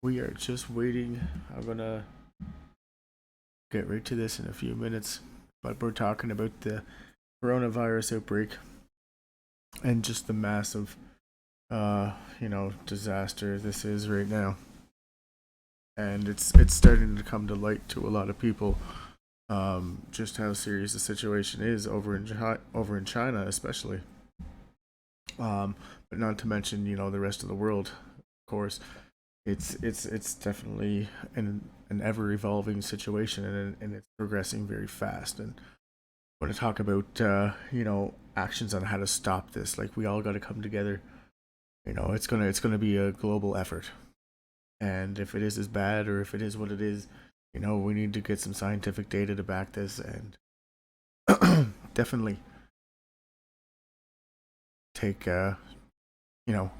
We are just waiting. I'm gonna get right to this in a few minutes, but we're talking about the coronavirus outbreak and just the massive, disaster this is right now. And it's starting to come to light to a lot of people, just how serious the situation is over in China, especially. But not to mention, the rest of the world, of course. It's definitely an ever evolving situation, and it's progressing very fast. And I want to talk about actions on how to stop this. Like, we all got to come together. It's gonna be a global effort. And if it is as bad, or if it is what it is, we need to get some scientific data to back this, and definitely take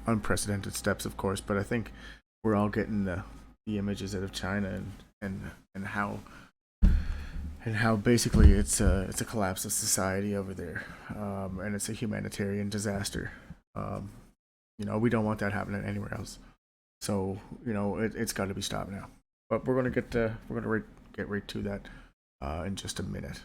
unprecedented steps, of course. But I think we're all getting the images out of China, and how basically it's a collapse of society over there, and it's a humanitarian disaster. Um, we don't want that happening anywhere else. So it's got to be stopped now. But get right to that in just a minute.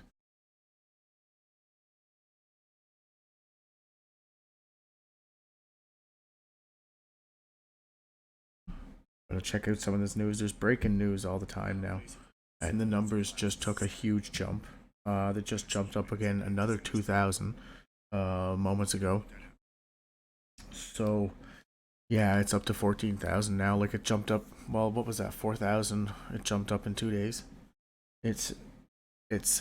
Gonna check out some of this news. There's breaking news all the time now, and the numbers just took a huge jump. They just jumped up again another 2,000 moments ago. So yeah, it's up to 14,000 now. Like, it jumped up. Well, what was that? 4,000. It jumped up in 2 days. It's it's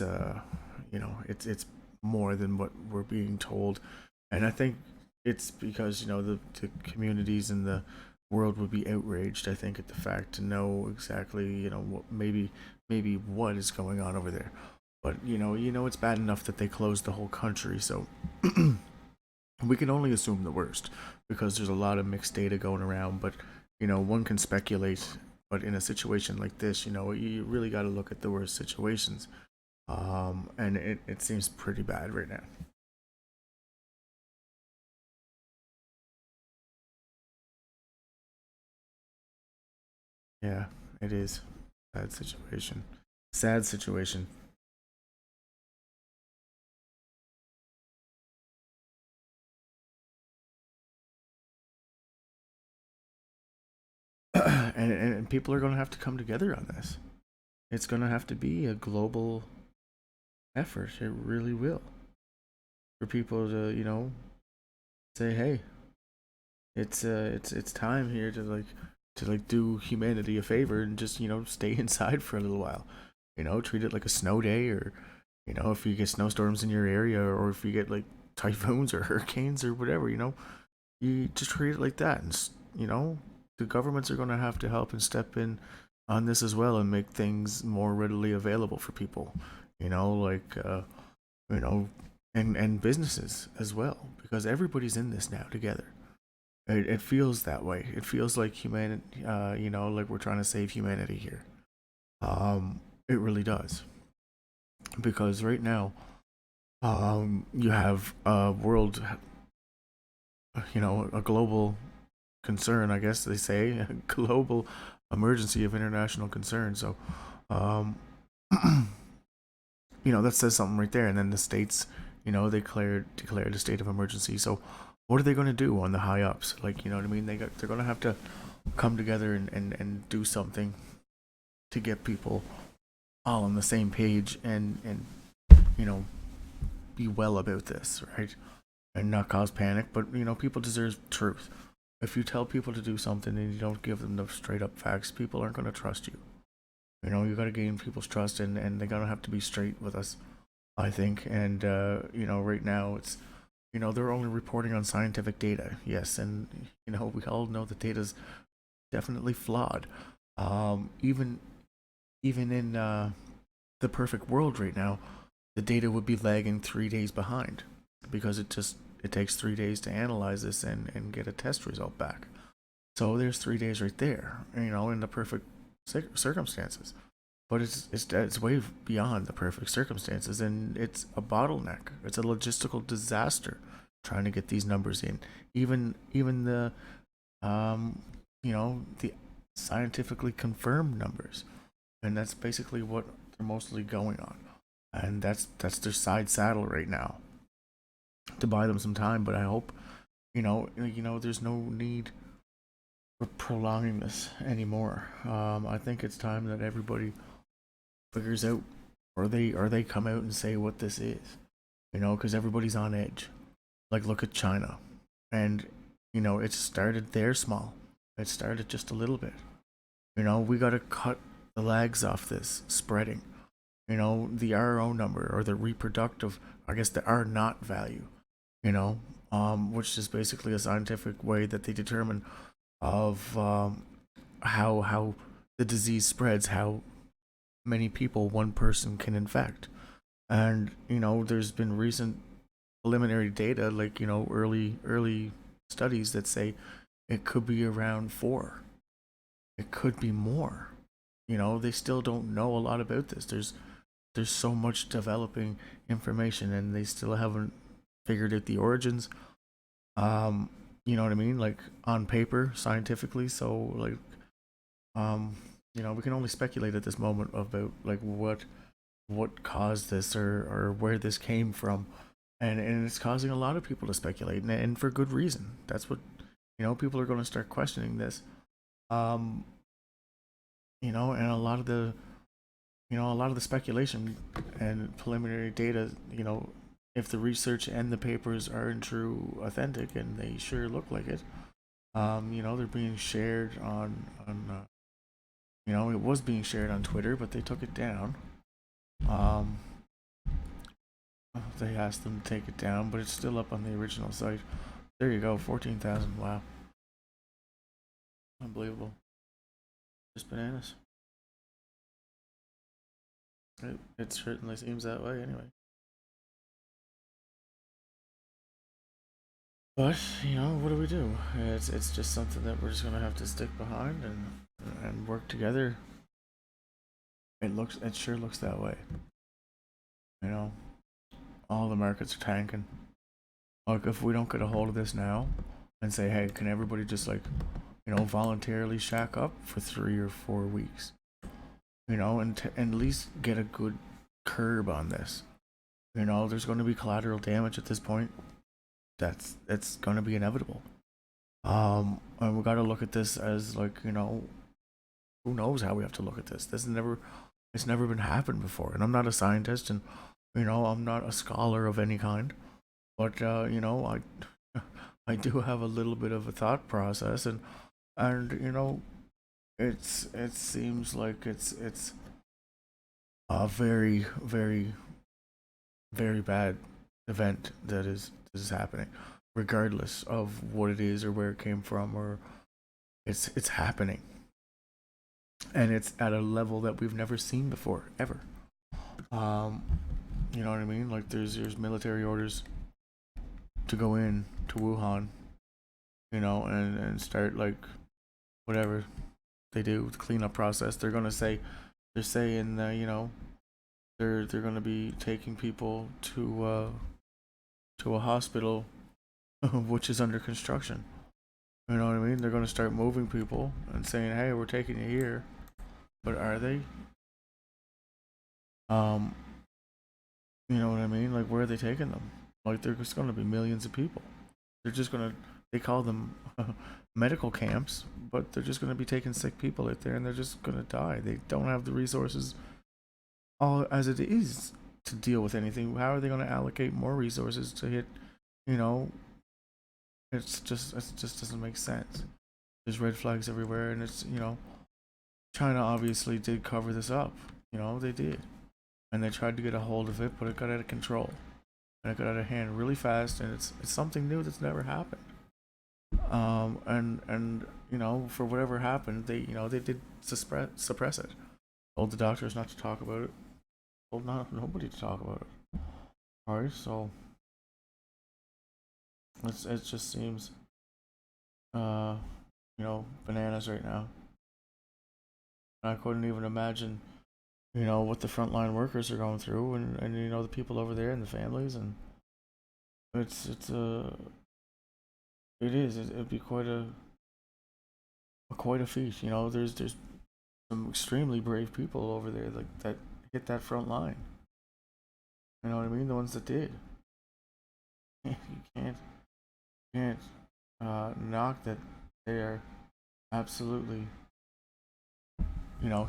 it's more than what we're being told, and I think it's because the communities in the world would be outraged. I think at the fact to know exactly what maybe what is going on over there, but it's bad enough that they closed the whole country, so we can only assume the worst because there's a lot of mixed data going around. But one can speculate. But in a situation like this, you really got to look at the worst situations, and it seems pretty bad right now. Yeah, it is. Sad situation. Sad situation. And people are going to have to come together on this. It's going to have to be a global effort. It really will. For people to, say, hey, it's time here to do humanity a favor and just stay inside for a little while. Treat it like a snow day, or if you get snowstorms in your area, or if you get like typhoons or hurricanes or whatever, you just treat it like that. And the governments are going to have to help and step in on this as well, and make things more readily available for people. Like you know, and businesses as well, because everybody's in this now together. It feels that way. It feels like humanity, like we're trying to save humanity here. It really does, because right now, you have a world, a global concern. I guess they say a global emergency of international concern. So, um, that says something right there. And then the states, they declared a state of emergency. So, what are they going to do on the high ups? Like, what I mean? They're going to have to come together and do something to get people all on the same page, and you know be well about this, right? And not cause panic. But people deserve truth. If you tell people to do something and you don't give them the straight up facts, people aren't going to trust you. You got to gain people's trust, and they're going to have to be straight with us, I think. And right now it's they're only reporting on scientific data, yes, and we all know the data's definitely flawed. Even in the perfect world right now, the data would be lagging 3 days behind, because it takes 3 days to analyze this and get a test result back. So there's 3 days right there, in the perfect circumstances. But it's way beyond the perfect circumstances, and it's a bottleneck. It's a logistical disaster trying to get these numbers in. Even the um, the scientifically confirmed numbers, and that's basically what they're mostly going on, and that's their side saddle right now to buy them some time. But I hope there's no need for prolonging this anymore. I think it's time that everybody figures out, or they come out and say what this is, because everybody's on edge. Like, look at China, and it started there small. It started just a little bit. We got to cut the legs off this spreading. The RO number, or the reproductive, I guess the R naught value. Which is basically a scientific way that they determine of how the disease spreads, how many people one person can infect. And there's been recent preliminary data, like early studies that say it could be around 4. It could be more. They still don't know a lot about this. There's so much developing information, and they still haven't figured out the origins. You know what I mean? Like, on paper, scientifically. So, like, we can only speculate at this moment about, like, what caused this, or where this came from. And it's causing a lot of people to speculate, and for good reason. That's what, people are going to start questioning this. Um, and a lot of the speculation and preliminary data, if the research and the papers are in true authentic, and they sure look like it, they're being shared on it was being shared on Twitter, but they took it down. Um, they asked them to take it down, but it's still up on the original site. There you go, 14,000. Wow, unbelievable. Just bananas. It certainly seems that way, anyway. But what do we do? It's just something that we're just gonna have to stick behind and work together. It sure looks that way. You know, all the markets are tanking. Like, if we don't get a hold of this now and say, hey, can everybody just, like, voluntarily shack up for 3 or 4 weeks, and at least get a good curb on this. There's going to be collateral damage at this point. That's going to be inevitable. And we got to look at this as, like, who knows how we have to look at this. It's never been happened before. And I'm not a scientist, and I'm not a scholar of any kind. But I do have a little bit of a thought process, and it seems like it's a very, very, very bad event that is happening, regardless of what it is or where it came from, or it's happening, and it's at a level that we've never seen before, ever. Um, you know what I mean? Like, there's military orders to go in to Wuhan, and start, like, whatever they do, the cleanup process. They're saying they're gonna be taking people to a hospital which is under construction. You know what I mean? They're gonna start moving people and saying, "Hey, we're taking you here," but are they? Um, you know what I mean? Like, where are they taking them? Like, there's gonna be millions of people. They're just gonna they call them medical camps, but they're just gonna be taking sick people out there, and they're just gonna die. They don't have the resources all as it is to deal with anything. How are they going to allocate more resources to hit? You know, it just doesn't make sense. There's red flags everywhere, and it's China obviously did cover this up. They did, and they tried to get a hold of it, but it got out of control, and it got out of hand really fast, and it's something new that's never happened. And for whatever happened, they did suppress it. Told the doctors not to talk about it. Told nobody to talk about it. All right, so it just seems uh bananas right now. I couldn't even imagine what the frontline workers are going through, and the people over there and the families, and it's it is it'd be quite a feat. You know, there's some extremely brave people over there like that hit that front line. You know what I mean? The ones that did. You can't knock that. They are absolutely,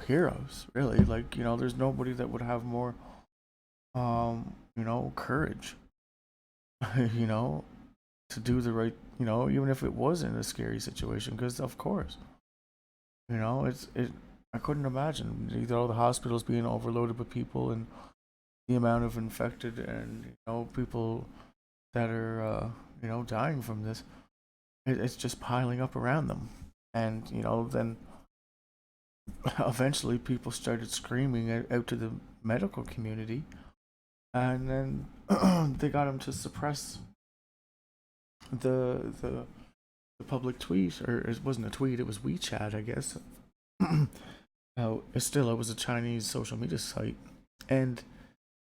heroes. Really, like, there's nobody that would have more courage. you know, to do the right. Even if it wasn't a scary situation, because of course, it's. I couldn't imagine either all the hospitals being overloaded with people and the amount of infected and people that are dying from this. It's just piling up around them, and then eventually people started screaming out to the medical community, and then they got him to suppress the the public tweet, or it wasn't a tweet, it was WeChat, I guess. It was a Chinese social media site, and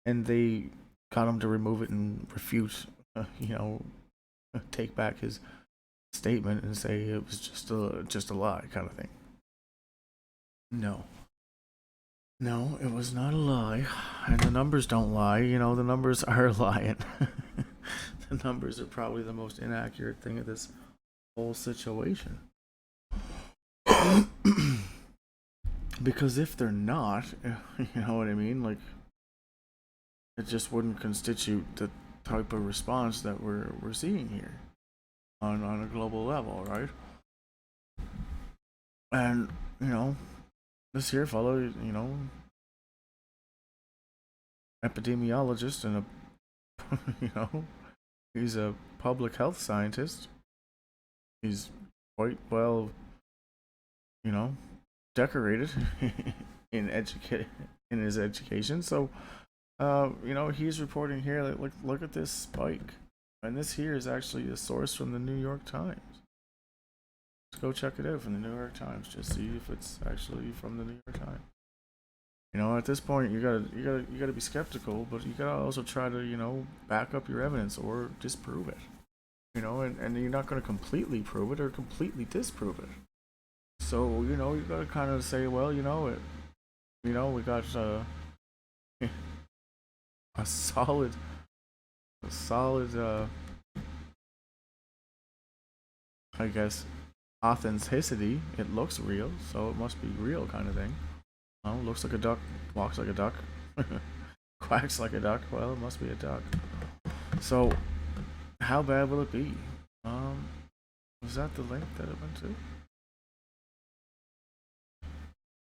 they got him to remove it and refute, take back his statement and say it was just a lie, kind of thing. No, no, it was not a lie, and the numbers don't lie. The numbers are lying. The numbers are probably the most inaccurate thing of this whole situation. Because if they're not, you know what I mean? Like, it just wouldn't constitute the type of response that we're seeing here on a global level, right? And this here fellow, epidemiologist and a, he's a public health scientist. He's quite well, you know, decorated in his education. So, he's reporting here that look at this spike, and this here is actually a source from the New York Times. Let's go check it out from the New York Times. Just see if it's actually from the New York Times. At this point, you gotta be skeptical, but you gotta also try to back up your evidence or disprove it. And you're not gonna completely prove it or completely disprove it. So you gotta kind of say, well, we got a solid, I guess, authenticity. It looks real, so it must be real, kind of thing. Oh, looks like a duck, walks like a duck, quacks like a duck. Well, it must be a duck. So, how bad will it be? Was that the link that it went to?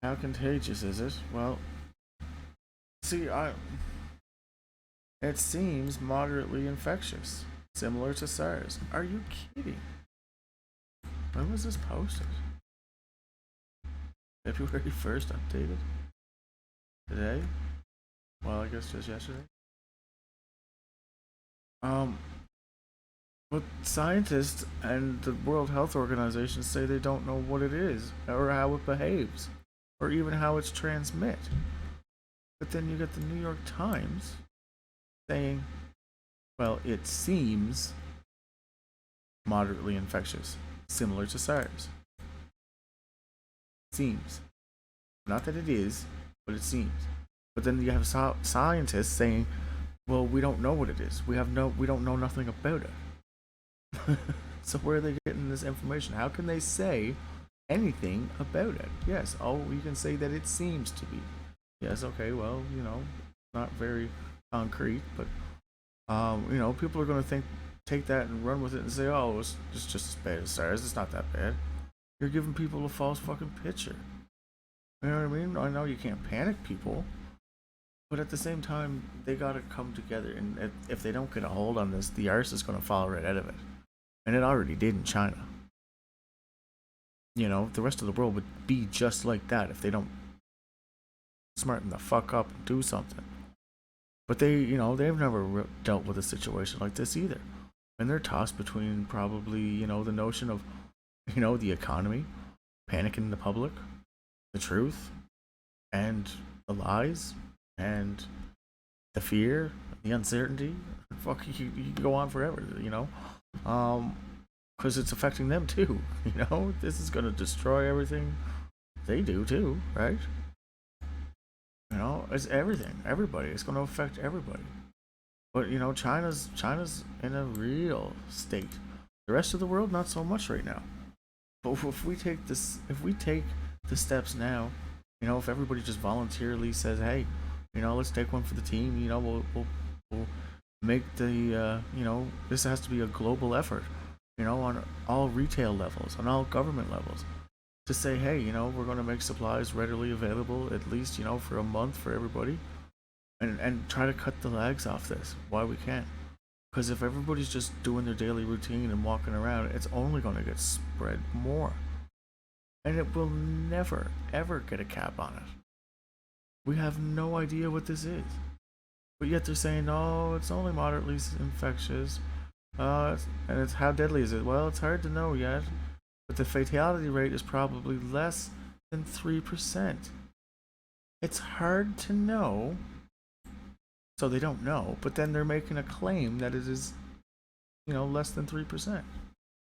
How contagious is it? Well, see, it seems moderately infectious, similar to SARS. Are you kidding? When was this posted? February 1st, updated? Today? Well, I guess just yesterday. But scientists and the World Health Organization say they don't know what it is, or how it behaves, or even how it's transmit. But then you get the New York Times saying, well, it seems moderately infectious, similar to SARS. Seems. Not that it is, but it seems. But then you have scientists saying, well, we don't know what it is. We don't know nothing about it. So where are they getting this information? How can they say anything about it? Yes, you can say that it seems to be. Yes, okay, well, not very concrete, but people are going to take that and run with it and say, oh, it's just as bad as SARS. It's not that bad. You're giving people a false fucking picture. You know what I mean? I know you can't panic people, but at the same time, they gotta come together. And if they don't get a hold on this, the arse is gonna fall right out of it. And it already did in China. The rest of the world would be just like that if they don't smarten the fuck up and do something. But they've never dealt with a situation like this either. And they're tossed between probably, the notion of, the economy, panicking the public, the truth, and the lies, and the fear, the uncertainty. Fuck, you can go on forever, because it's affecting them too. You know, this is going to destroy everything they do too, right? You know, it's everything, everybody. It's going to affect everybody. But you know, China's in a real state. The rest of the world, not so much right now. But if we take the steps now, you know, if everybody just voluntarily says, hey, you know, let's take one for the team. You know, we'll make the you know, this has to be a global effort. You know, on all retail levels, on all government levels, to say, hey, you know, we're going to make supplies readily available at least, you know, for a month for everybody, and try to cut the legs off this. Why we can't? Because if everybody's just doing their daily routine and walking around, it's only going to get spread more, and it will never ever get a cap on it. We have no idea what this is, but yet they're saying, "Oh, it's only moderately infectious." And it's how deadly is it? Well, it's hard to know yet, but the fatality rate is probably less than 3%. It's hard to know, so they don't know. But then they're making a claim that it is, you know, less than 3%.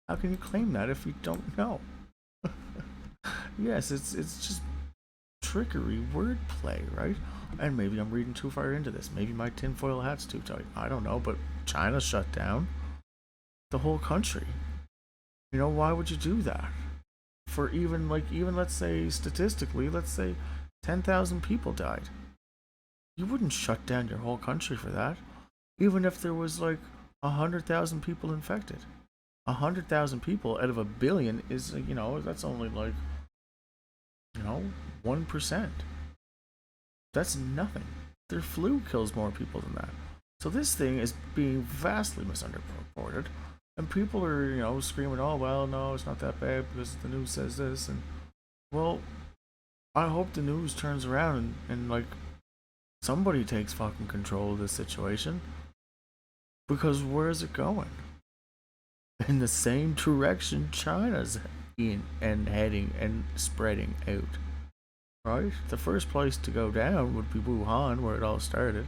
How can you claim that if you don't know? Yes, it's just trickery, wordplay, right? And maybe I'm reading too far into this. Maybe my tinfoil hat's too tight. I don't know, but China shut down the whole country. You know, why would you do that? For even let's say statistically, let's say 10,000 people died. You wouldn't shut down your whole country for that. Even if there was like 100,000 people infected. 100,000 people out of a billion is, you know, that's only like, you know, 1%. That's nothing. Their flu kills more people than that. So this thing is being vastly misunderreported, and people are, you know, screaming, "Oh well, no, it's not that bad because the news says this." And well, I hope the news turns around and like somebody takes fucking control of this situation, because where is it going? In the same direction China's in and heading and spreading out. Right? The first place to go down would be Wuhan, where it all started.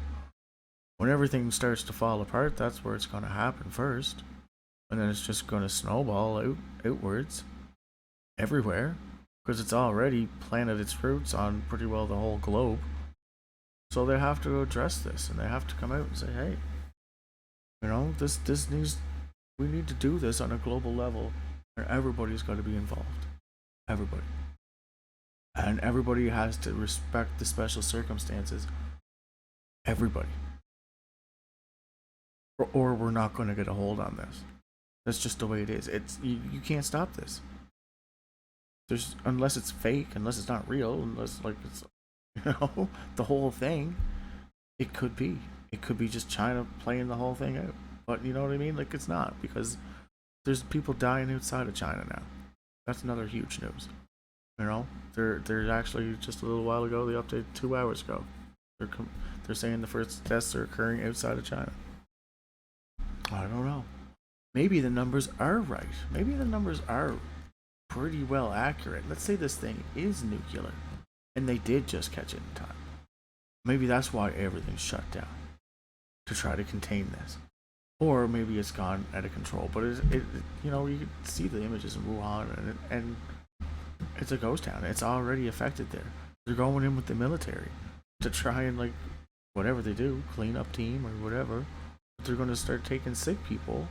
When everything starts to fall apart, that's where it's going to happen first. And then it's just going to snowball outwards everywhere, because it's already planted its roots on pretty well the whole globe. So they have to address this, and they have to come out and say, hey, you know, this needs, we need to do this on a global level, and everybody's got to be involved. Everybody. And everybody has to respect the special circumstances. Everybody. Or we're not going to get a hold on this. That's just the way it is. It's you can't stop this. There's, unless it's fake, unless it's not real, unless like it's, you know, the whole thing. It could be. It could be just China playing the whole thing out. But you know what I mean? Like, it's not, because there's people dying outside of China now. That's another huge news. You know, they're actually, just a little while ago, they updated 2 hours ago. They're saying the first tests are occurring outside of China. I don't know. Maybe the numbers are right. Maybe the numbers are pretty well accurate. Let's say this thing is nuclear, and they did just catch it in time. Maybe that's why everything's shut down, to try to contain this. Or maybe it's gone out of control. But it you know, you can see the images in Wuhan, and it's a ghost town. It's already affected there. They're going in with the military to try and, like, whatever they do, clean up team or whatever. But they're going to start taking sick people.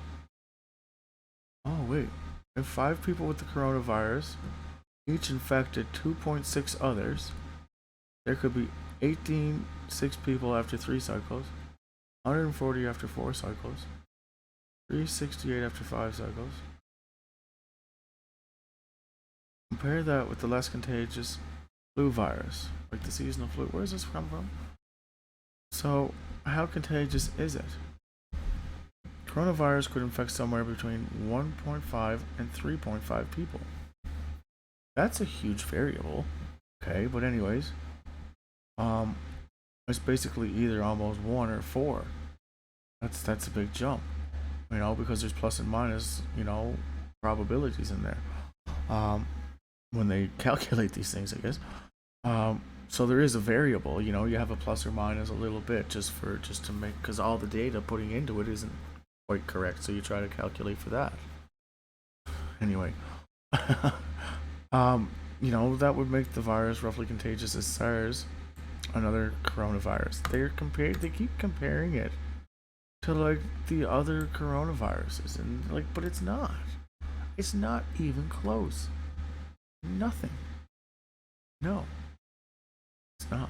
Oh wait, if 5 people with the coronavirus each infected 2.6 others, there could be 18 sick people after 3 cycles, 140 after 4 cycles, 368 after 5 cycles. Compare that with the less contagious flu virus, like the seasonal flu. Where does this come from? So, how contagious is it? Coronavirus could infect somewhere between 1.5 and 3.5 people. That's a huge variable. Okay, but anyways, it's basically either almost 1 or 4. That's a big jump, you know, because there's plus and minus, you know, probabilities in there. When they calculate these things, I guess. So there is a variable, you know, you have a plus or minus a little bit just to make, because all the data putting into it isn't quite correct, so you try to calculate for that. Anyway, that would make the virus roughly contagious as SARS, another coronavirus. They keep comparing it to like the other coronaviruses, and like, but it's not. It's not even close. Nothing. No, it's not.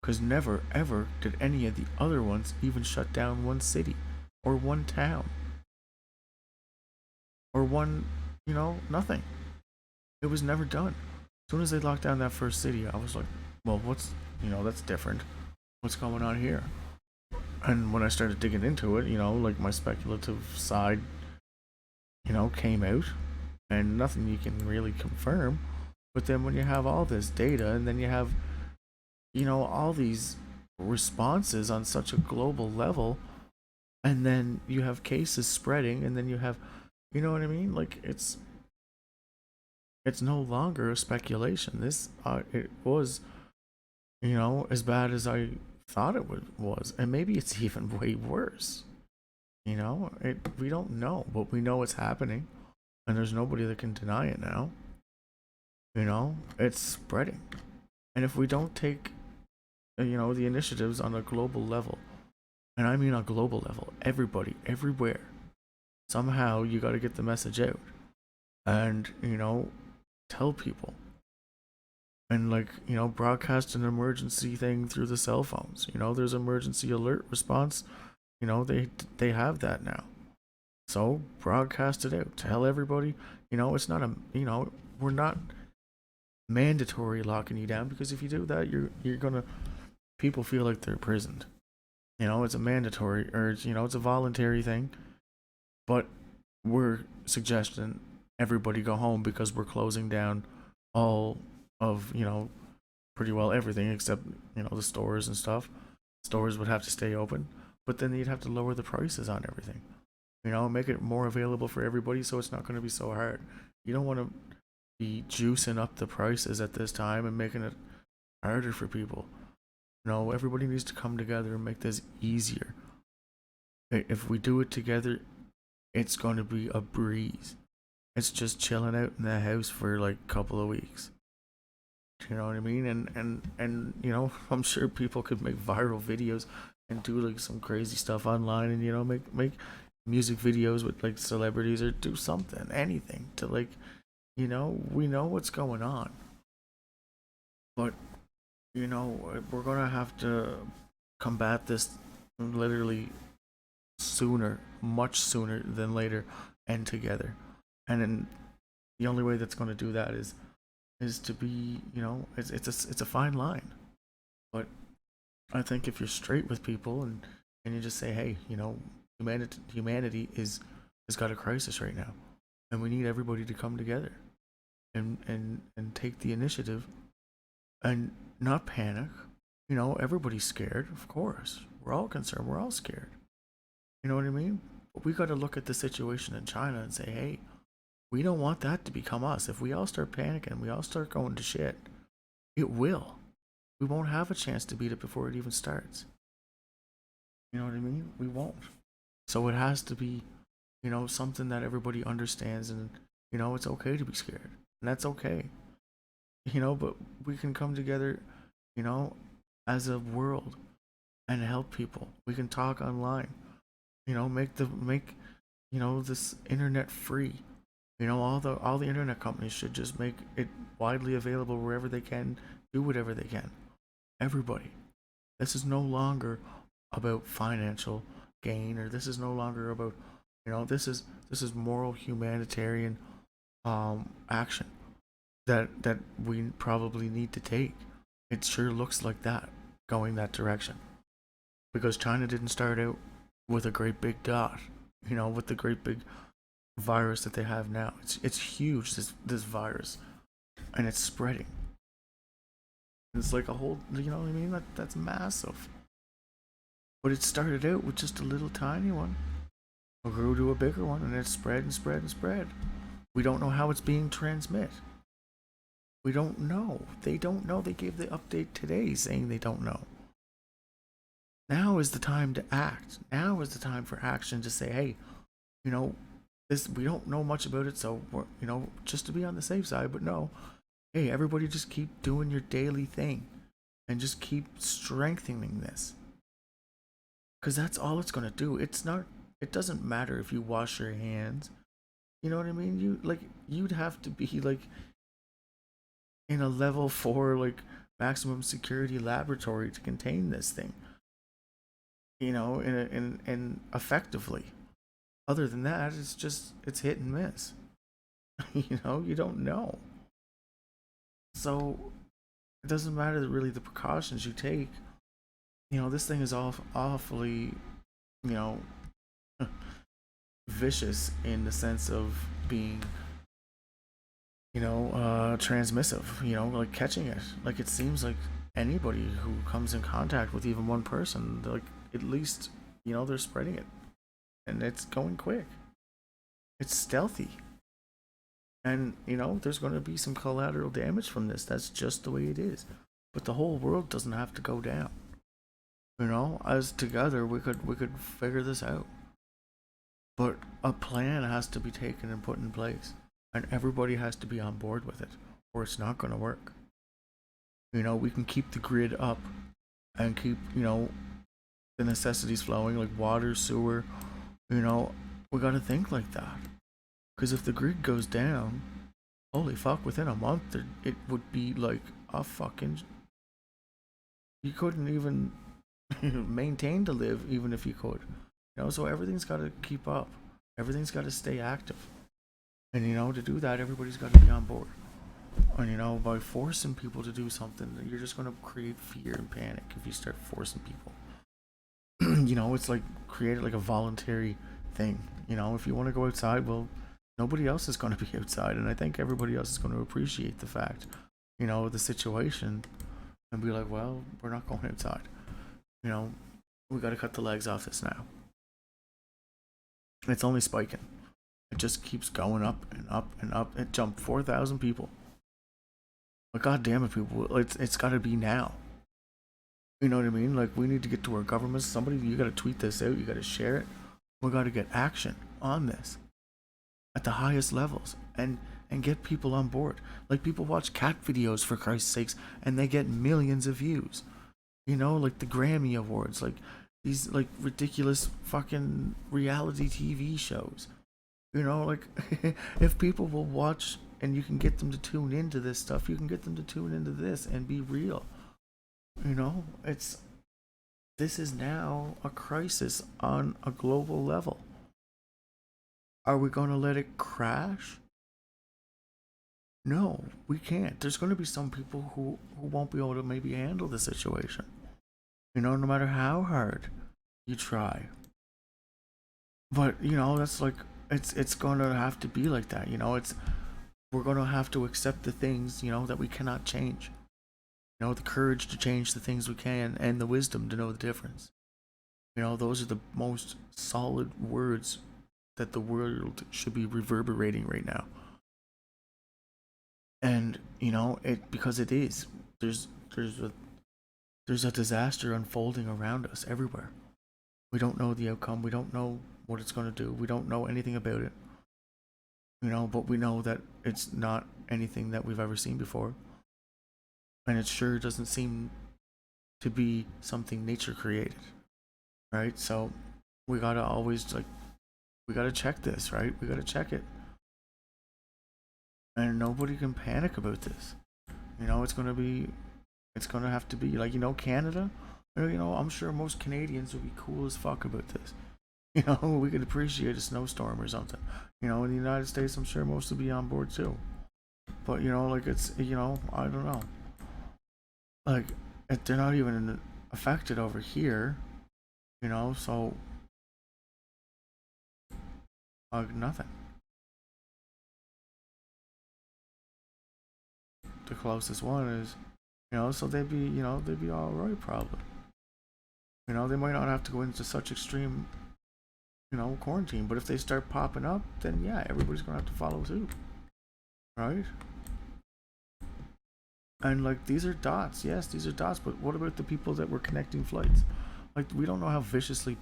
Because never ever did any of the other ones even shut down one city or one town or one, nothing. It was never done. As soon as they locked down that first city, I was like, well, that's different. What's going on here? And when I started digging into it, like my speculative side, came out and nothing you can really confirm. But then when you have all this data and then you have, all these responses on such a global level, and then you have cases spreading, and then you have, you know what I mean? Like it's no longer a speculation. It was, as bad as I thought was, and maybe it's even way worse. We don't know, but we know it's happening, and there's nobody that can deny it now. It's spreading, and if we don't take, the initiatives on a global level, and I mean on a global level, everybody, everywhere, somehow you got to get the message out, and tell people, and like broadcast an emergency thing through the cell phones. There's emergency alert response. They have that now. So broadcast it out. Tell everybody. It's not a. We're not mandatory locking you down, because if you do that, you're gonna people feel like they're imprisoned. It's a mandatory, or it's a voluntary thing. But we're suggesting everybody go home because we're closing down all of pretty well everything except the stores and stuff. Stores would have to stay open, but then you'd have to lower the prices on everything. Make it more available for everybody, so it's not going to be so hard. You don't want to be juicing up the prices at this time and making it harder for people. Everybody needs to come together and make this easier. If we do it together, it's going to be a breeze. It's just chilling out in the house for like a couple of weeks. You know what I mean? And I'm sure people could make viral videos and do like some crazy stuff online, and make music videos with like celebrities, or do something, anything to like, we know what's going on. But we're gonna have to combat this literally sooner, much sooner than later, and together. And then the only way that's going to do that is to be, it's a fine line. But I think if you're straight with people, and you just say, hey, humanity is has got a crisis right now, and we need everybody to come together and take the initiative and not panic. Everybody's scared, of course. We're all concerned. We're all scared. You know what I mean? But we got to look at the situation in China and say, hey, we don't want that to become us. If we all start panicking, we all start going to shit, it will. We won't have a chance to beat it before it even starts. You know what I mean? We won't. So it has to be, something that everybody understands, and, it's okay to be scared. And that's okay. But we can come together, as a world, and help people. We can talk online. Make this internet free. All the internet companies should just make it widely available wherever they can, do whatever they can. Everybody. This is no longer about financial gain, or this is no longer about, this is moral humanitarian action that we probably need to take. It sure looks like that, going that direction. Because China didn't start out with a great big dot, with the great big virus that they have now. It's huge, this virus, and it's spreading. It's like a whole, you know what I mean? That's massive. But it started out with just a little tiny one. It grew to a bigger one, and it spread and spread and spread. We don't know how it's being transmitted. We don't know. They don't know. They gave the update today saying they don't know. Now is the time to act. Now is the time for action to say, hey, this, we don't know much about it, so we're, just to be on the safe side. But no, hey, everybody, just keep doing your daily thing, and just keep strengthening this, because that's all it's gonna do. It's not. It doesn't matter if you wash your hands. You know what I mean? You'd have to be like in a level 4 like maximum security laboratory to contain this thing. In effectively. Other than that, it's hit and miss. You don't know. So it doesn't matter really the precautions you take. This thing is awfully, you know, vicious in the sense of being, transmissive, like catching it. Like it seems like anybody who comes in contact with even one person, like at least, they're spreading it. And it's going quick. It's stealthy. And, there's going to be some collateral damage from this. That's just the way it is. But the whole world doesn't have to go down. As together we could figure this out. But a plan has to be taken and put in place. And everybody has to be on board with it, or it's not going to work. We can keep the grid up and keep, the necessities flowing, like water, sewer. We got to think like that. Because if the grid goes down, holy fuck, within a month, it would be like a fucking. You couldn't even maintain to live, even if you could. So everything's got to keep up. Everything's got to stay active. And to do that, everybody's got to be on board. And by forcing people to do something, you're just going to create fear and panic if you start forcing people. It's like create like a voluntary thing. If you want to go outside, well, nobody else is going to be outside, and I think everybody else is going to appreciate the fact, the situation, and be like, well, we're not going outside. We got to cut the legs off this now. It's only spiking. It just keeps going up and up and up. It jumped 4,000 people. But god damn it, people, it's got to be now. You know what I mean? Like, we need to get to our governments. Somebody, you got to tweet this out. You got to share it. We got to get action on this at the highest levels and get people on board. Like, people watch cat videos, for Christ's sakes, and they get millions of views. Like the Grammy Awards, like these like ridiculous fucking reality TV shows. Like if people will watch and you can get them to tune into this stuff, you can get them to tune into this and be real. This is now a crisis on a global level. Are we going to let it crash? No, we can't. There's going to be some people who won't be able to maybe handle the situation. No matter how hard you try. But, that's like, it's going to have to be like that. We're going to have to accept the things, that we cannot change. The courage to change the things we can, and the wisdom to know the difference. Those are the most solid words that the world should be reverberating right now. And, because it is. There's a disaster unfolding around us everywhere. We don't know the outcome. We don't know what it's going to do. We don't know anything about it. But we know that it's not anything that we've ever seen before. And it sure doesn't seem to be something nature created. Right? So we gotta always, we gotta check this, right? We gotta check it. And nobody can panic about this. It's gonna have to be like, Canada. I'm sure most Canadians would be cool as fuck about this. We could appreciate a snowstorm or something. In the United States, I'm sure most would be on board too. But it's, I don't know. Like, they're not even affected over here. So nothing. The closest one is, so they'd be all right probably. They might not have to go into such extreme, quarantine, but if they start popping up, then yeah, everybody's gonna have to follow suit, right? And like, these are dots, yes, these are dots, but what about the people that were connecting flights? Like, we don't know how viciously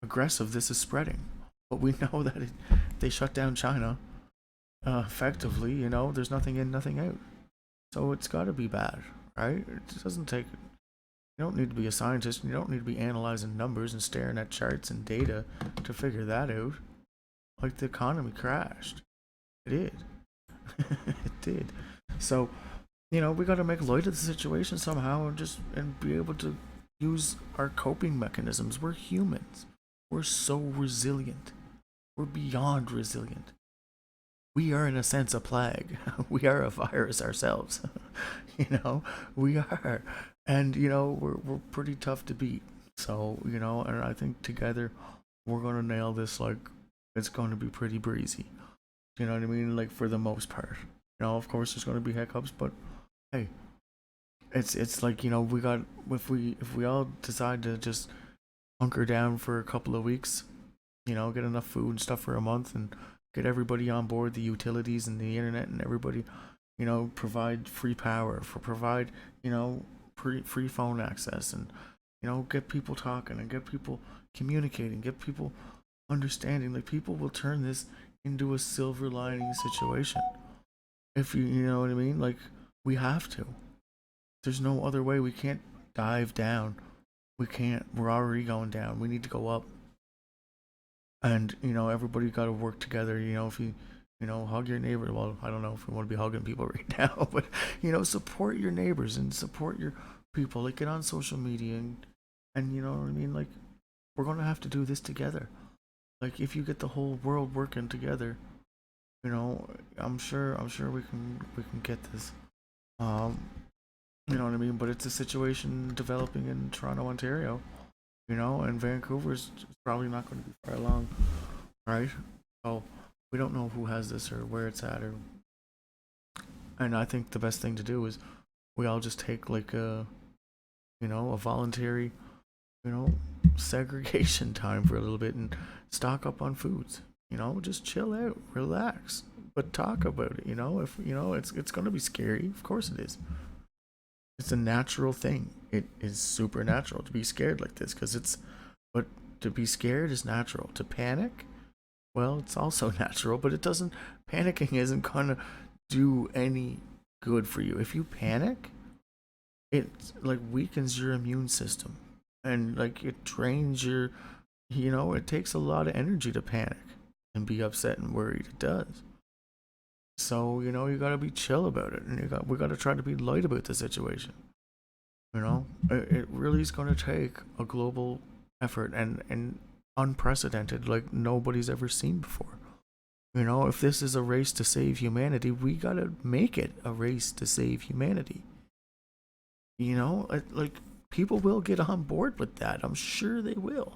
aggressive this is spreading, but we know that they shut down China, effectively, there's nothing in, nothing out. So it's got to be bad, right? It doesn't take. You don't need to be a scientist. You don't need to be analyzing numbers and staring at charts and data to figure that out. Like the economy crashed. It did. It did. So, we got to make light of the situation somehow and be able to use our coping mechanisms. We're humans. We're so resilient. We're beyond resilient. We are, in a sense, a plague. We are a virus ourselves. you know, we are. And, we're pretty tough to beat. So, and I think together we're going to nail this. Like, it's going to be pretty breezy. You know what I mean? Like, for the most part. Of course, there's going to be hiccups, but hey, it's like, we got, if we all decide to just hunker down for a couple of weeks, get enough food and stuff for a month and get everybody on board the utilities and the internet and everybody, provide free power, provide, free phone access, and, get people talking and get people communicating, get people understanding. Like, people will turn this into a silver lining situation. If you know what I mean? Like, we have to. There's no other way. We can't dive down. We can't. We're already going down. We need to go up. And, everybody got to work together. If you, hug your neighbor. Well, I don't know if we want to be hugging people right now, but, support your neighbors and support your people. Like, get on social media and you know what I mean? Like, we're going to have to do this together. Like, if you get the whole world working together, I'm sure we can get this. You know what I mean? But it's a situation developing in Toronto, Ontario, and Vancouver's probably not going to be far along, right? So we don't know who has this or where it's at, and I think the best thing to do is we all just take like a voluntary, segregation time for a little bit and stock up on foods. Just chill out, relax, but talk about it. If it's gonna be scary. Of course it is. It's a natural thing. It is supernatural to be scared like this but to be scared is natural. To panic, well, it's also natural, but it doesn't. Panicking isn't gonna do any good for you. If you panic, it like weakens your immune system, and like it drains your. It takes a lot of energy to panic and be upset and worried. It does. So, you gotta be chill about it, and we gotta try to be light about the situation. It really is gonna take a global effort and unprecedented, like nobody's ever seen before. If this is a race to save humanity, we gotta make it a race to save humanity. Like, people will get on board with that. I'm sure they will.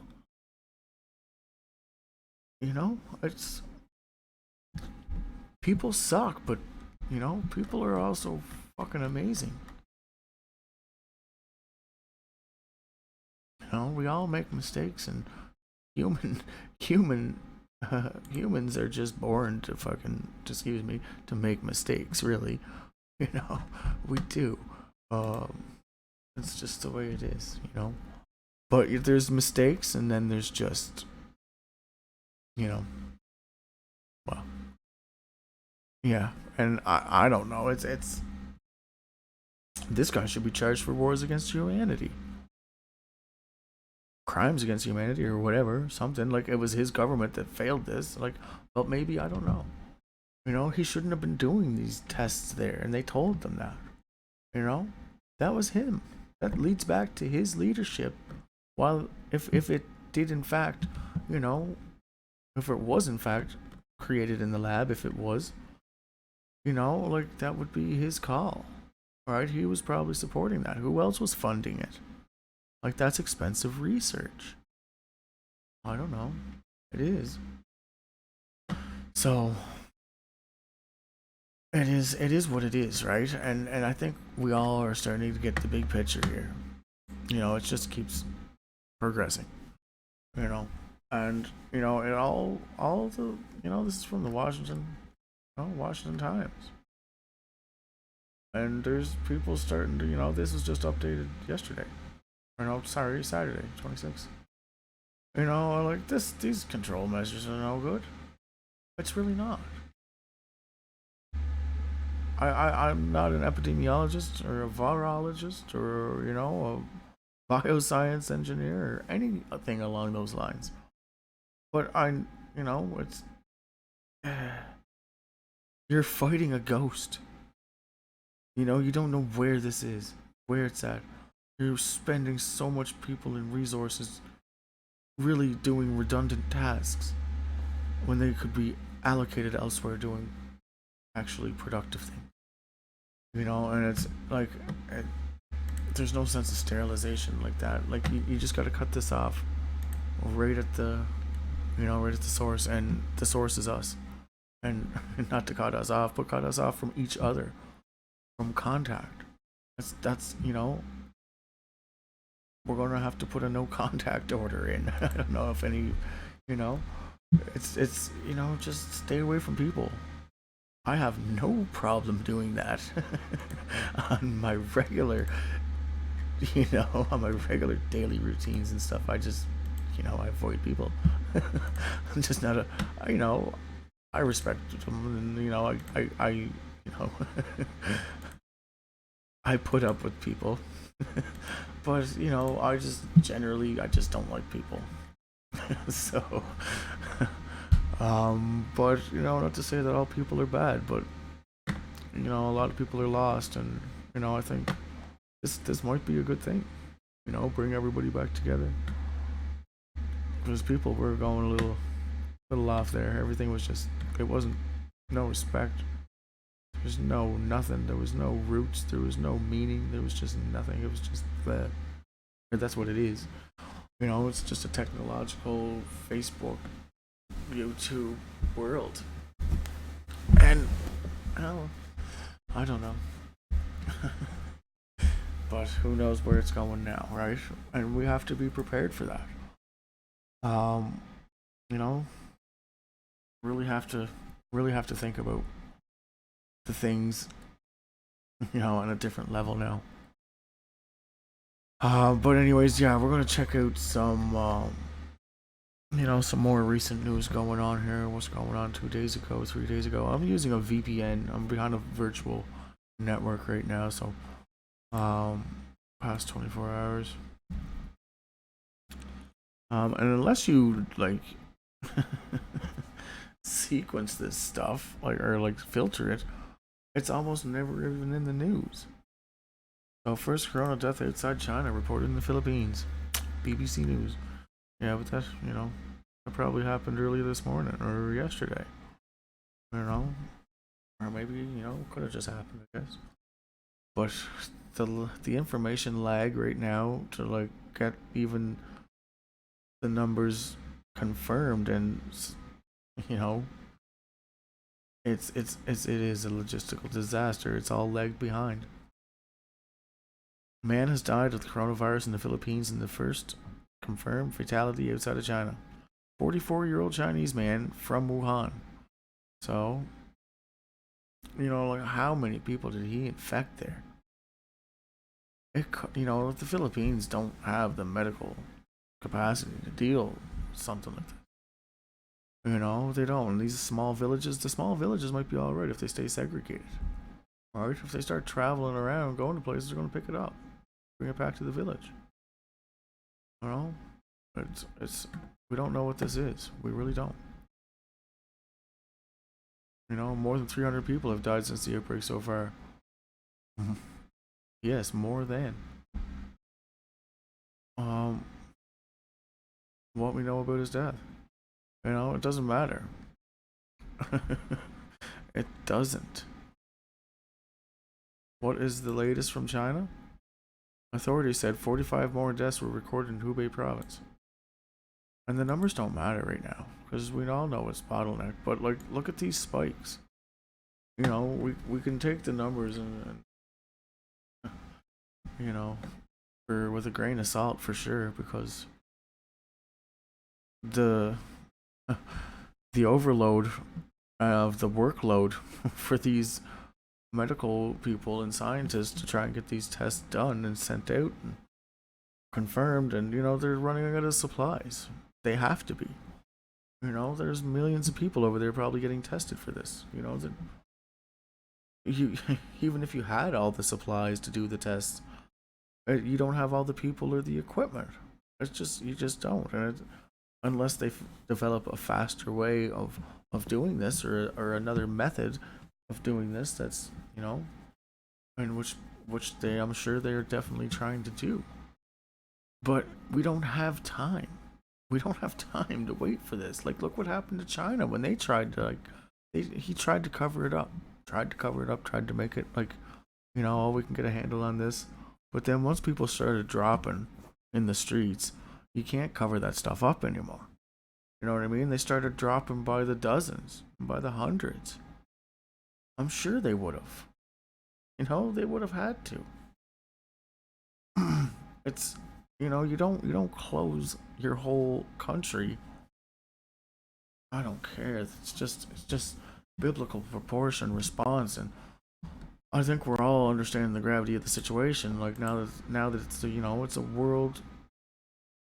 It's people suck, but people are also fucking amazing. We all make mistakes, and human human humans are just born to fucking, excuse me, to make mistakes, really. you know we do. It's just the way it is. But there's mistakes, and then there's just, you know well, yeah. And I don't know. It's this guy should be charged for wars against humanity, crimes against humanity, or whatever, something. Like, it was his government that failed this. Like, but maybe, I don't know. He shouldn't have been doing these tests there, and they told them that. That was him. That leads back to his leadership. While if it did in fact, if it was in fact created in the lab, if it was, like, that would be his call. Right? He was probably supporting that. Who else was funding it? Like, that's expensive research. I don't know. It is. So it is what it is, right? And I think we all are starting to get the big picture here. It just keeps progressing. And it all the this is from the Washington Times. And there's people starting to, this was just updated yesterday. Or no, sorry, Saturday, 26th. Like, these control measures are no good. It's really not. I'm not an epidemiologist or a virologist or, a bioscience engineer or anything along those lines. But it's you're fighting a ghost. You don't know where this is, where it's at. You're spending so much people and resources really doing redundant tasks when they could be allocated elsewhere doing actually productive things. And it's like there's no sense of sterilization like that. Like you just got to cut this off right at the right at the source, and the source is us. And not to cut us off, but cut us off from each other, from contact. That's we're gonna have to put a no contact order in. I don't know if any, you know, it's just stay away from people. I have no problem doing that on my regular, on my regular daily routines and stuff. I just, I avoid people. I'm just not a, I respect them, and know, I put up with people, but I just don't like people. So, but not to say that all people are bad, but a lot of people are lost, and I think this might be a good thing. Bring everybody back together. Because people were going a little off there. Everything was just, it wasn't, no respect. There's no nothing. There was no roots. There was no meaning. There was just nothing. It was just that. That's what it is. It's just a technological Facebook, YouTube world. And, well, I don't know. But who knows where it's going now, right? And we have to be prepared for that. Um, you know, really have to think about the things, on a different level now. But anyways, yeah, we're gonna check out some more recent news going on here. What's going on 2 days ago, 3 days ago? I'm using a VPN. I'm behind a virtual network right now, so past 24 hours. And unless you like sequence this stuff, or filter it, it's almost never even in the news. So first corona death outside China reported in the Philippines. BBC News. Yeah, but that probably happened early this morning or yesterday. Or maybe could have just happened, I guess. But the information lag right now to get even the numbers confirmed, and it is a logistical disaster. It's all lagged behind. Man has died of the coronavirus in the Philippines in the first confirmed fatality outside of China. 44-year-old Chinese man from Wuhan. So, how many people did he infect there? The Philippines don't have the medical capacity to deal with something like that. They don't. These small villages, the small villages might be alright if they stay segregated. Alright, if they start traveling around, going to places, they're going to pick it up. Bring it back to the village. It's we don't know what this is. We really don't. More than 300 people have died since the outbreak so far. Yes, more than. What we know about his death. It doesn't matter. It doesn't. What is the latest from China? Authorities said 45 more deaths were recorded in Hubei province. And the numbers don't matter right now, because we all know it's bottleneck. But look at these spikes. We can take the numbers and with a grain of salt for sure, because the overload of the workload for these medical people and scientists to try and get these tests done and sent out and confirmed, and they're running out of supplies. They have to be. There's millions of people over there probably getting tested for this. That you even if you had all the supplies to do the tests, you don't have all the people or the equipment. It's just you just don't, unless they develop a faster way of doing this, or another method of doing this. That's and which they I'm sure they're definitely trying to do. But we don't have time. We don't have time to wait for this. Like, look what happened to China when they tried to he tried to cover it up, tried to make it like, oh, we can get a handle on this. But then once people started dropping in the streets, you can't cover that stuff up anymore. You know what I mean? They started dropping by the dozens, by the hundreds. I'm sure they would have. They would have had to. It's you don't close your whole country. I don't care. It's just biblical proportion response, and I think we're all understanding the gravity of the situation. Like now that it's a world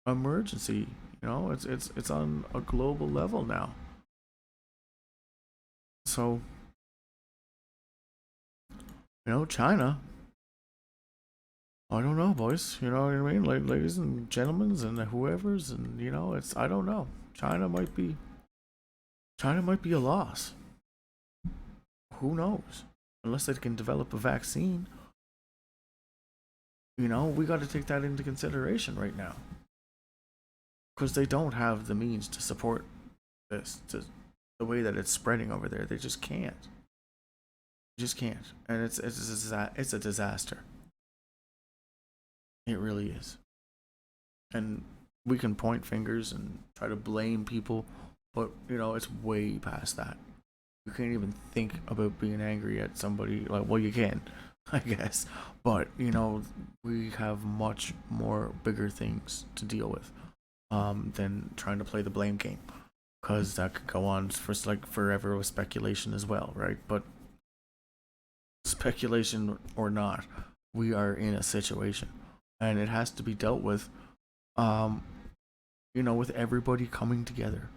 emergency. It's on a global level now. So China. I don't know, boys. You know what I mean? Like, ladies and gentlemen, and whoever's, and it's I don't know. China might be a loss. Who knows? Unless they can develop a vaccine, we got to take that into consideration right now, because they don't have the means to support this the way that it's spreading over there. They just can't. Just can't, and it's a disaster. It really is. And we can point fingers and try to blame people, but it's way past that. You can't even think about being angry at somebody. Like, well, you can, I guess, but we have much more bigger things to deal with, than trying to play the blame game, because that could go on for like forever with speculation as well, right? But speculation or not, we are in a situation, and it has to be dealt with, um with everybody coming together,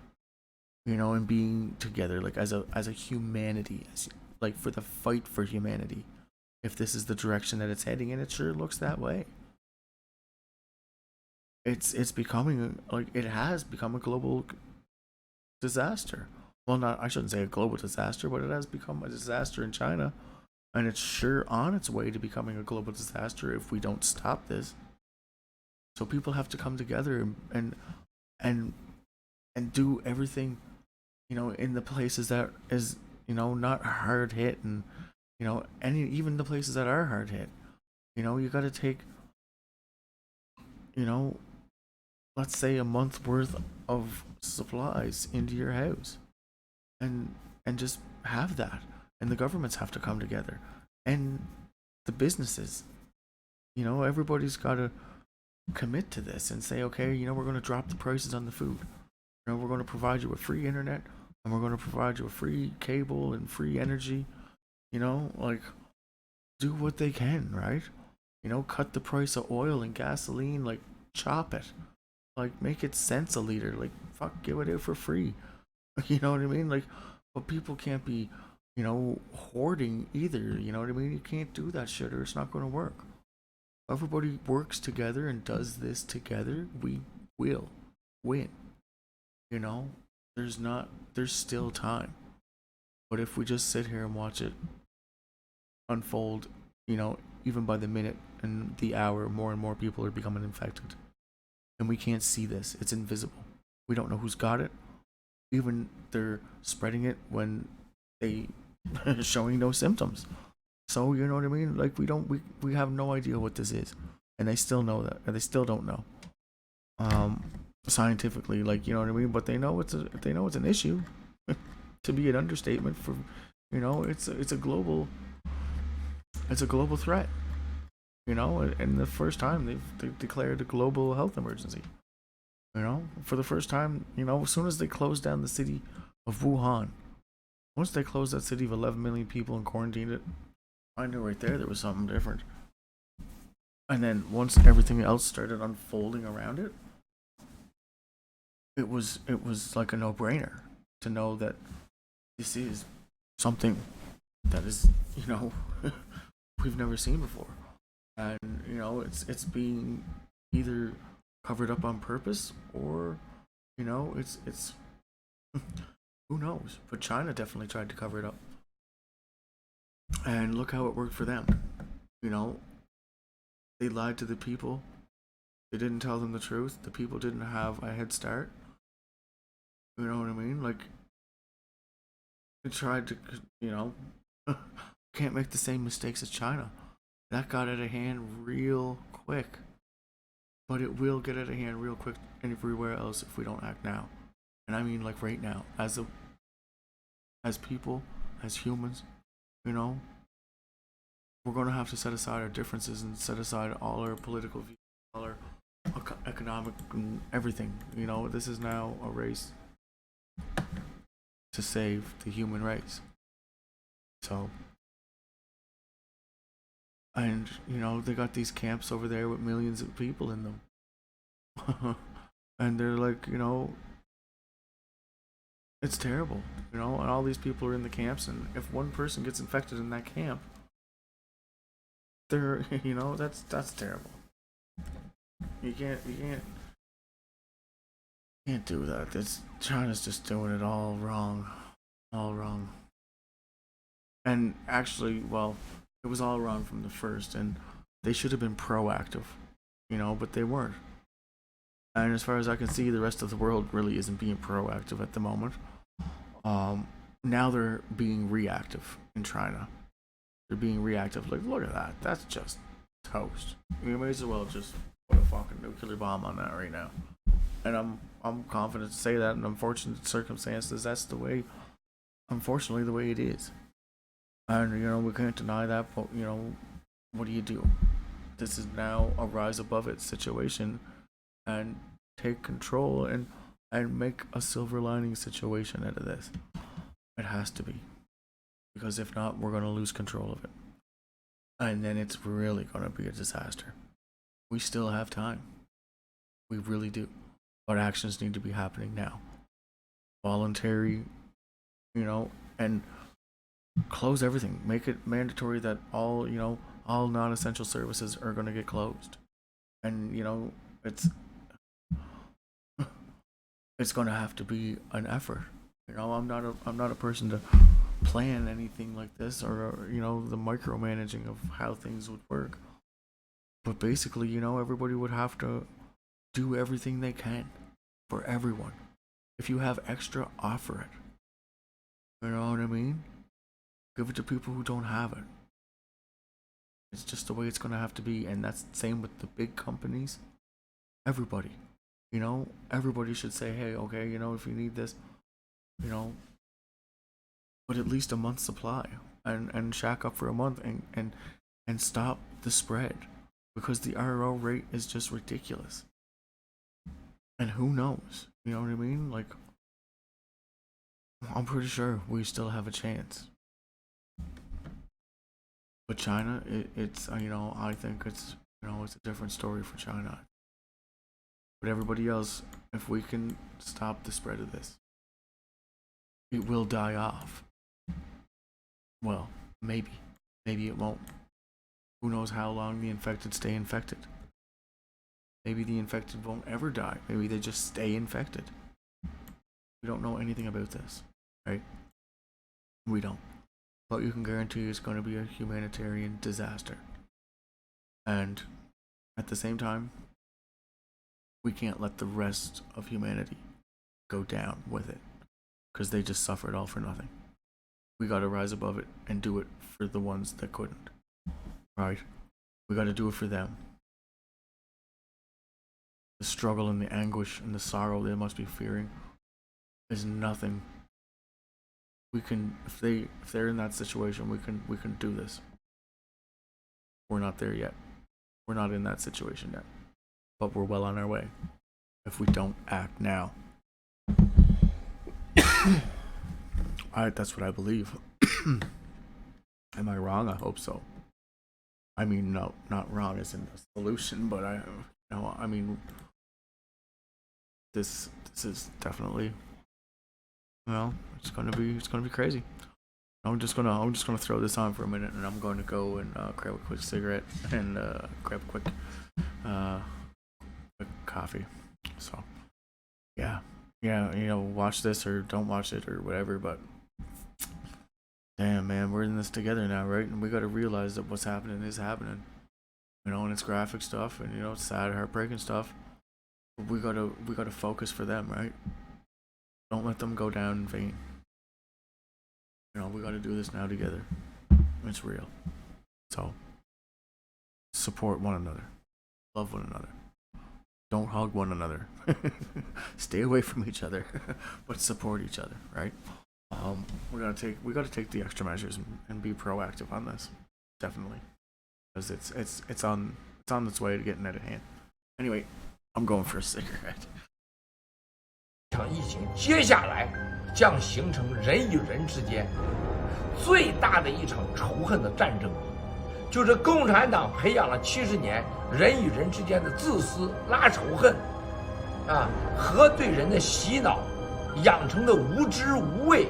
and being together, like as a humanity, like for the fight for humanity. If this is the direction that it's heading, and it sure looks that way, it's becoming, like, it has become a global disaster. Well, not, I shouldn't say a global disaster, but it has become a disaster in China, and it's sure on its way to becoming a global disaster if we don't stop this. So people have to come together and and do everything, in the places that is, not hard hit, and any even the places that are hard hit. You got to take, you know, let's say a month worth of supplies into your house, and just have that. And the governments have to come together, and the businesses. Everybody's got to commit to this and say, okay, we're going to drop the prices on the food. We're going to provide you with free internet, and we're going to provide you with free cable and free energy. Like, do what they can, right? Cut the price of oil and gasoline, like, chop it, like, make it cents a liter, like, fuck, give it out for free. You know what I mean? Like, but people can't be, hoarding either. You know what I mean? You can't do that shit, or it's not going to work. Everybody works together and does this together, we will win. You know, there's still time. But if we just sit here and watch it unfold, even by the minute and the hour, more and more people are becoming infected. And we can't see this. It's invisible. We don't know who's got it. Even they're spreading it when they showing no symptoms. So you know what I mean? Like, we have no idea what this is. And they still know that. And they still don't know. Scientifically, like, you know what I mean? But they know it's an issue. To be an understatement for, it's a global threat. And the first time they've declared a global health emergency. For the first time, as soon as they closed down the city of Wuhan, once they closed that city of 11 million people and quarantined it, I knew right there was something different. And then once everything else started unfolding around it, it was like a no-brainer to know that this is something that is, you know, we've never seen before. And it's being either covered up on purpose, or it's who knows. But China definitely tried to cover it up, and look how it worked for them. you know they lied to the people. They didn't tell them the truth. The people didn't have a head start. You know what I mean? Like, they tried to, you know can't make the same mistakes as China. That got out of hand real quick. But it will get out of hand real quick everywhere else if we don't act now. And I mean, like, right now, as people, as humans, you know, we're gonna have to set aside our differences and set aside all our political views, all our economic and everything. This is now a race to save the human race. So, and they got these camps over there with millions of people in them. And they're like, it's terrible, and all these people are in the camps, and if one person gets infected in that camp, they're, that's terrible. You can't do that. China's just doing it all wrong, all wrong. And actually, well, it was all wrong from the first, and they should have been proactive, but they weren't. And as far as I can see, the rest of the world really isn't being proactive at the moment. Now they're being reactive in China. They're being reactive. Like, look at that. That's just toast. You may as well just put a fucking nuclear bomb on that right now. And I'm confident to say that in unfortunate circumstances, that's the way, unfortunately, the way it is. And we can't deny that, but what do you do? This is now a rise above it situation, and take control and make a silver lining situation out of this. It has to be, because if not, we're gonna lose control of it, and then it's really gonna be a disaster. We still have time. We really do. But actions need to be happening now. Voluntary, and close everything. Make it mandatory that all non-essential services are going to get closed. And it's going to have to be an effort. I'm not a person to plan anything like this, or the micromanaging of how things would work. But basically, everybody would have to do everything they can for everyone. If you have extra, offer it. You know what I mean? Give it to people who don't have it. It's just the way it's gonna have to be, and that's the same with the big companies. Everybody, everybody should say, hey, okay, if you need this, but at least a month's supply, and shack up for a month, and stop the spread, because the RO rate is just ridiculous. And who knows? You know what I mean? Like, I'm pretty sure we still have a chance. But China, it's I think it's a different story for China. But everybody else, if we can stop the spread of this, it will die off. Well, maybe it won't. Who knows how long the infected stay infected? Maybe the infected won't ever die. Maybe they just stay infected. We don't know anything about this, right? We don't. But you can guarantee it's going to be a humanitarian disaster. And at the same time, we can't let the rest of humanity go down with it, because they just suffered all for nothing. We got to rise above it and do it for the ones that couldn't, right? We got to do it for them. The struggle and the anguish and the sorrow they must be fearing is nothing. We can, if they're in that situation, we can do this. We're not there yet. We're not in that situation yet, but we're well on our way if we don't act now. That's what I believe. Am I wrong? I hope so. I mean, no, not wrong as in the solution, but I mean, this is definitely, well, it's gonna be crazy. I'm just gonna throw this on for a minute, and I'm going to go and grab a quick cigarette and grab a uh, quick coffee. So yeah, yeah, watch this or don't watch it or whatever. But damn, man, we're in this together now, right? And we got to realize that what's happening is happening. And it's graphic stuff, and it's sad, heartbreaking stuff. But we gotta focus for them, right? Don't let them go down in vain. We got to do this now together. It's real. So, support one another. Love one another. Don't hug one another. Stay away from each other, but support each other, right? We gotta take the extra measures and be proactive on this, definitely, because it's on its way to getting out of hand. Anyway, I'm going for a cigarette. 这场疫情接下来将形成人与人之间最大的一场仇恨的战争，就是共产党培养了70年人与人之间的自私、拉仇恨，和对人的洗脑养成的无知无畏，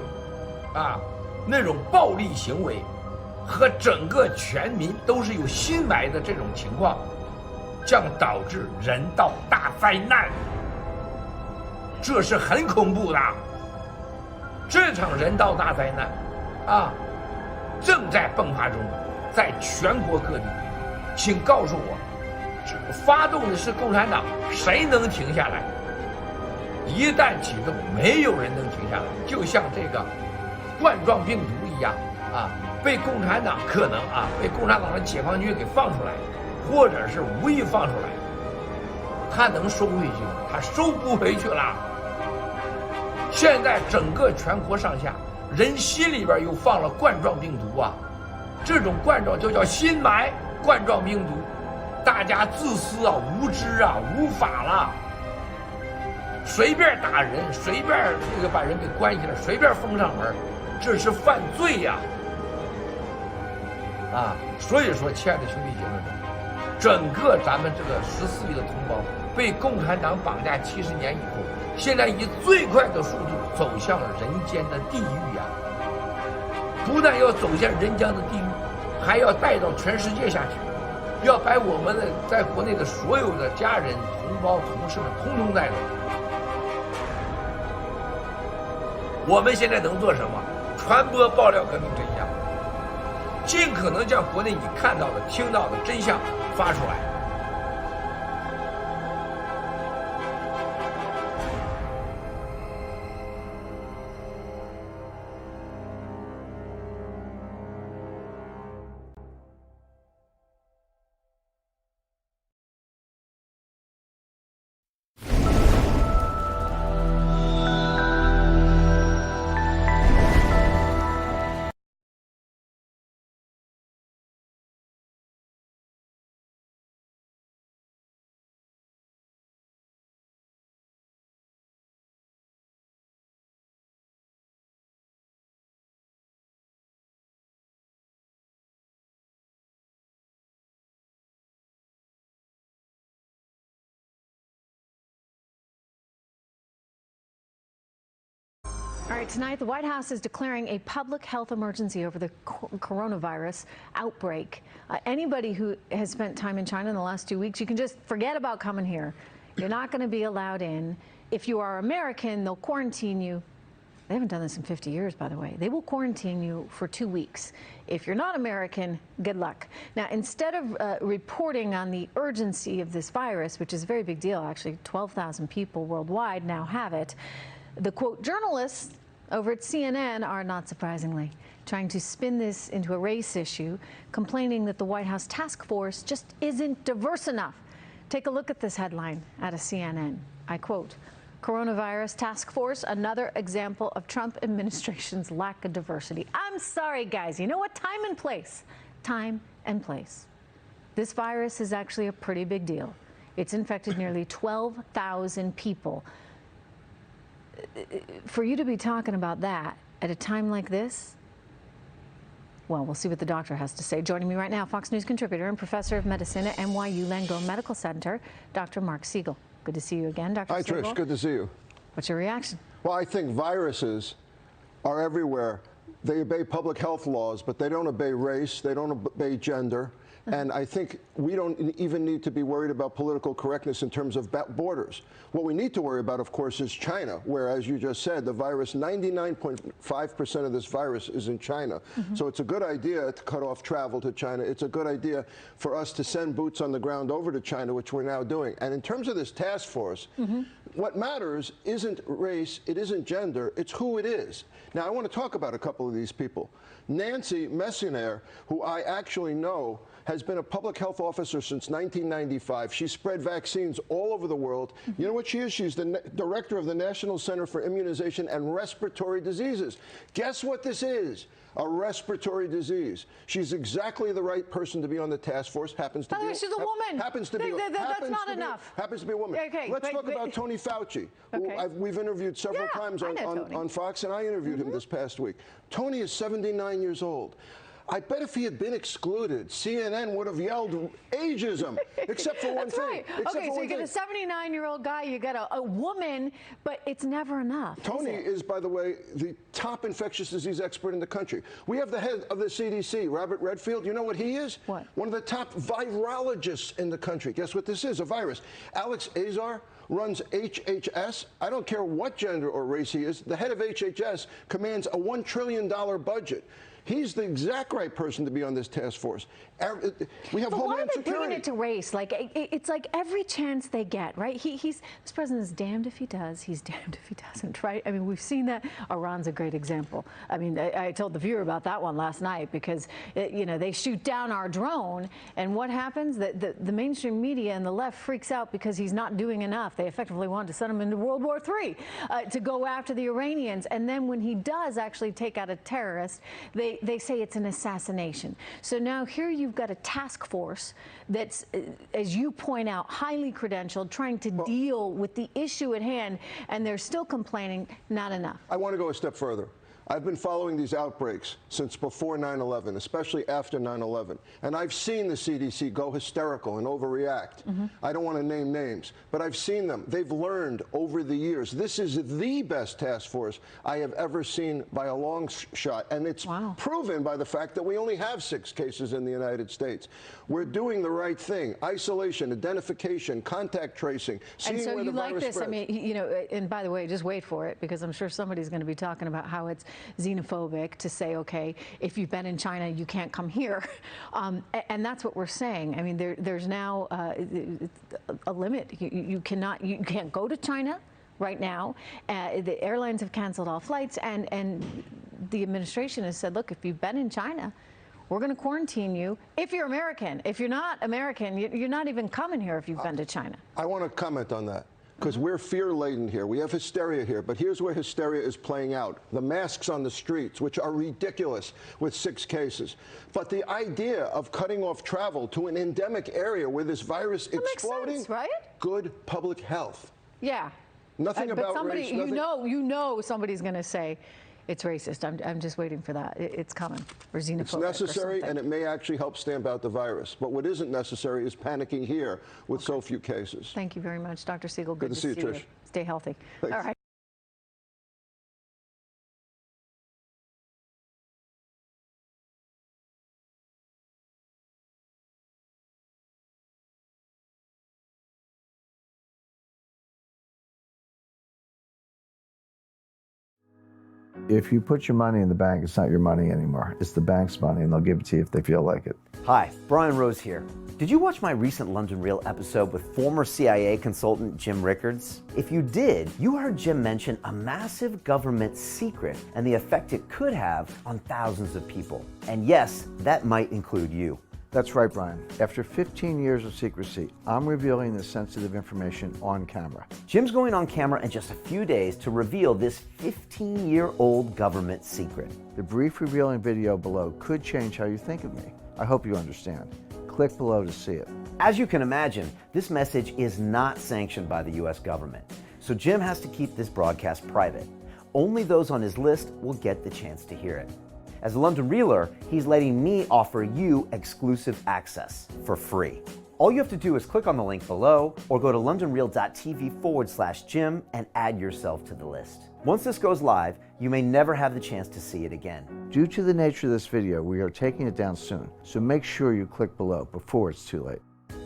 那种暴力行为，和整个全民都是有心霾的这种情况，将导致人道大灾难。这是很恐怖的，这场人道大灾难，正在迸发中，在全国各地。请告诉我，发动的是共产党，谁能停下来？一旦启动，没有人能停下来，就像这个冠状病毒一样，被共产党被共产党的解放军给放出来，或者是无意放出来，他能收回去吗？他收不回去了。现在整个全国上下人心里边又放了冠状病毒这种冠状就叫心霾冠状病毒，大家自私无知无法了，随便打人，随便把人给关起来，随便封上门，这是犯罪所以说，亲爱的兄弟姐妹们，整个咱们这个14亿的同胞被共产党绑架70年以后，现在以最快的速度走向了人间的地狱不但要走向人间的地狱，还要带到全世界下去，要把我们的在国内的所有的家人、同胞、同事们通通带走。我们现在能做什么？传播爆料革命真相，尽可能将国内你看到的、听到的真相发出来。All right, tonight the White House is declaring a public health emergency over the coronavirus outbreak. Anybody who has spent time in China in the last 2 weeks, you can just forget about coming here. You're not going to be allowed in. If you are American, they'll quarantine you. They haven't done this in 50 years, by the way. They will quarantine you for 2 weeks. If you're not American, good luck. Now, instead of reporting on the urgency of this virus, which is a very big deal, actually, 12,000 people worldwide now have it, the, quote, journalists over at CNN are, not surprisingly, trying to spin this into a race issue, complaining that the White House task force just isn't diverse enough. Take a look at this headline out of CNN. I quote, "Coronavirus task force, another example of Trump administration's lack of diversity." I'm sorry, guys. You know what? Time and place. Time and place. This virus is actually a pretty big deal. It's infected nearly 12,000 people. For you to be talking about that at a time like this, well, we'll see what the doctor has to say. Joining me right now, Fox News contributor and professor of medicine at NYU Langone Medical Center, Dr. Mark Siegel. good to see you again, Dr. Hi, Siegel. Trish. Good to see you. What's your reaction? Well, I think viruses are everywhere. They obey public health laws, but they don't obey race. They don't obey gender. And I think we don't even need to be worried about political correctness in terms of borders. What we need to worry about, of course, is China, where, as you just said, the virus, 99.5% of this virus is in China. So it's a good idea to cut off travel to China. It's a good idea for us to send boots on the ground over to China, which we're now doing. And in terms of this task force, what matters isn't race, it isn't gender, it's who it is. Now, I want to talk about a couple of these people. Nancy Messonnier, who I actually know, has been a public health officer since 1995. She spread vaccines all over the world. You know what she is? She's the director of the National Center for Immunization and Respiratory Diseases. Guess what this is? A respiratory disease. She's exactly the right person to be on the task force. Happens to By the be. way, she's a woman. Happens to be. That's not enough. Happens to be a woman. Okay, Let's talk about Tony Fauci, who we've interviewed several times on Fox, and I interviewed him this past week. Tony is 79 years old. I bet if he had been excluded, CNN would have yelled ageism, except for one thing. Right. Okay, so you get a 79-year-old guy, you get a woman, but it's never enough. Tony is, by the way, the top infectious disease expert in the country. We have the head of the CDC, Robert Redfield. You know what he is? What? One of the top virologists in the country. Guess what this is? A virus. Alex Azar runs HHS. I don't care what gender or race he is. The head of HHS commands a $1 trillion budget. He's the exact right person to be on this task force. We have Homeland Security. Why are they bringing it to race? Like it's like every chance they get, right? This president's damned if he does, he's damned if he doesn't, right? I mean, we've seen that. Iran's a great example. I mean, I told the viewer about that one last night because they shoot down our drone, and what happens? The mainstream media and the left freaks out because he's not doing enough. They effectively want to send him into World War III to go after the Iranians, and then when he does actually take out a terrorist, they say it's an assassination. So now here you've got a task force that's, as you point out, highly credentialed, trying to deal with the issue at hand, and they're still complaining not enough. I want to go a step further. I've been following these outbreaks since before 9/11, especially after 9/11. And I've seen the CDC go hysterical and overreact. I don't want to name names, but I've seen them. They've learned over the years. This is the best task force I have ever seen by a long shot. And it's proven by the fact that we only have 6 cases in the United States. We're doing the right thing. Isolation, identification, contact tracing, seeing and so where the virus this. spreads. I mean, and by the way, just wait for it, because I'm sure somebody's going to be talking about how it's xenophobic to say, okay, if you've been in China, you can't come here. And that's what we're saying. I mean, there's now a limit. You can't go to China right now. The airlines have canceled all flights, and the administration has said, look, if you've been in China, we're going to quarantine you if you're American. If you're not American, you're not even coming here if you've been to China. I want to comment on that, because we're fear-laden here. We have hysteria here, but here's where hysteria is playing out. The masks on the streets, which are ridiculous with 6 cases. But the idea of cutting off travel to an endemic area where this virus is exploding, makes sense, right? Good public health. Yeah. Nothing about somebody, race. Nothing. You know somebody's going to say it's racist. I'm just waiting for that. It's coming. Or xenophobic. It's necessary, and it may actually help stamp out the virus. But what isn't necessary is panicking here with so few cases. Thank you very much, Dr. Siegel. Good to see you, Trish. Stay healthy. Thanks. All right. If you put your money in the bank, it's not your money anymore. It's the bank's money, and they'll give it to you if they feel like it. Hi, Brian Rose here. Did you watch my recent London Real episode with former CIA consultant Jim Rickards? If you did, you heard Jim mention a massive government secret and the effect it could have on thousands of people. And yes, that might include you. That's right, Brian. After 15 years of secrecy, I'm revealing this sensitive information on camera. Jim's going on camera in just a few days to reveal this 15-year-old government secret. The brief revealing video below could change how you think of me. I hope you understand. Click below to see it. As you can imagine, this message is not sanctioned by the US government, so Jim has to keep this broadcast private. Only those on his list will get the chance to hear it. As a London Reeler, he's letting me offer you exclusive access for free. All you have to do is click on the link below or go to londonreal.tv/Jim and add yourself to the list. Once this goes live, you may never have the chance to see it again. Due to the nature of this video, we are taking it down soon, so make sure you click below before it's too late.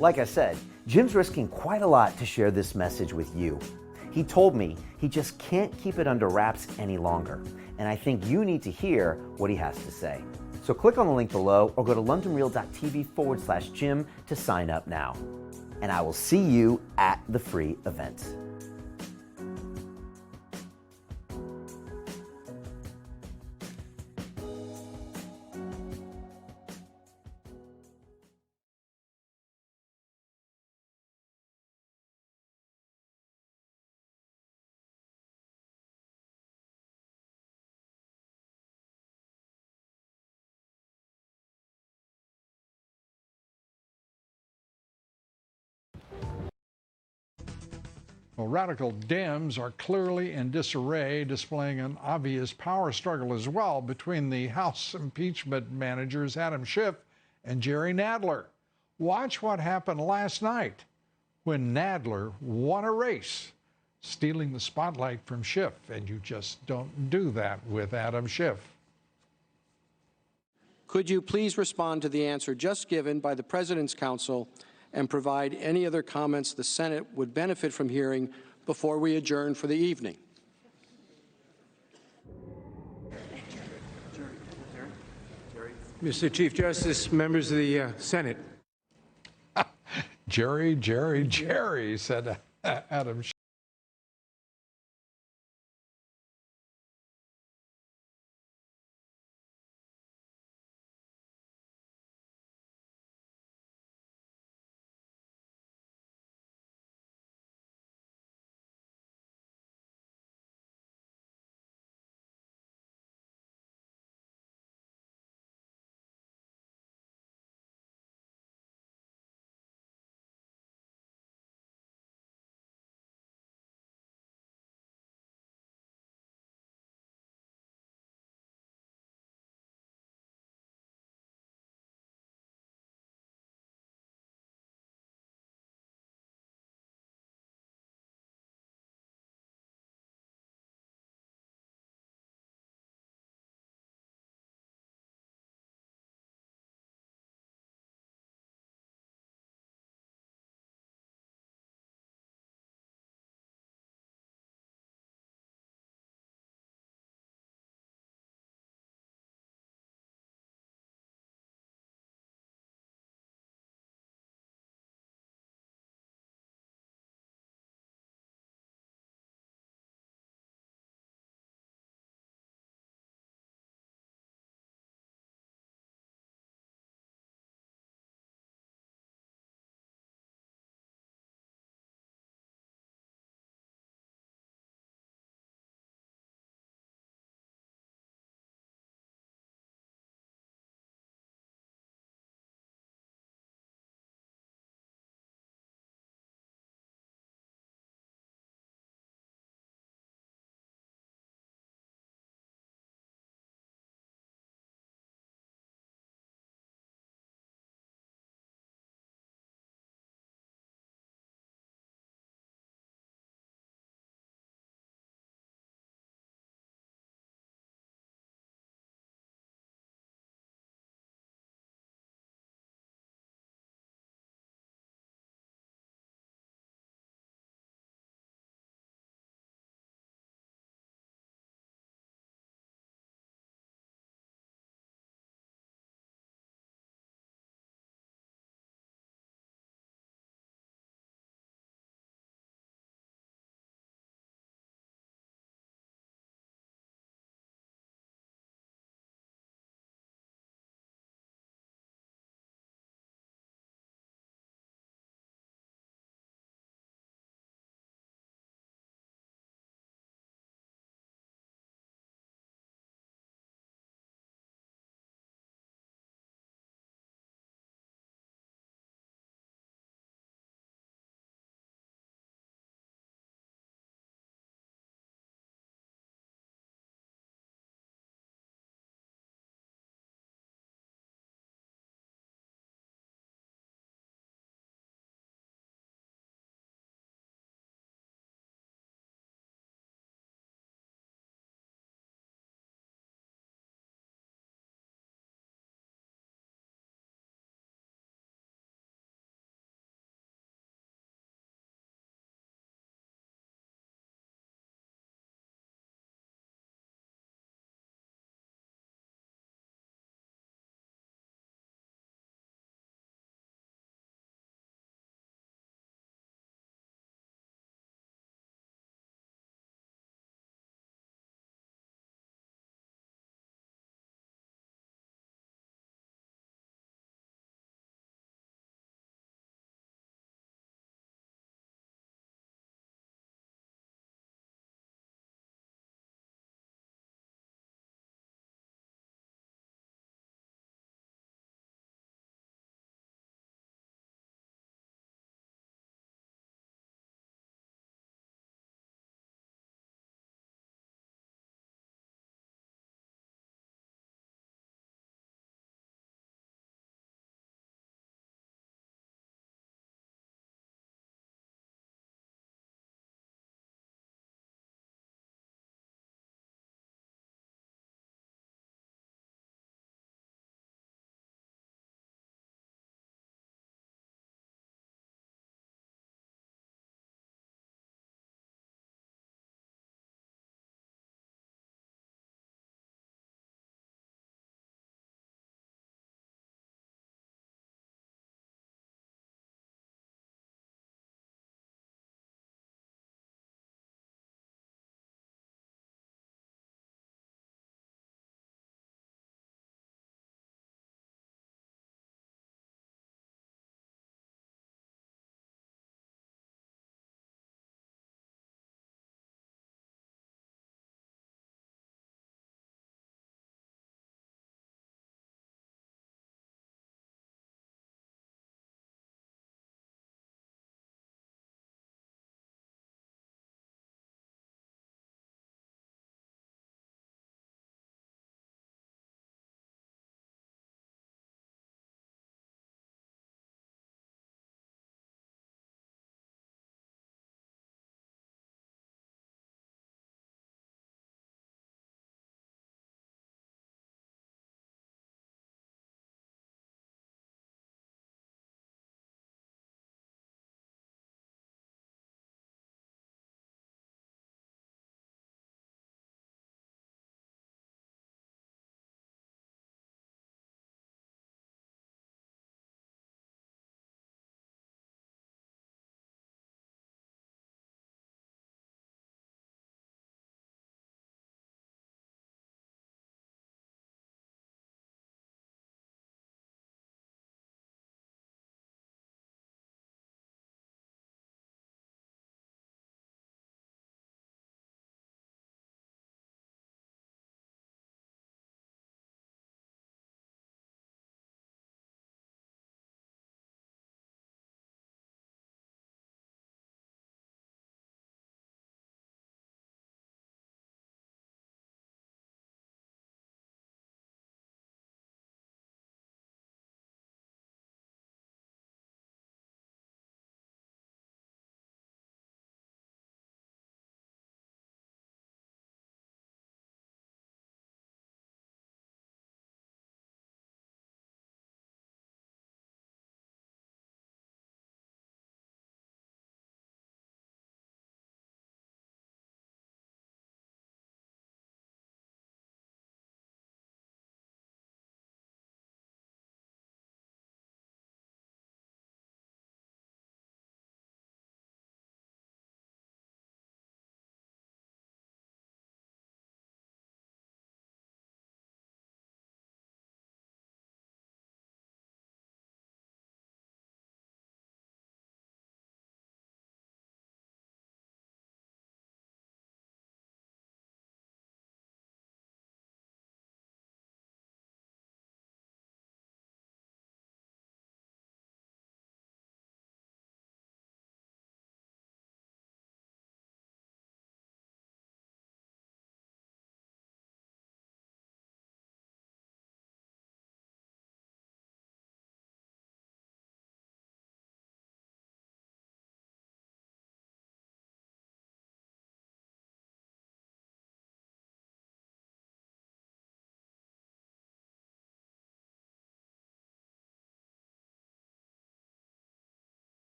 Like I said, Jim's risking quite a lot to share this message with you. He told me he just can't keep it under wraps any longer, and I think you need to hear what he has to say. So click on the link below or go to londonreal.tv/Jim to sign up now. And I will see you at the free event. Well, radical Dems are clearly in disarray, displaying an obvious power struggle as well between the House impeachment managers Adam Schiff and Jerry Nadler. Watch what happened last night when Nadler won a race, stealing the spotlight from Schiff, and you just don't do that with Adam Schiff. Could you please respond to the answer just given by the President's counsel and provide any other comments the Senate would benefit from hearing before we adjourn for the evening? Mr. Chief Justice, members of the Senate. Jerry, said Adam Schiff.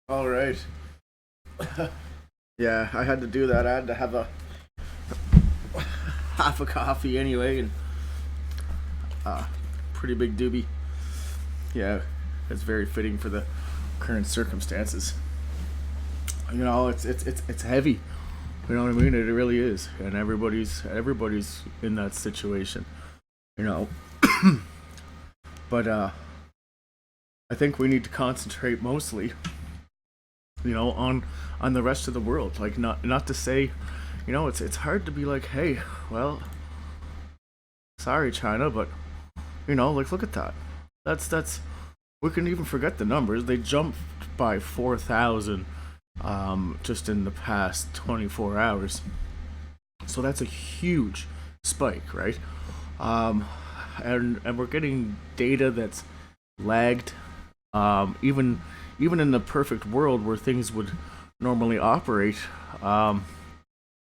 All right. Yeah, I had to do that. I had to have a half a coffee anyway, and pretty big doobie. Yeah, it's very fitting for the current circumstances. You know, it's heavy. You know what I mean? It really is, and everybody's in that situation. You know, but I think we need to concentrate mostly, you know, on the rest of the world. Like, not to say, you know, it's hard to be like, hey, well, sorry China, but you know, like, look at that. That's we can even forget the numbers. They jumped by 4,000 just in the past 24 hours. So that's a huge spike, right? And we're getting data that's lagged. Even in the perfect world where things would normally operate,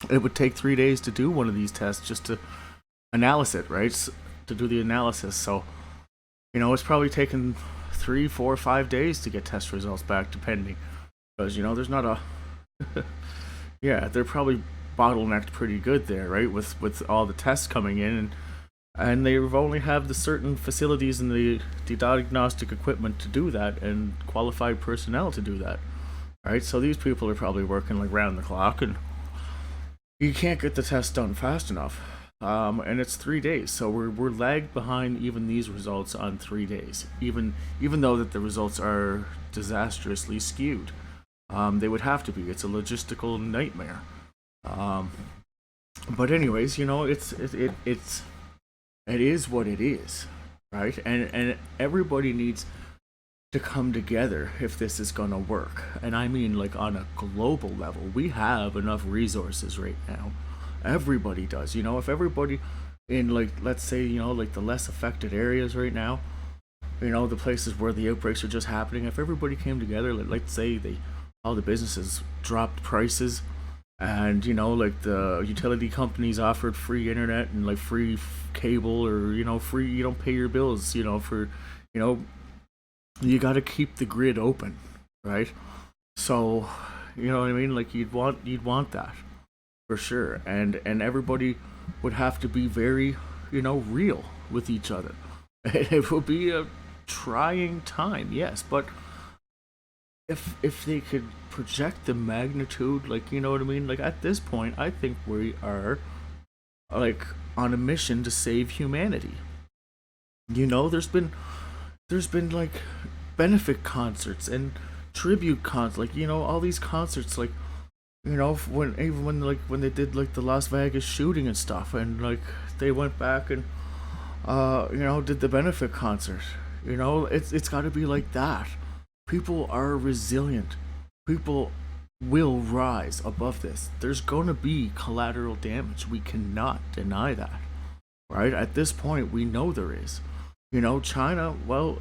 it would take 3 days to do one of these tests just to analyze it, right? To do the analysis. So, you know, it's probably taken 3, 4, 5 days to get test results back, depending. Because, you know, there's not a yeah, they're probably bottlenecked pretty good there, right? With all the tests coming in, and they only have the certain facilities and the diagnostic equipment to do that, and qualified personnel to do that, right? So these people are probably working like round the clock, and you can't get the test done fast enough. And it's 3 days, so we're lagged behind even these results on 3 days. Even though that the results are disastrously skewed. They would have to be. It's a logistical nightmare. But anyways, you know, it is what it is, right? And everybody needs to come together if this is gonna work. And I mean, like, on a global level, we have enough resources right now. Everybody does. You know, if everybody in, like, let's say, you know, like the less affected areas right now, you know, the places where the outbreaks are just happening, if everybody came together, like, let's say all the businesses dropped prices, and, you know, like, the utility companies offered free internet and, like, free cable, or, you know, free, you don't pay your bills, you know, for, you know, you got to keep the grid open, right? So, you know what I mean? Like, you'd want that for sure, and everybody would have to be very, you know, real with each other. It would be a trying time, yes, but if they could project the magnitude, like, you know what I mean, like, at this point, I think we are, like, on a mission to save humanity. You know, there's been like benefit concerts and tribute concerts, like, you know, all these concerts, like, you know, when they did, like, the Las Vegas shooting and stuff, and, like, they went back and you know, did the benefit concert. You know, it's got to be like that. People are resilient. People will rise above this. There's going to be collateral damage. We cannot deny that. Right? At this point, we know there is. You know, China, well,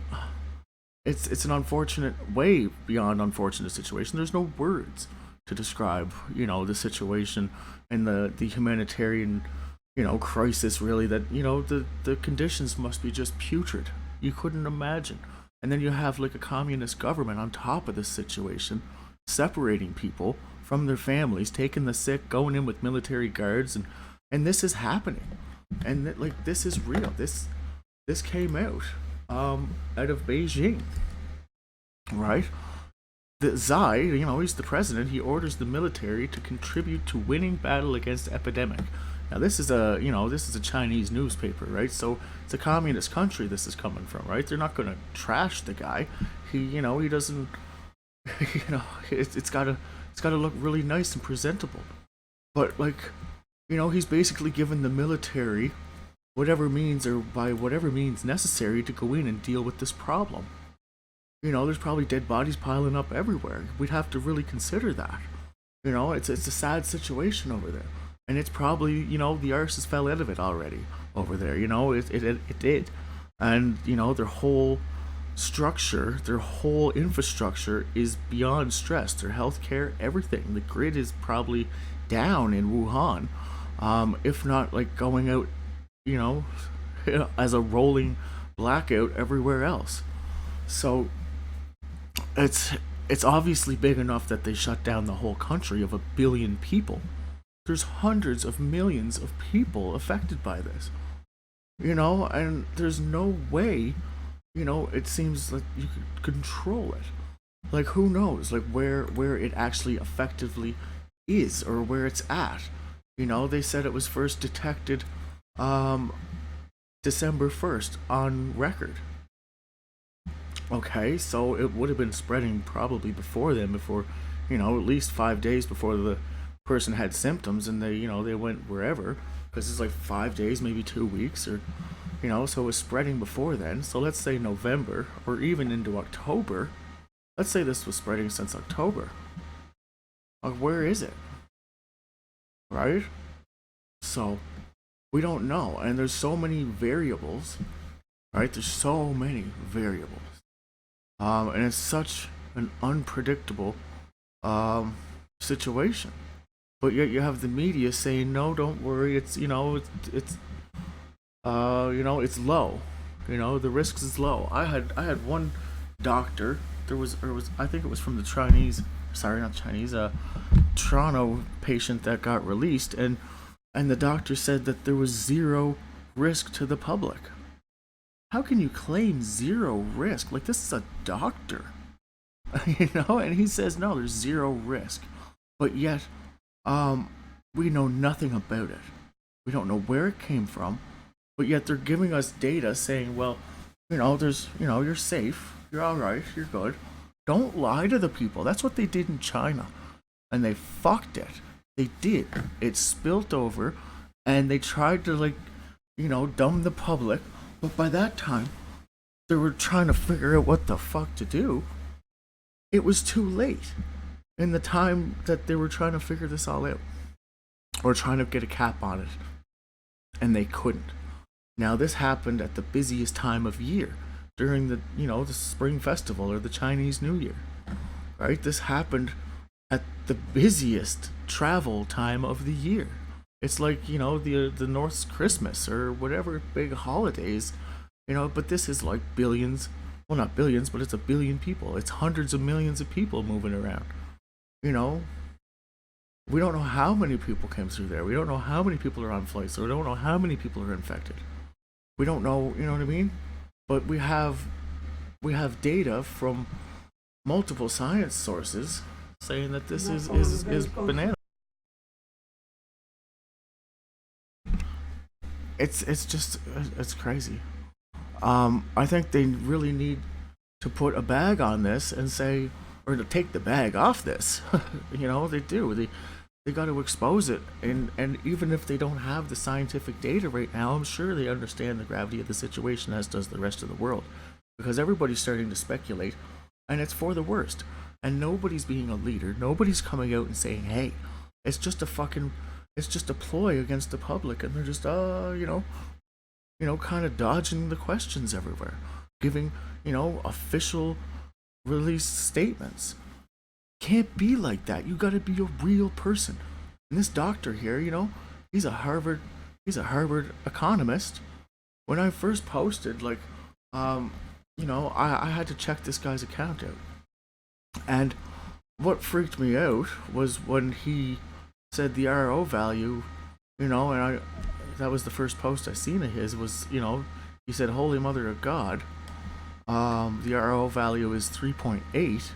it's an unfortunate, way beyond unfortunate situation. There's no words to describe, you know, the situation and the humanitarian, you know, crisis, really, that, you know, the conditions must be just putrid. You couldn't imagine. And then you have, like, a communist government on top of this situation, separating people from their families, taking the sick, going in with military guards, and this is happening. And like, this is real. This came out of Beijing, right? The Xi, you know, he's the president. He orders the military to contribute to winning battle against epidemic. Now, this is a Chinese newspaper, right? So it's a communist country this is coming from, right? They're not going to trash the guy. He doesn't, you know, it's got to look really nice and presentable. But, like, you know, he's basically given the military whatever means, or by whatever means necessary, to go in and deal with this problem. You know, there's probably dead bodies piling up everywhere. We'd have to really consider that. You know, it's a sad situation over there. And it's probably, you know, the arses fell out of it already over there. You know, it did. And, you know, their whole structure, their whole infrastructure is beyond stress. Their healthcare, everything. The grid is probably down in Wuhan, if not, like, going out, you know, as a rolling blackout everywhere else. So it's it's obviously big enough that they shut down the whole country of 1 billion people. There's hundreds of millions of people affected by this, and there's no way, it seems like you could control it. Like, who knows, like, where it actually effectively is, or where it's at. They said it was first detected December 1st on record. Okay, so it would have been spreading probably before then, before, at least 5 days before the person had symptoms, and they went wherever, because it's like 5 days, maybe 2 weeks, or, so it was spreading before then. So let's say November, or even into October. Let's say this was spreading since October. Like, where is it? Right? So, we don't know, and there's so many variables, right? There's so many variables. And it's such an unpredictable situation. But yet you have the media saying, no, don't worry, it's low. The risk is low. I had one doctor, I think it was from the Toronto patient that got released, and the doctor said that there was zero risk to the public. How can you claim zero risk? Like, this is a doctor, and he says, no, there's zero risk. But yet, we know nothing about it. We don't know where it came from, but yet they're giving us data saying, well, you're safe, you're alright, you're good. Don't lie to the people. That's what they did in China. And they fucked it. They did. It spilt over, and they tried to, dumb the public. But by that time, they were trying to figure out what the fuck to do. It was too late in the time that they were trying to figure this all out, or trying to get a cap on it, and they couldn't. Now, this happened at the busiest time of year, during the Spring Festival or the Chinese New Year, right? This happened at the busiest travel time of the year. It's like, the North's Christmas or whatever big holidays, but this is like billions, well, not billions, but it's 1 billion people. It's hundreds of millions of people moving around. We don't know how many people came through there. We don't know how many people are on flights. We don't know how many people are infected. We don't know, you know what I mean? But we have data from multiple science sources saying that this is banana. It's crazy. I think they really need to put a bag on this and say, or to take the bag off this. They do. They got to expose it, and even if they don't have the scientific data right now, I'm sure they understand the gravity of the situation, as does the rest of the world, because everybody's starting to speculate, and it's for the worst. And nobody's being a leader. Nobody's coming out and saying, hey, it's just a ploy against the public, and they're just kind of dodging the questions everywhere, giving official release statements. Can't be like that. You got to be a real person. And this doctor here, he's a Harvard economist. When I first posted, I had to check this guy's account out, and what freaked me out was when he said the RO value, and that was the first post I seen of his, was, he said, Holy Mother of God, the RO value is 3.8,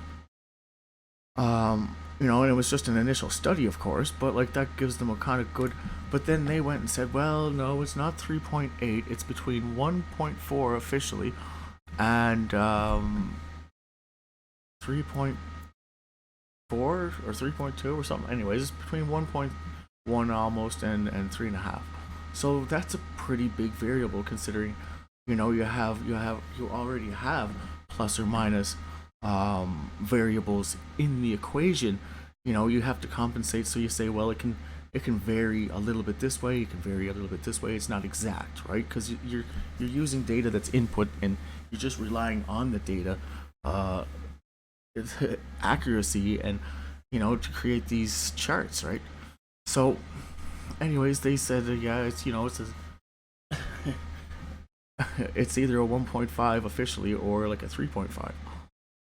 and it was just an initial study, of course, but that gives them a kind of good, but then they went and said, well, no, it's not 3.8, it's between 1.4 officially, and 3.4 or 3.2 or something. Anyways, it's between 1.1 almost and 3.5. So that's a pretty big variable, considering you already have plus or minus variables in the equation. You have to compensate. So you say, well, it can vary a little bit this way, it can vary a little bit this way. It's not exact, right? Because you're using data that's input, and you're just relying on the data accuracy, and to create these charts, right? So anyways, they said it's it's either a 1.5 officially or like a 3.5.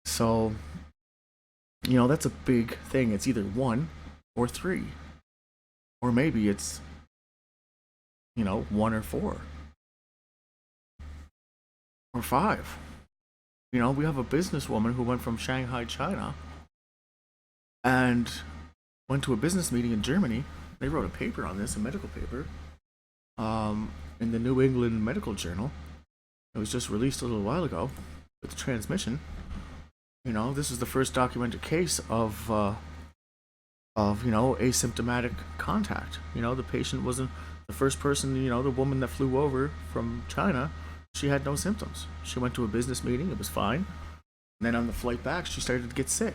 So You know, that's a big thing. It's either 1 or 3. Or maybe it's, 1 or 4. Or 5. You know, we have a businesswoman who went from Shanghai, China, and went to a business meeting in Germany. They wrote a paper on this, a medical paper, in the New England Medical Journal. It was just released a little while ago with the transmission. You know, this is the first documented case of asymptomatic contact. You know, the patient wasn't the first person. You know, the woman that flew over from China, she had no symptoms. She went to a business meeting, it was fine. And then on the flight back, she started to get sick.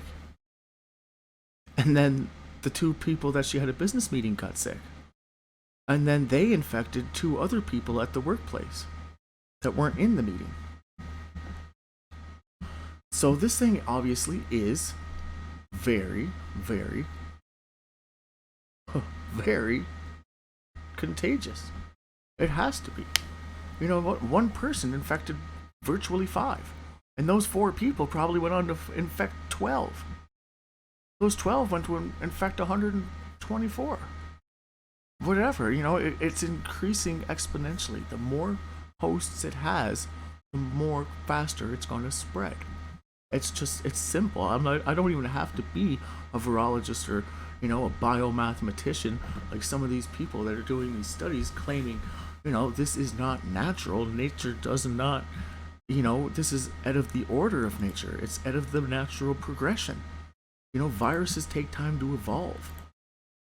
And then the 2 people that she had a business meeting got sick. And then they infected 2 other people at the workplace that weren't in the meeting. So this thing obviously is very, very, very contagious. It has to be. You know what? One person infected virtually 5. And those 4 people probably went on to infect 12. Those 12 went to infect 124. Whatever, you know, it's increasing exponentially. The more hosts it has, the more faster it's going to spread. It's simple. I don't even have to be a virologist or, a biomathematician like some of these people that are doing these studies claiming, this is not natural. Nature does not, this is out of the order of nature. It's out of the natural progression. Viruses take time to evolve.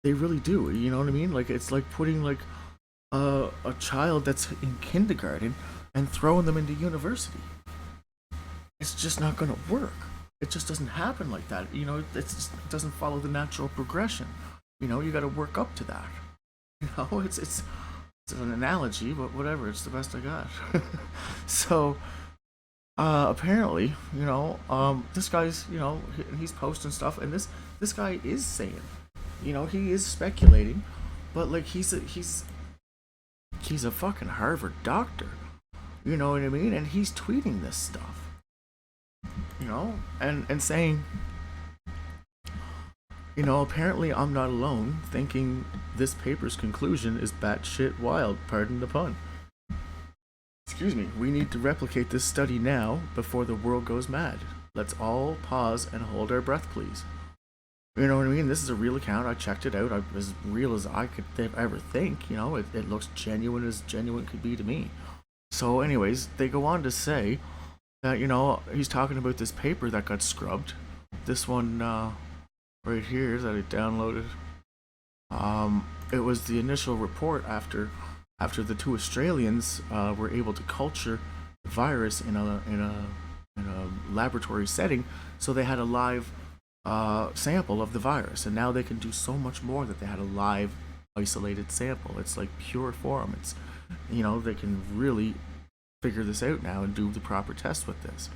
They really do. You know what I mean? Like, it's like putting like a child that's in kindergarten and throwing them into university. It's just not going to work. It just doesn't happen like that. It doesn't follow the natural progression. You got to work up to that. It's an analogy, but whatever. It's the best I got. So, apparently, this guy's, he's posting stuff, and this guy is saying, he is speculating, but like he's a fucking Harvard doctor. You know what I mean? And he's tweeting this stuff. And saying, apparently I'm not alone thinking this paper's conclusion is batshit wild, pardon the pun. Excuse me, we need to replicate this study now before the world goes mad. Let's all pause and hold our breath, please. You know what I mean? This is a real account. I checked it out. As real as I could ever think. It looks genuine as genuine could be to me. So anyways, they go on to say that, he's talking about this paper that got scrubbed. This one right here that I downloaded. It was the initial report after the 2 Australians were able to culture the virus in a laboratory setting. So they had a live sample of the virus, and now they can do so much more that they had a live isolated sample. It's like pure form. It's they can really figure this out now and do the proper tests with this.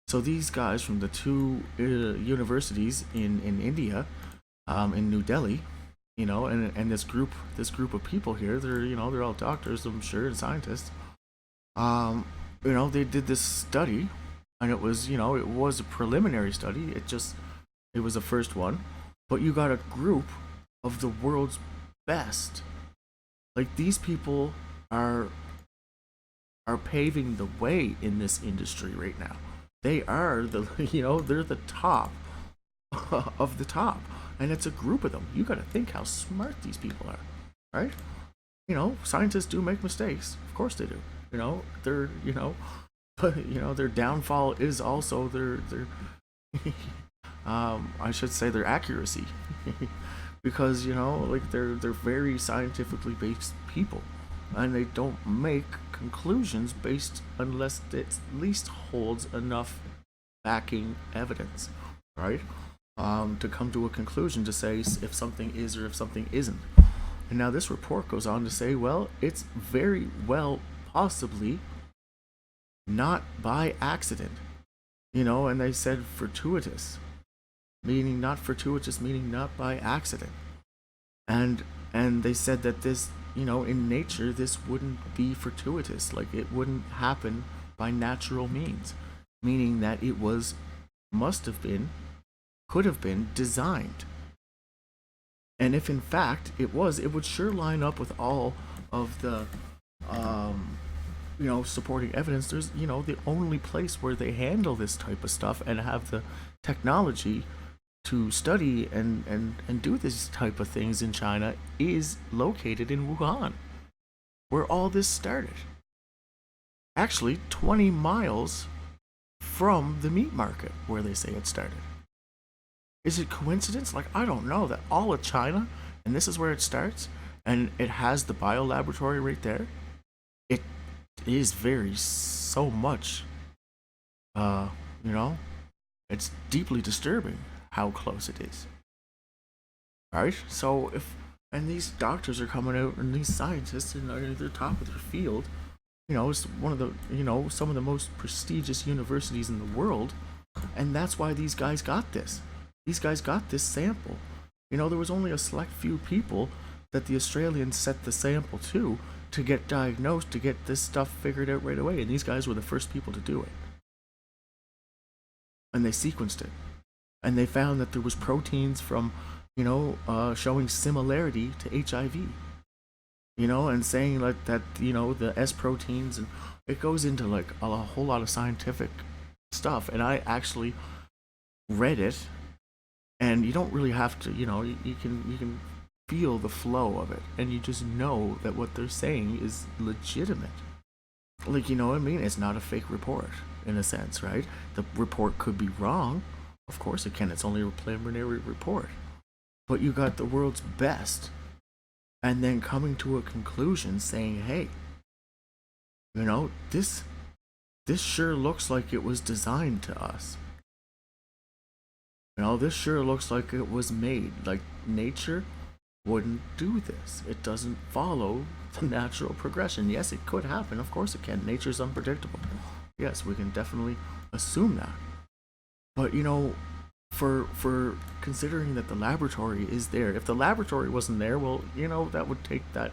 So these guys from the 2 universities in India, in New Delhi, and this group of people here, they're all doctors, I'm sure, and scientists. They did this study, and it was a preliminary study. It was the first one, but you got a group of the world's best. Like, these people are paving the way in this industry right now. They are they're the top of the top, and it's a group of them. You got to think how smart these people are, right? Scientists do make mistakes, of course they do. They're but their downfall is also their I should say their accuracy, because they're very scientifically based people, and they don't make conclusions based unless it at least holds enough backing evidence, right? To come to a conclusion to say if something is or if something isn't. And now this report goes on to say, well, it's very well possibly not by accident, and they said fortuitous, meaning not fortuitous, meaning not by accident. And they said that this, in nature, this wouldn't be fortuitous. Like, it wouldn't happen by natural means, meaning that it must have been could have been designed. And if in fact it was, it would sure line up with all of the, supporting evidence. There's, the only place where they handle this type of stuff and have the technology to study and do this type of things in China is located in Wuhan, where all this started. Actually, 20 miles from the meat market where they say it started. Is it coincidence? Like, I don't know, that all of China, and this is where it starts, and it has the biolaboratory right there. It is so much, it's deeply disturbing how close it is. Right? So and these doctors are coming out, and these scientists, and they're top of their field. It's one of the, some of the most prestigious universities in the world, and that's why these guys got this. These guys got this sample. There was only a select few people that the Australians set the sample to get diagnosed, to get this stuff figured out right away, and these guys were the first people to do it. And they sequenced it. And they found that there was proteins from, showing similarity to HIV. And saying like that, the S proteins, and it goes into like a whole lot of scientific stuff. And I actually read it, and you don't really have to, you can feel the flow of it, and you just know that what they're saying is legitimate. Like, you know what I mean? It's not a fake report, in a sense, right? The report could be wrong. Of course it can. It's only a preliminary report. But you got the world's best, and then coming to a conclusion saying, hey, this sure looks like it was designed to us. This sure looks like it was made. Like, nature wouldn't do this. It doesn't follow the natural progression. Yes, it could happen. Of course it can. Nature's unpredictable. Yes, we can definitely assume that. But, for considering that the laboratory is there, if the laboratory wasn't there, well, that would take that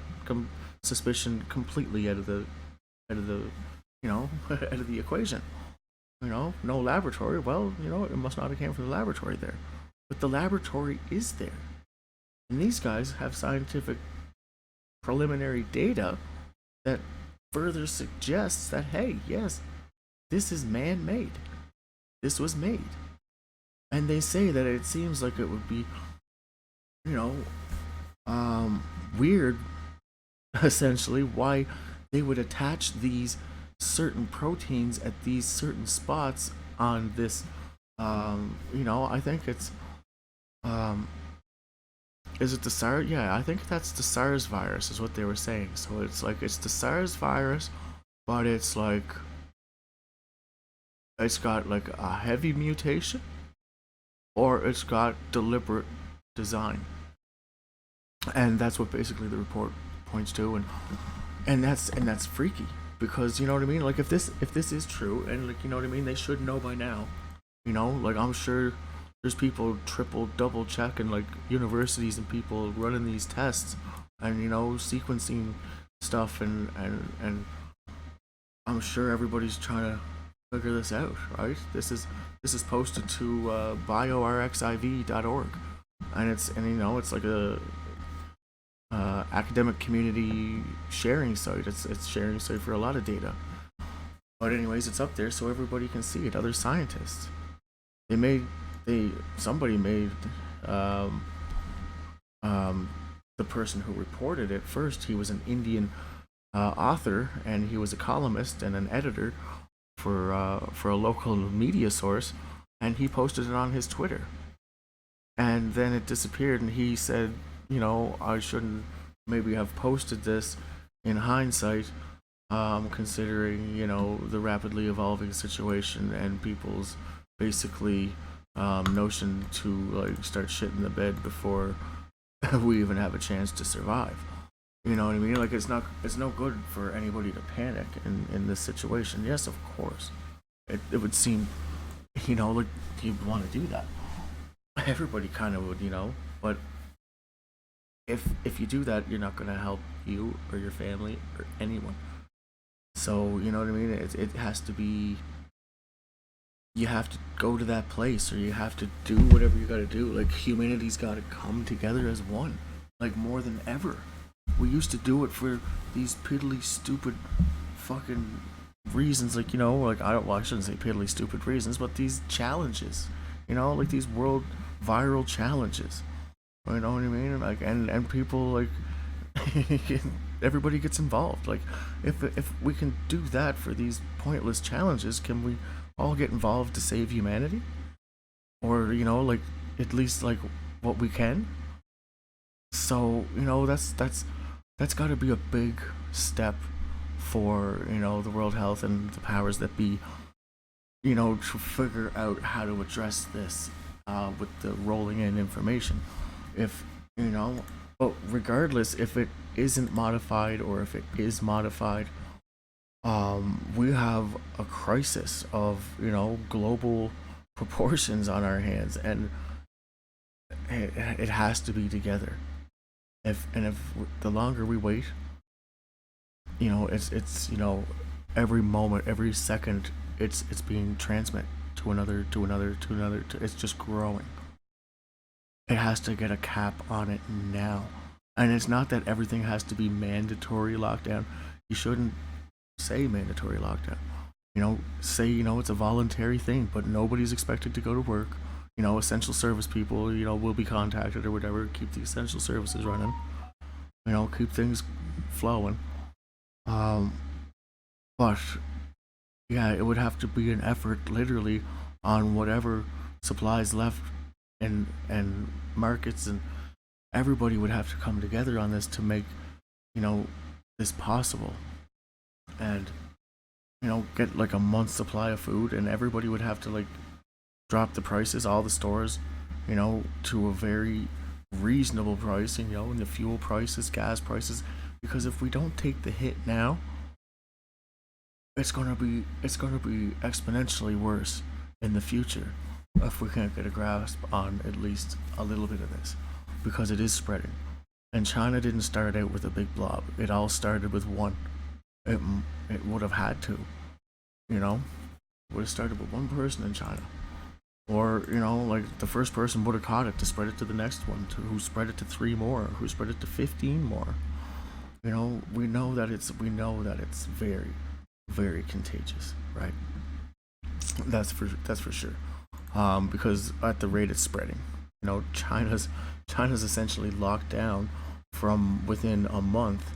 suspicion completely out of the out of the equation. No laboratory. Well, it must not have came from the laboratory there. But the laboratory is there. And these guys have scientific preliminary data that further suggests that, hey, yes, this is man-made. This was made. And they say that it seems like it would be, weird, essentially, why they would attach these certain proteins at these certain spots on this, I think it's, is it the SARS? Yeah, I think that's the SARS virus is what they were saying. So it's like, it's the SARS virus, but it's like, it's got like a heavy mutation, or it's got deliberate design. And that's what basically the report points to, and that's freaky, because you know what I mean? Like, if this is true, and like, you know what I mean, they should know by now. Like, I'm sure there's people triple, double checking, like universities and people running these tests and sequencing stuff, and I'm sure everybody's trying to figure this out, right? This is posted to biorxiv.org, and it's like a academic community sharing site. It's sharing site for a lot of data. But anyways, it's up there so everybody can see it. Other scientists, somebody made the person who reported it first. He was an Indian author, and he was a columnist and an editor for a local media source, and he posted it on his Twitter, and then it disappeared. And he said, I shouldn't maybe have posted this in hindsight, considering the rapidly evolving situation and people's basically notion to like start shitting the bed before we even have a chance to survive. You know what I mean? Like, it's no good for anybody to panic in this situation. Yes, of course. It would seem, like you'd want to do that. Everybody kind of would, but if you do that, you're not going to help you or your family or anyone. So, you know what I mean? It has to be you have to go to that place, or you have to do whatever you gotta do. Like, humanity's gotta come together as one, like more than ever. We used to do it for these piddly stupid fucking reasons, like, you know, like, I shouldn't say piddly stupid reasons, but these challenges, you know, like these world viral challenges. You know what I mean? Like, and people, like, everybody gets involved. Like, if we can do that for these pointless challenges, can we all get involved to save humanity? Or, you know, like, at least like what we can. So, you know, that's got to be a big step for, you know, the World Health and the powers that be, you know, to figure out how to address this with the rolling in information. If, you know, but regardless, if it isn't modified or if it is modified, we have a crisis of, you know, global proportions on our hands, and it has to be together. If the longer we wait, you know, it's you know, every moment, every second, it's being transmitted to another, it's just growing. It has to get a cap on it now. And it's not that everything has to be mandatory lockdown. You shouldn't say mandatory lockdown. You know, say, you know, it's a voluntary thing, but nobody's expected to go to work. You know, essential service people, you know, will be contacted or whatever. Keep the essential services running. You know, keep things flowing. But yeah, it would have to be an effort, literally, on whatever supplies left, and markets, and everybody would have to come together on this to make, you know, this possible. And, you know, get like a month's supply of food, and everybody would have to, like, drop the prices, all the stores, you know, to a very reasonable price, you know, and the fuel prices, gas prices, because if we don't take the hit now, it's gonna be exponentially worse in the future if we can't get a grasp on at least a little bit of this, because it is spreading. And China didn't start out with a big blob. It all started with one. It would have had to, you know, would have started with one person in China. Or, you know, like, the first person would have caught it to spread it to the next one, to who spread it to 3 more, who spread it to 15 more. You know, we know that it's very, very contagious, right? That's for sure. Because at the rate it's spreading, you know, China's essentially locked down from within a month.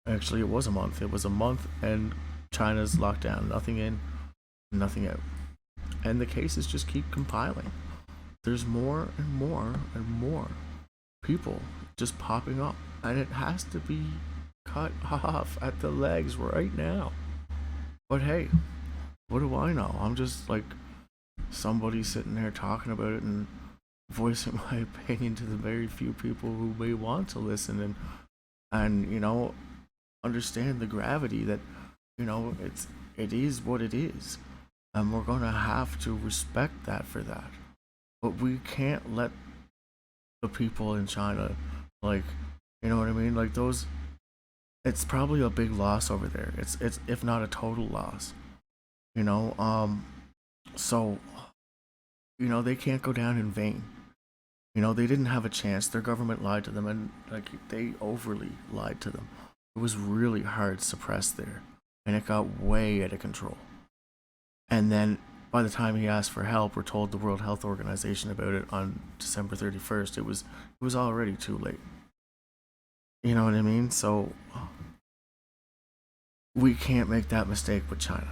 Actually, it was a month. It was a month, and China's locked down. Nothing in, nothing out. And the cases just keep compiling. There's more and more and more people just popping up, and it has to be cut off at the legs right now. But hey, what do I know? I'm just like somebody sitting there talking about it and voicing my opinion to the very few people who may want to listen, and you know, understand the gravity that, you know, it is what it is, and we're gonna have to respect that for that. But we can't let the people in China, like, you know what I mean, like, those, it's probably a big loss over there. It's if not a total loss, you know. So, you know, they can't go down in vain. You know, they didn't have a chance. Their government lied to them, and like, they overly lied to them. It was really hard suppressed there, and it got way out of control. And then by the time he asked for help or told the World Health Organization about it on December 31st, it was already too late. You know what I mean? So we can't make that mistake with China.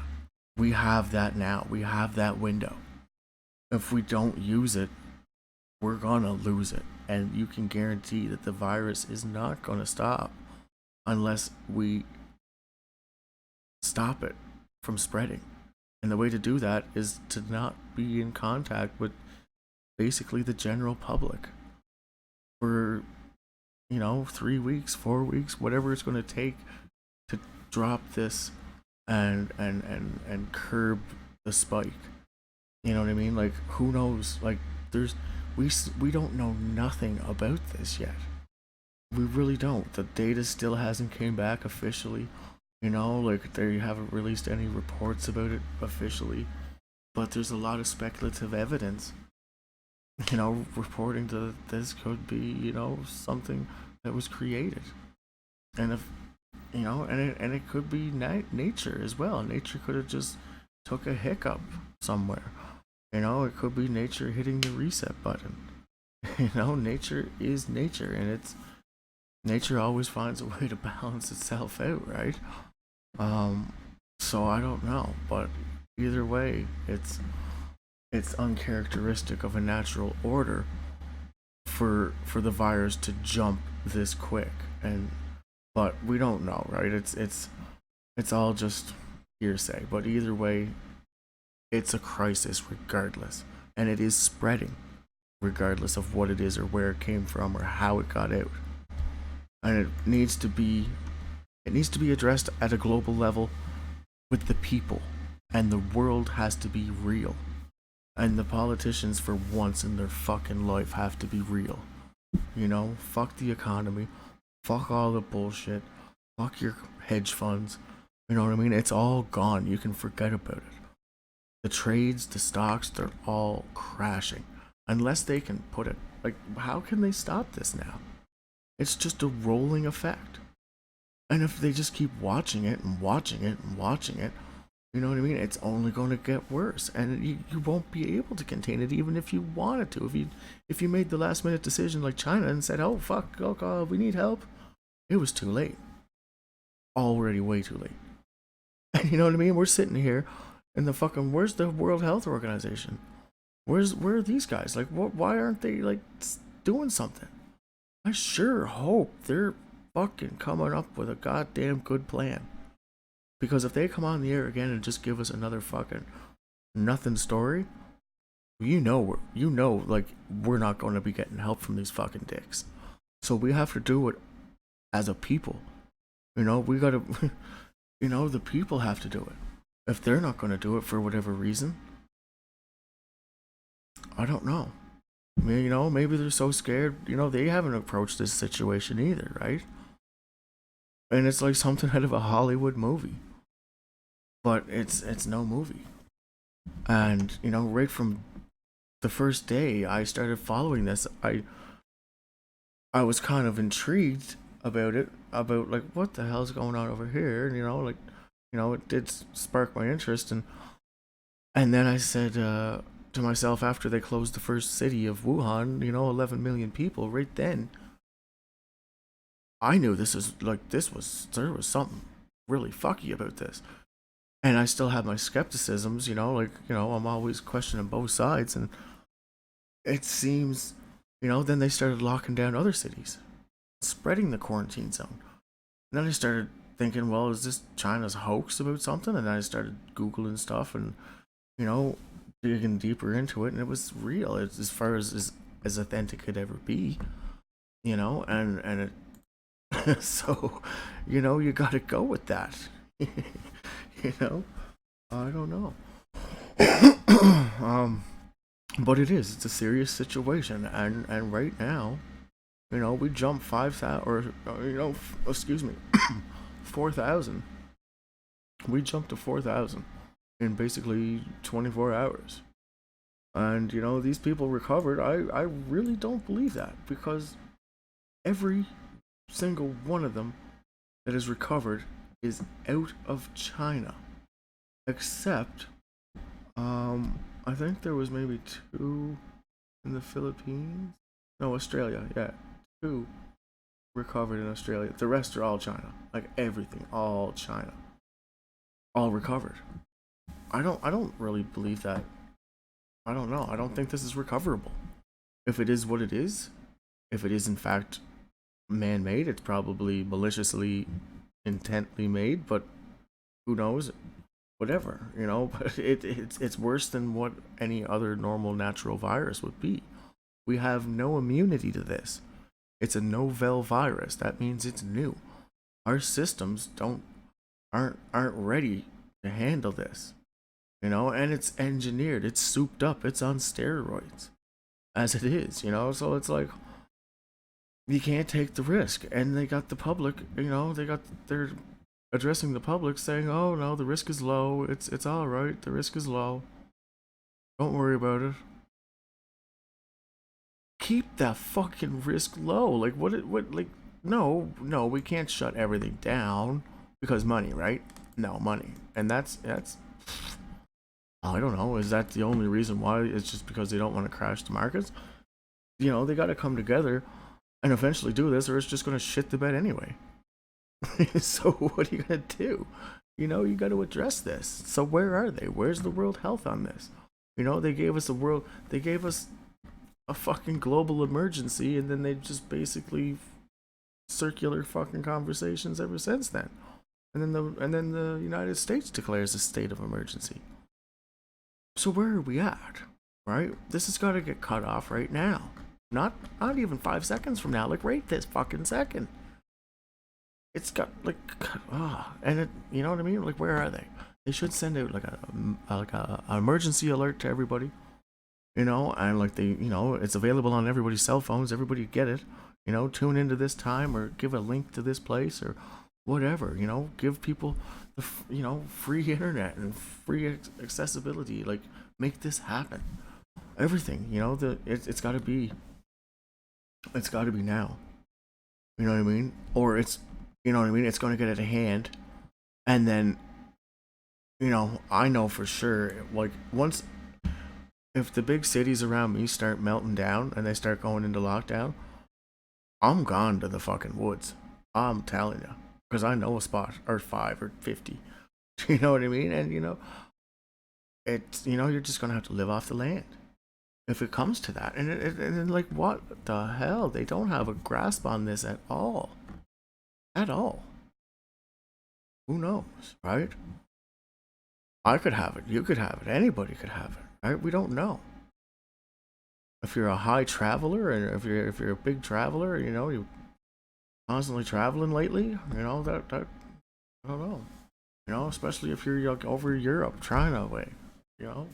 We have that now. We have that window. If we don't use it, we're gonna lose it. And you can guarantee that the virus is not gonna stop unless we stop it from spreading. And the way to do that is to not be in contact with basically the general public for, you know, 3 weeks, 4 weeks, whatever it's going to take to drop this and curb the spike. You know what I mean? Like, who knows? Like, we don't know nothing about this yet. We really don't. The data still hasn't came back officially. You know, like, they haven't released any reports about it officially. but there's a lot of speculative evidence, reporting that this could be, something that was created. And if, and it could be nature as well. Nature could have just took a hiccup somewhere. It could be nature hitting the reset button. Nature is nature, and nature always finds a way to balance itself out, right? So I don't know, but either way, it's uncharacteristic of a natural order for the virus to jump this quick, but we don't know, right? It's all just hearsay, but either way, it's a crisis regardless, and it is spreading regardless of what it is or where it came from or how it got out. And it needs to be addressed at a global level with the people, and the world has to be real. And the politicians, for once in their fucking life, have to be real. Fuck the economy, fuck all the bullshit, fuck your hedge funds. You know what I mean? It's all gone. You can forget about it. The trades, the stocks, they're all crashing. Unless they can put it, how can they stop this now? It's just a rolling effect. And if they just keep watching it and watching it and watching it, you know what I mean? It's only going to get worse, and you won't be able to contain it even if you wanted to. If you made the last minute decision like China and said, "Oh fuck, oh god, we need help," it was too late. Already way too late. And you know what I mean? We're sitting here, and where's the World Health Organization? Where are these guys? Why aren't they doing something? I sure hope they're fucking coming up with a goddamn good plan. Because if they come on the air again and just give us another fucking nothing story, we're not going to be getting help from these fucking dicks. So we have to do it as a people. We gotta, the people have to do it. If they're not going to do it for whatever reason, I don't know. Maybe they're so scared, they haven't approached this situation either, right? And it's like something out of a Hollywood movie. But it's no movie. And, right from the first day I started following this, I was kind of intrigued about it, about what the hell's going on over here, and it did spark my interest, and then I said to myself, after they closed the first city of Wuhan, 11 million people, right then I knew there was something really fucky about this. And I still have my skepticisms, I'm always questioning both sides, and it seems, then they started locking down other cities, spreading the quarantine zone. And then I started thinking, well, is this China's hoax about something? And then I started Googling stuff and, digging deeper into it, and it was real. It's as far as authentic could ever be, and it so, you gotta go with that. I don't know. But it's a serious situation, and right now, we jumped 5,000, or 4,000. We jumped to 4,000 in basically 24 hours. And, these people recovered. I really don't believe that, because every single one of them that is recovered is out of China, except I think there was maybe 2 in the Philippines. No, Australia. Yeah, 2 recovered in Australia. The rest are all China. Everything, all China, all recovered. I don't really believe that. I don't know. I don't think this is recoverable. If it is what it is, if it is in fact man-made, it's probably maliciously, intently made, but who knows? Whatever, but it's worse than what any other normal natural virus would be. We have no immunity to this. It's a novel virus. That means it's new. Our systems aren't ready to handle this. And it's engineered, it's souped up, it's on steroids as it is, so it's you can't take the risk. And they got the public, they're addressing the public saying, oh no, the risk is low, it's all right, the risk is low. Don't worry about it. Keep that fucking risk low. Like, like, no, we can't shut everything down because money, right? No, money. And that's, I don't know, is that the only reason why? It's just because they don't want to crash the markets? You know, they got to come together and eventually do this, or it's just going to shit the bed anyway. So what are you going to do? You know, you got to address this. So where are they? Where's the World Health on this? You know, they gave us a fucking global emergency, and then they just basically circular fucking conversations ever since then. And then the United States declares a state of emergency. So where are we at? Right? This has got to get cut off right now. Not even 5 seconds from now. Like, right this fucking second. It's got like, and it, you know what I mean? Like, where are they? They should send out like a emergency alert to everybody. You know, and like it's available on everybody's cell phones. Everybody get it. You know, tune into this time or give a link to this place or whatever. You know, give people the free internet and free accessibility. Like, make this happen. Everything. You know, it's got to be. It's got to be now. You know what I mean? Or it's, you know what I mean? It's going to get out of hand, and then, you know, I know for sure. Like, once. If the big cities around me start melting down and they start going into lockdown, I'm gone to the fucking woods. I'm telling you. Because I know a spot, or 5 or 50. You know what I mean? And, you know, it's, you know, you're just going to have to live off the land. If it comes to that. And like, what the hell? They don't have a grasp on this at all. At all. Who knows, right? I could have it. You could have it. Anybody could have it. Right? We don't know. If you're a high traveler, and if you're a big traveler, you know, you constantly traveling lately, you know, that I don't know. You know, especially if you're like over Europe, China way, you know,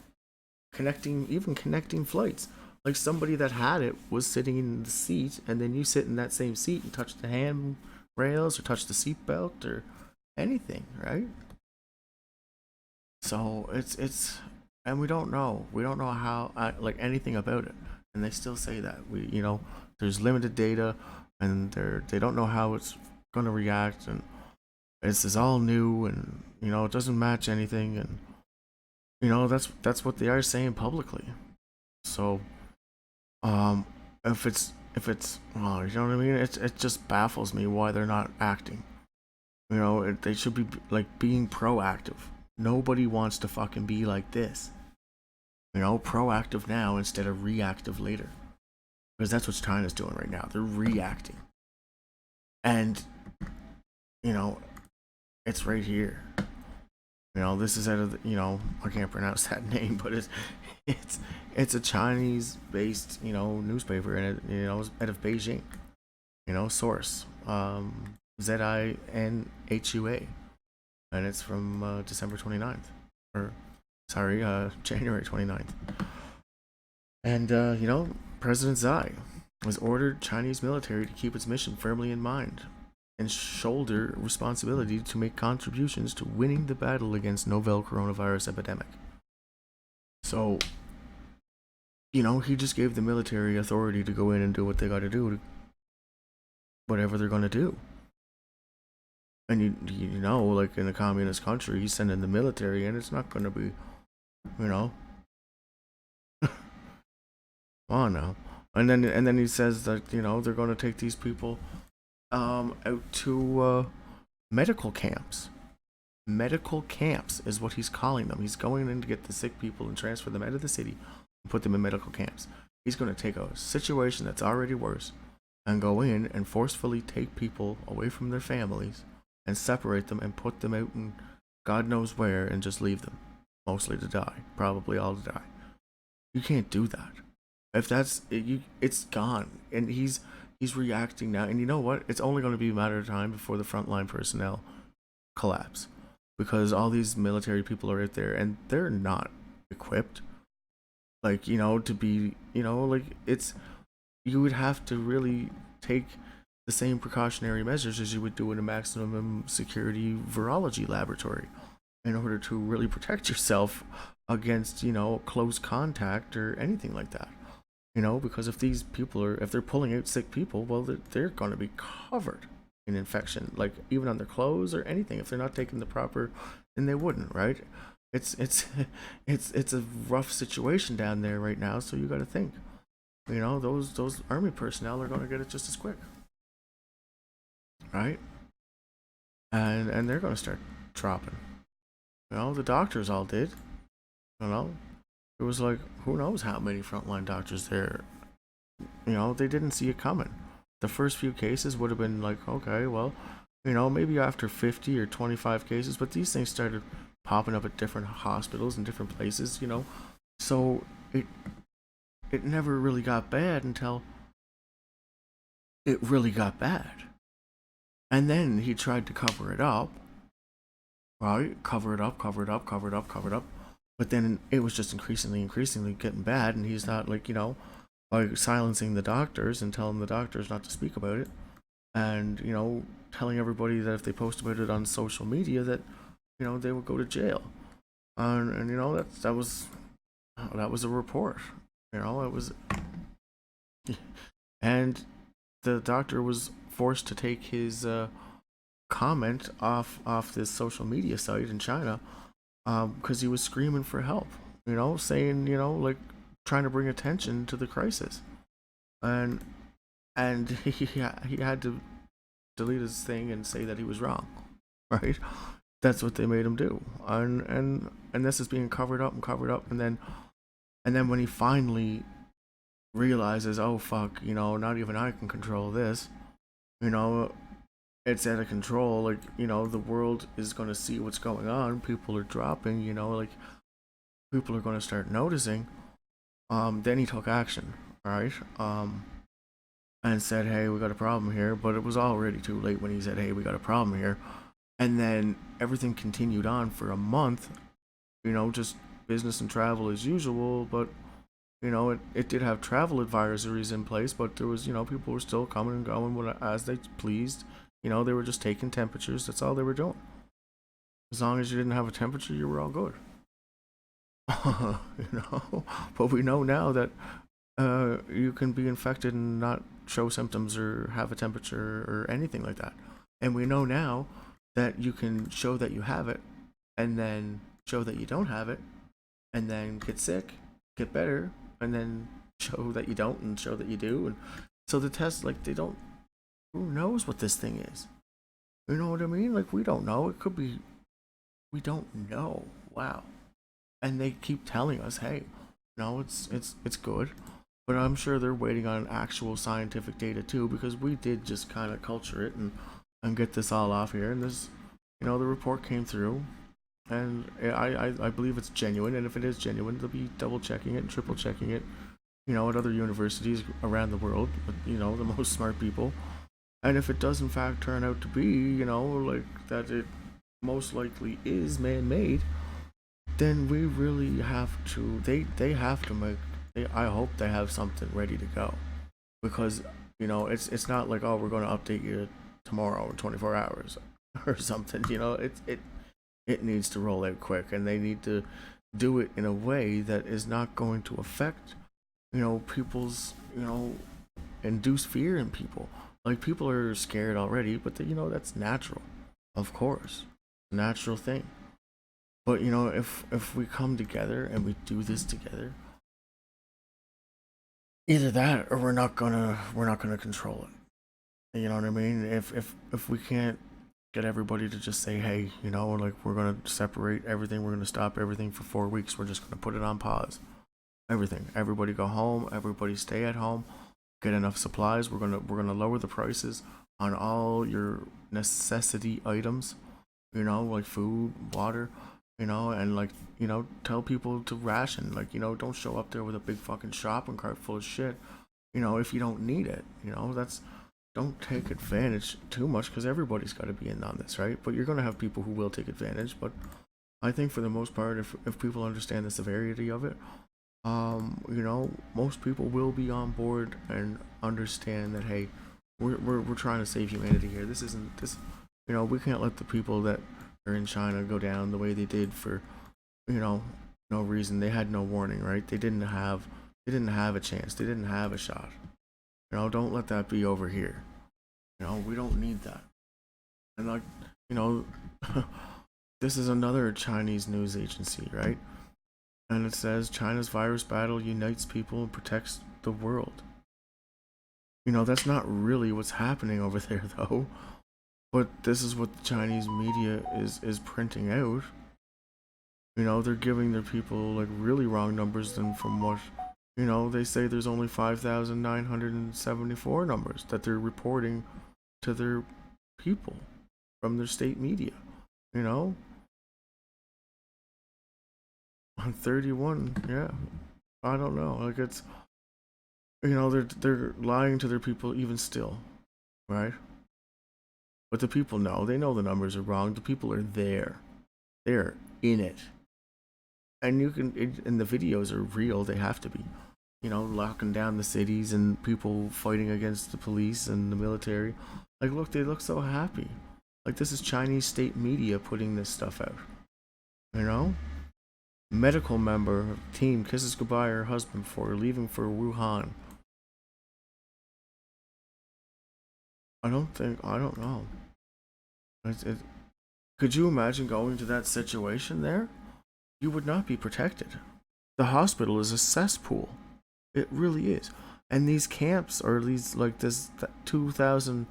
connecting flights. Like, somebody that had it was sitting in the seat, and then you sit in that same seat and touch the hand rails or touch the seat belt or anything, right? So it's and we don't know how, like, anything about it, and they still say that there's limited data, and they don't know how it's going to react, and it's all new, and it doesn't match anything, and that's what they are saying publicly. So if it's well, you know what I mean, it just baffles me why they're not acting. They should be like being proactive. Nobody wants to fucking be like this. Proactive now instead of reactive later. Because that's what China's doing right now. They're reacting. And, it's right here. This is out of the, I can't pronounce that name, but it's a Chinese-based, newspaper, and it's out of Beijing. Source. ZINHUA. And it's from December 29th. January 29th. And, President Xi has ordered Chinese military to keep its mission firmly in mind and shoulder responsibility to make contributions to winning the battle against novel coronavirus epidemic. So, he just gave the military authority to go in and do what they got to do, whatever they're going to do. And like in a communist country, he's sending the military, and it's not going to be, oh no. And then he says that they're going to take these people out to medical camps. Medical camps is what he's calling them. He's going in to get the sick people and transfer them out of the city and put them in medical camps. He's going to take a situation that's already worse and go in and forcefully take people away from their families and separate them and put them out in God knows where and just leave them, mostly to die, probably all to die. You can't do that. If that's it's gone, and he's reacting now. And you know what? It's only going to be a matter of time before the frontline personnel collapse, because all these military people are out there and they're not equipped, like to be like it's. You would have to really take the same precautionary measures as you would do in a maximum security virology laboratory in order to really protect yourself against, close contact or anything like that. Because if these people if they're pulling out sick people, well, they're going to be covered in infection, like even on their clothes or anything. If they're not taking the proper, then they wouldn't, right? It's it's a rough situation down there right now. So you got to think, those army personnel are going to get it just as quick, right? And they're going to start dropping. The doctors all did. It was like, who knows how many frontline doctors there. They didn't see it coming. The first few cases would have been like, okay, well, maybe after 50 or 25 cases, but these things started popping up at different hospitals and different places, So it never really got bad until it really got bad. And then he tried to cover it up, right? Cover it up. But then it was just increasingly getting bad, and he's not like silencing the doctors and telling the doctors not to speak about it, and telling everybody that if they post about it on social media that they would go to jail, and that was a report, it was, and the doctor was forced to take his comment off this social media site in China. Because he was screaming for help, saying, like trying to bring attention to the crisis, and he had to delete his thing and say that he was wrong, right? That's what they made him do, and this is being covered up, and then when he finally realizes, oh fuck, not even I can control this, it's out of control, like the world is going to see what's going on, people are dropping, like people are going to start noticing, then he took action, right? And said, hey, we got a problem here, but it was already too late when he said, hey, we got a problem here. And then everything continued on for a month, just business and travel as usual, but it did have travel advisories in place, but there was, people were still coming and going as they pleased. They were just taking temperatures. That's all they were doing. As long as you didn't have a temperature, you were all good. But we know now that you can be infected and not show symptoms or have a temperature or anything like that. And we know now that you can show that you have it and then show that you don't have it and then get sick, get better, and then show that you don't and show that you do. And so the tests, like, they don't, who knows what this thing is? You know what I mean? Like, we don't know. It could be, we don't know. Wow. And they keep telling us, hey, no, it's good. But I'm sure they're waiting on actual scientific data too, because we did just kind of culture it and get this all off here. And this, the report came through, and I believe it's genuine. And if it is genuine, they'll be double checking it and triple checking it, at other universities around the world, with, the most smart people. And if it does in fact turn out to be, like that it most likely is man-made, then we really have to, they have to make, I hope they have something ready to go. Because, it's not like, oh, we're going to update you tomorrow in 24 hours or something, it needs to roll out quick, and they need to do it in a way that is not going to affect, people's, induce fear in people. Like, people are scared already, but that's natural, of course, natural thing. But if we come together and we do this together, either that or we're not gonna control it. You know what I mean? If we can't get everybody to just say, hey, like, we're gonna separate everything, we're gonna stop everything for 4 weeks, we're just gonna put it on pause. Everybody go home, everybody stay at home, get enough supplies, we're gonna lower the prices on all your necessity items, like food, water, and like, tell people to ration, like, don't show up there with a big fucking shopping cart full of shit, if you don't need it, don't take advantage too much, because everybody's got to be in on this, right? But you're going to have people who will take advantage, but I think for the most part, if people understand the severity of it, most people will be on board and understand that, hey, we're trying to save humanity here. This isn't this, we can't let the people that are in China go down the way they did for, no reason. They had no warning, right? They didn't have a chance. They didn't have a shot. You know, don't let that be over here. You know, we don't need that. And like, you know, this is another Chinese news agency, right? And it says China's virus battle unites people and protects the world. You know, that's not really what's happening over there though. But this is what the Chinese media is printing out. You know, they're giving their people like really wrong numbers than from what, you know, they say there's only 5,974 numbers that they're reporting to their people from their state media. You know? On 31, yeah. I don't know. Like it's, you know, they're lying to their people even still, right? But the people know. They know the numbers are wrong. The people are there. They're in it. And you can, and the videos are real. They have to be. You know, locking down the cities and people fighting against the police and the military. Like, look, they look so happy. Like, this is Chinese state media putting this stuff out. You know? Medical member team kisses goodbye her husband before leaving for Wuhan. I don't know. Could you imagine going to that situation there? You would not be protected. The hospital is a cesspool. It really is. And these camps, or these, like this 2,000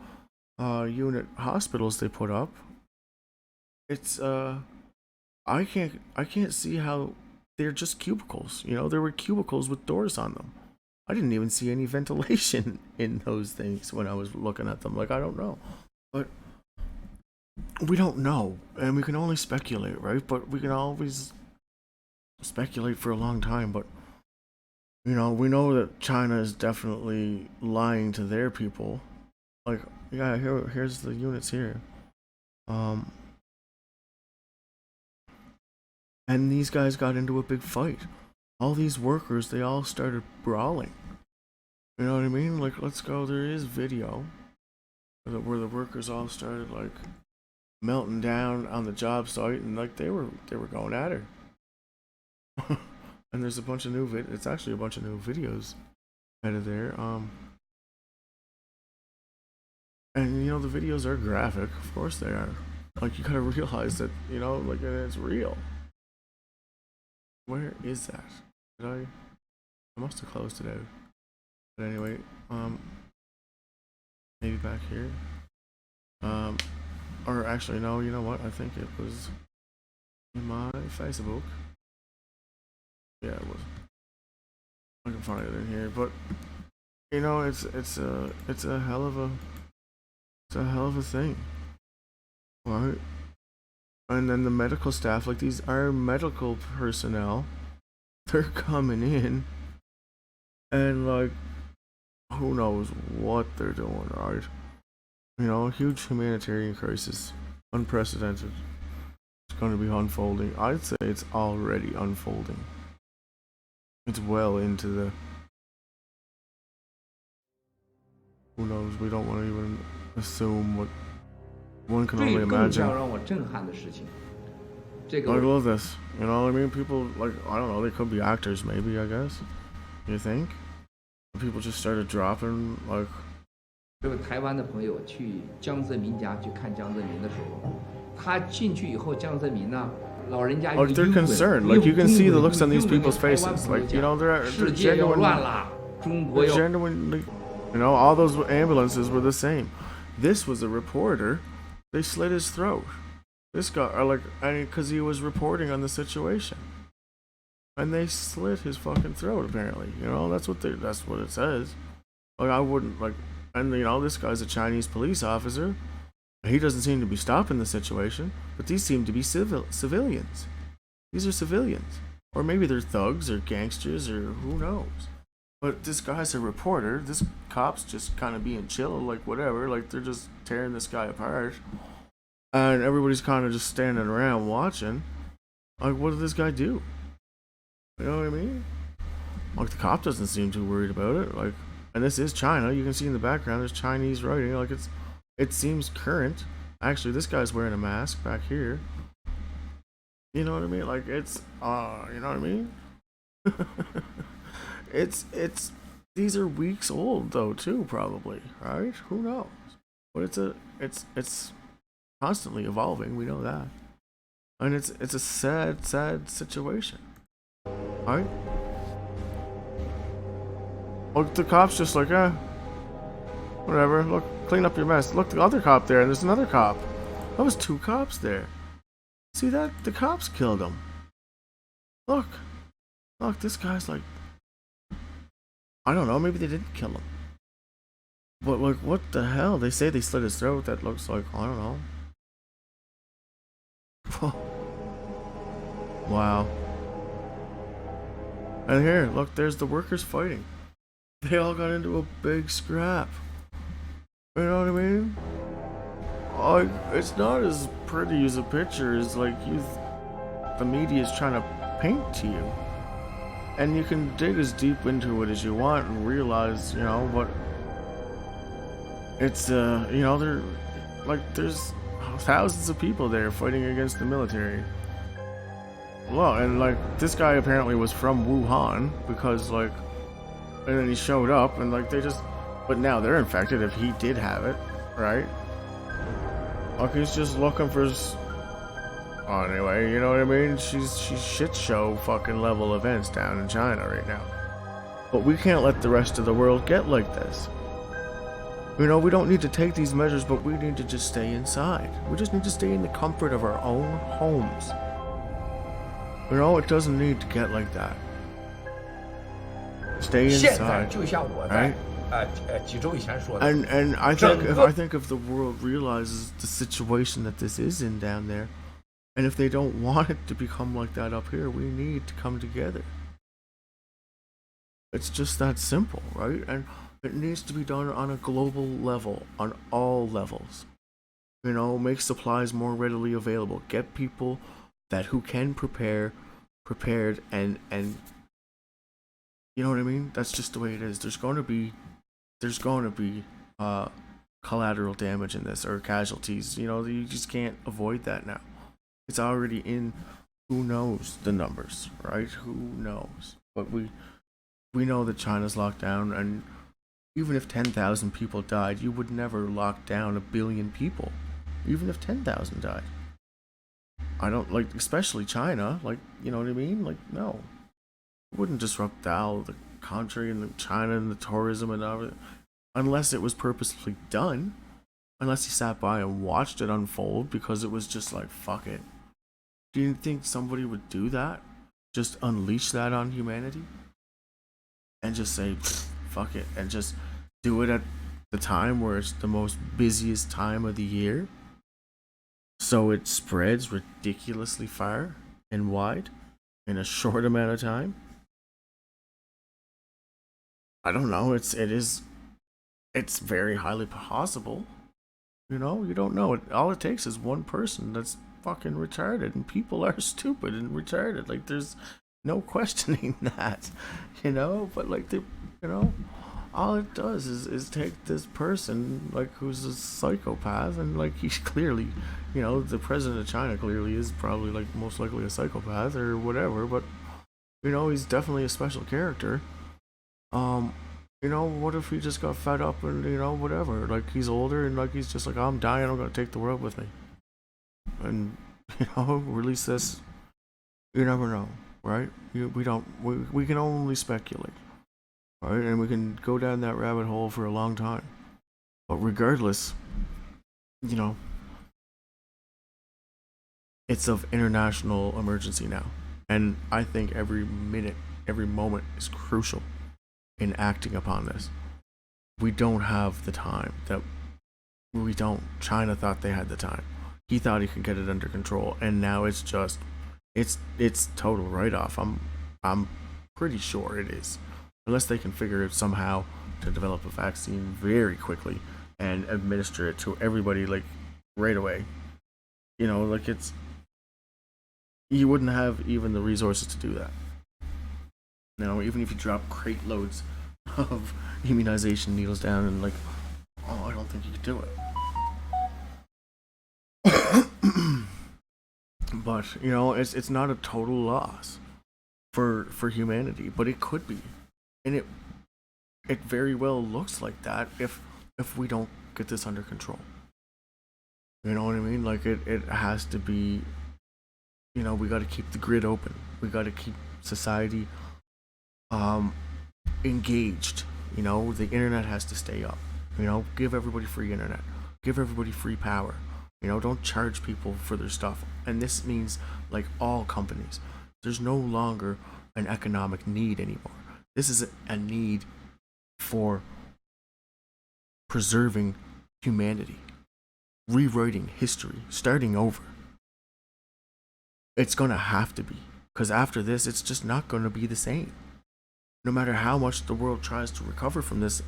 unit hospitals they put up, it's I can't see how they're just cubicles. You know, there were cubicles with doors on them. I didn't even see any ventilation in those things when I was looking at them. Like, I don't know. But we don't know. And we can only speculate, right? But we can always speculate for a long time. But, you know, we know that China is definitely lying to their people. Like, yeah, here's the units here. And these guys got into a big fight. All these workers, they all started brawling. You know what I mean? Like, let's go. There is video where the workers all started like melting down on the job site, and like they were going at her. And there's a bunch of new it's actually a bunch of new videos out of there. And you know, the videos are graphic, of course they are. Like, you gotta realize that, you know, like, it's real. Where is that? I must have closed it out. But anyway, maybe back here. Or actually, no, you know what? I think it was in my Facebook. Yeah, it was. I can find it in here, but you know, it's a hell of a thing, right? And then the medical staff, like these are medical personnel, they're coming in, and like, who knows what they're doing, right? You know, a huge humanitarian crisis, unprecedented. It's going to be unfolding. I'd say it's already unfolding. It's well into the, who knows, we don't want to even assume what one can only imagine. I love this. You know what I mean? People, like, I don't know, they could be actors maybe, I guess. You think? People just started dropping, like... 这个台湾的朋友去江泽民家去看江泽民的时候，他进去以后，江泽民呢，老人家 Like, they're concerned. Like, you can see the looks on these people's faces. Like, you know, they're genuinely, you know, all those ambulances were the same. This was a reporter. They slit his throat. This guy, like, because he was reporting on the situation, and they slit his fucking throat. Apparently, you know, that's what it says. Like, I wouldn't like, and you know, this guy's a Chinese police officer. He doesn't seem to be stopping the situation, but these seem to be civilians. These are civilians, or maybe they're thugs or gangsters or who knows. But this guy's a reporter. This cop's just kind of being chill, like whatever. Like, they're just tearing this guy apart. And everybody's kind of just standing around watching. Like, what did this guy do? You know what I mean? Like, the cop doesn't seem too worried about it. Like, and this is China. You can see in the background there's Chinese writing. Like, it seems current. Actually, this guy's wearing a mask back here. You know what I mean? Like it's you know what I mean? It's these are weeks old though too, probably, right? Who knows? But it's constantly evolving, we know that. And it's a sad situation. Right? Look, the cop's just like, whatever. Look, clean up your mess. Look, the other cop there, and there's another cop. That was 2 cops there. See that? The cops killed him. Look. Look, this guy's like, I don't know, maybe they didn't kill him. But like, what the hell? They say they slit his throat. That looks like, I don't know. Wow. And here, look, there's the workers fighting. They all got into a big scrap. You know what I mean? Like, it's not as pretty as a picture as like the media is trying to paint to you. And you can dig as deep into it as you want and realize, you know, but it's you know, there's thousands of people there fighting against the military. Well, and like this guy apparently was from Wuhan because like, and then he showed up and like but now they're infected if he did have it, right? Like he's just looking for. Oh, anyway, you know what I mean? She's shit show fucking level events down in China right now. But we can't let the rest of the world get like this. You know, we don't need to take these measures, but we need to just stay inside. We just need to stay in the comfort of our own homes. You know, it doesn't need to get like that. Stay 现在 inside, 就像我在 right? 几周以前说的， And I think if the world realizes the situation that this is in down there, and if they don't want it to become like that up here, we need to come together. It's just that simple, right? And it needs to be done on a global level, on all levels. You know, make supplies more readily available. Get people who can prepared, and you know what I mean? That's just the way it is. There's going to be collateral damage in this, or casualties. You know, you just can't avoid that now. It's already in. Who knows the numbers, right? Who knows? But we know that China's locked down, and even if 10,000 people died, you would never lock down 1 billion people. Even if 10,000 died. I don't like, especially China. Like, you know what I mean? Like, no, it wouldn't disrupt the country and China and the tourism and everything, unless it was purposely done. Unless he sat by and watched it unfold because it was just like, fuck it. Do you think somebody would do that? Just unleash that on humanity? And just say, fuck it. And just do it at the time where it's the most busiest time of the year? So it spreads ridiculously far and wide in a short amount of time? I don't know. It's very highly possible. You know, you don't know. All it takes is one person that's fucking retarded, and people are stupid and retarded. Like, there's no questioning that, you know. But like, you know, all it does is take this person, like, who's a psychopath, and like, he's clearly, you know, the president of China clearly is probably like most likely a psychopath or whatever. But you know, he's definitely a special character. You know, what if he just got fed up and, you know, whatever, like, he's older and like, he's just like, I'm dying, I'm gonna take the world with me, and, you know, release this. You never know, right? We can only speculate, right? And we can go down that rabbit hole for a long time, but regardless, you know, it's of international emergency now, and I think every minute, every moment is crucial in acting upon this. We don't have the time. China thought they had the time. He thought he could get it under control, and now it's just, it's total write-off. I'm pretty sure it is, unless they can figure out somehow to develop a vaccine very quickly and administer it to everybody, like, right away. You know, like, you wouldn't have even the resources to do that. Now, even if you drop crate loads of immunization needles down, and like, oh, I don't think you could do it. But not. It's not a total loss for humanity, but it could be, and it very well looks like that if we don't get this under control. You know what I mean? Like it has to be. We got to keep the grid open. We got to keep society engaged. The internet has to stay up. Give everybody free internet. Give everybody free power. Don't charge people for their stuff. And this means like all companies. There's no longer an economic need anymore. This is a need for preserving humanity, rewriting history, starting over. It's gonna have to be, because after this, it's just not gonna be the same. No matter how much the world tries to recover from this,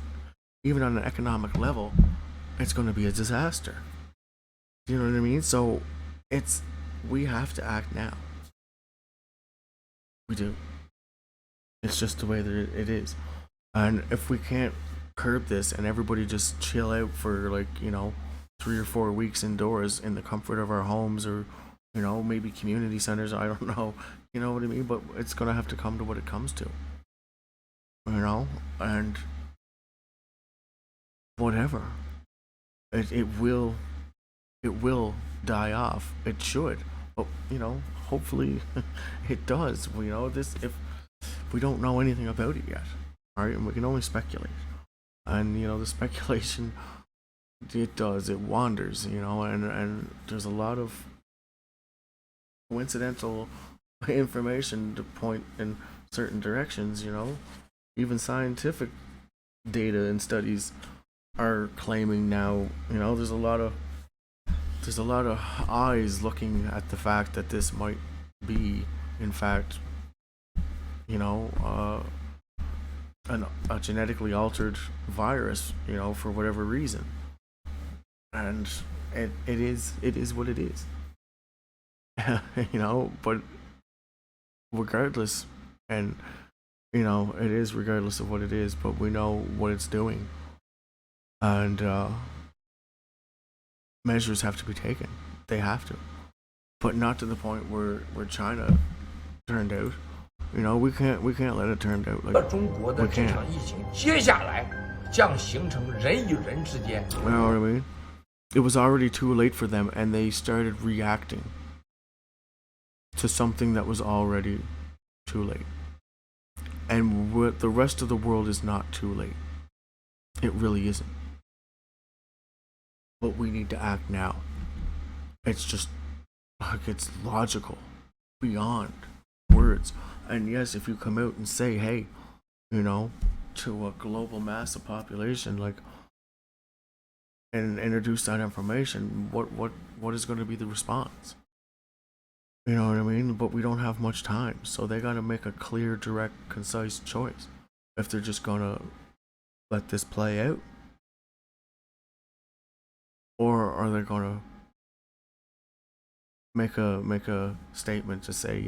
even on an economic level, it's gonna be a disaster. You know what I mean? So we have to act now. We do. It's just the way that it is. And if we can't curb this and everybody just chill out for 3 or 4 weeks indoors in the comfort of our homes, or maybe community centers, I don't know, you know what I mean? But it's gonna have to come to what it comes to. And whatever. It will die off. It should. But hopefully it does. If we don't know anything about it yet. Alright, and we can only speculate. And the speculation, it wanders, and there's a lot of coincidental information to point in certain directions. Even scientific data and studies are claiming now, there's a lot of eyes looking at the fact that this might be, in fact, a genetically altered virus, for whatever reason. And it is what it is. But regardless, and it is regardless of what it is, but we know what it's doing, and measures have to be taken. They have to, but not to the point where China turned out. We can't let it turn out like 中国的 we 这 can't. 场疫情接下来将形成人与人之间 You know what I mean? It was already too late for them, and they started reacting to something that was already too late. And the rest of the world is not too late. It really isn't. But we need to act now. It's just it's logical, beyond words. And yes, if you come out and say, hey, to a global mass of population, and introduce that information, what is going to be the response? You know what I mean? But we don't have much time, so they got to make a clear, direct, concise choice if they're just going to let this play out, or are they going to make a statement to say,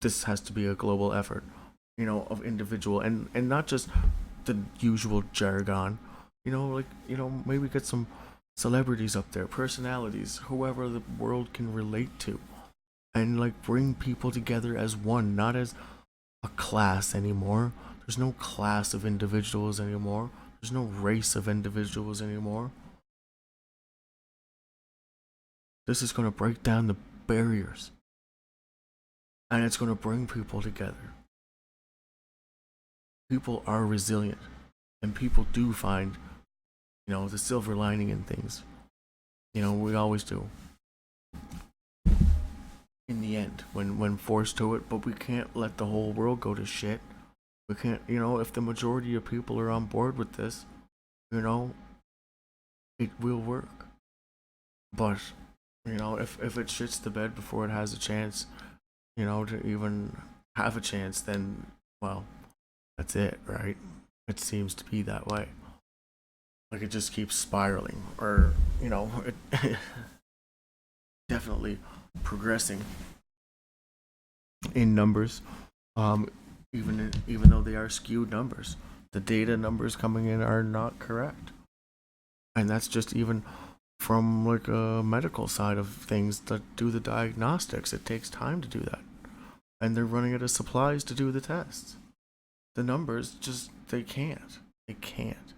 this has to be a global effort, of individual and not just the usual jargon, maybe get some celebrities up there, personalities, whoever the world can relate to, and bring people together as one, not as a class anymore. There's no class of individuals anymore. There's no race of individuals anymore. This is going to break down the barriers, and it's going to bring people together. People are resilient, and people do find the silver lining in things. We always do. In the end, when forced to it, but we can't let the whole world go to shit. We can't, if the majority of people are on board with this, it will work. But, if it shits the bed before it has a chance, to even have a chance, then, well, that's it, right? It seems to be that way. It just keeps spiraling, or it definitely progressing in numbers, even though they are skewed numbers. The data numbers coming in are not correct, and that's just even from like a medical side of things that do the diagnostics. It takes time to do that, and they're running out of supplies to do the tests. The numbers just they can't. They can't.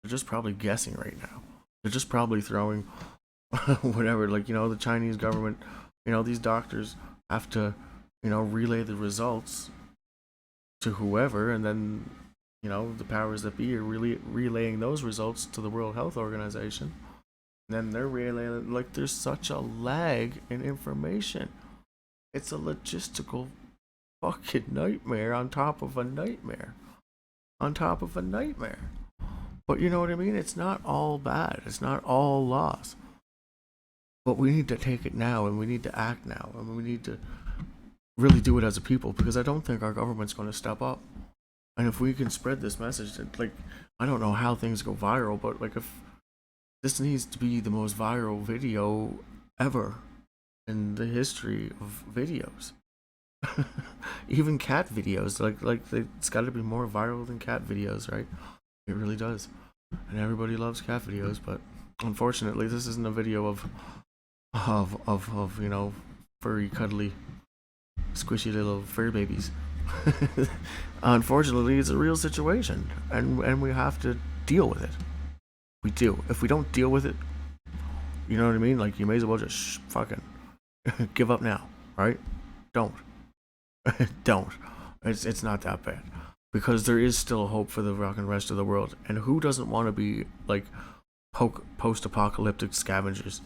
They're just probably guessing right now. They're just probably throwing whatever, like, the Chinese government, these doctors have to, relay the results to whoever, and then, the powers that be are really relaying those results to the World Health Organization. And then they're relaying, like, there's such a lag in information. It's a logistical fucking nightmare on top of a nightmare. On top of a nightmare. But you know what I mean? It's not all bad. It's not all loss. But we need to take it now, and we need to act now, and we need to really do it as a people, because I don't think our government's going to step up. And if we can spread this message, that, like, I don't know how things go viral, but like, if this needs to be the most viral video ever in the history of videos. Even cat videos, like it's got to be more viral than cat videos, right? It really does. And everybody loves cat videos, but unfortunately this isn't a video of furry, cuddly, squishy little fur babies. Unfortunately, it's a real situation, and we have to deal with it. We do. If we don't deal with it, you know what I mean? Like, you may as well just fucking give up now, right? Don't. Don't. It's not that bad, because there is still hope for the fucking rest of the world. And who doesn't want to be like post-apocalyptic scavengers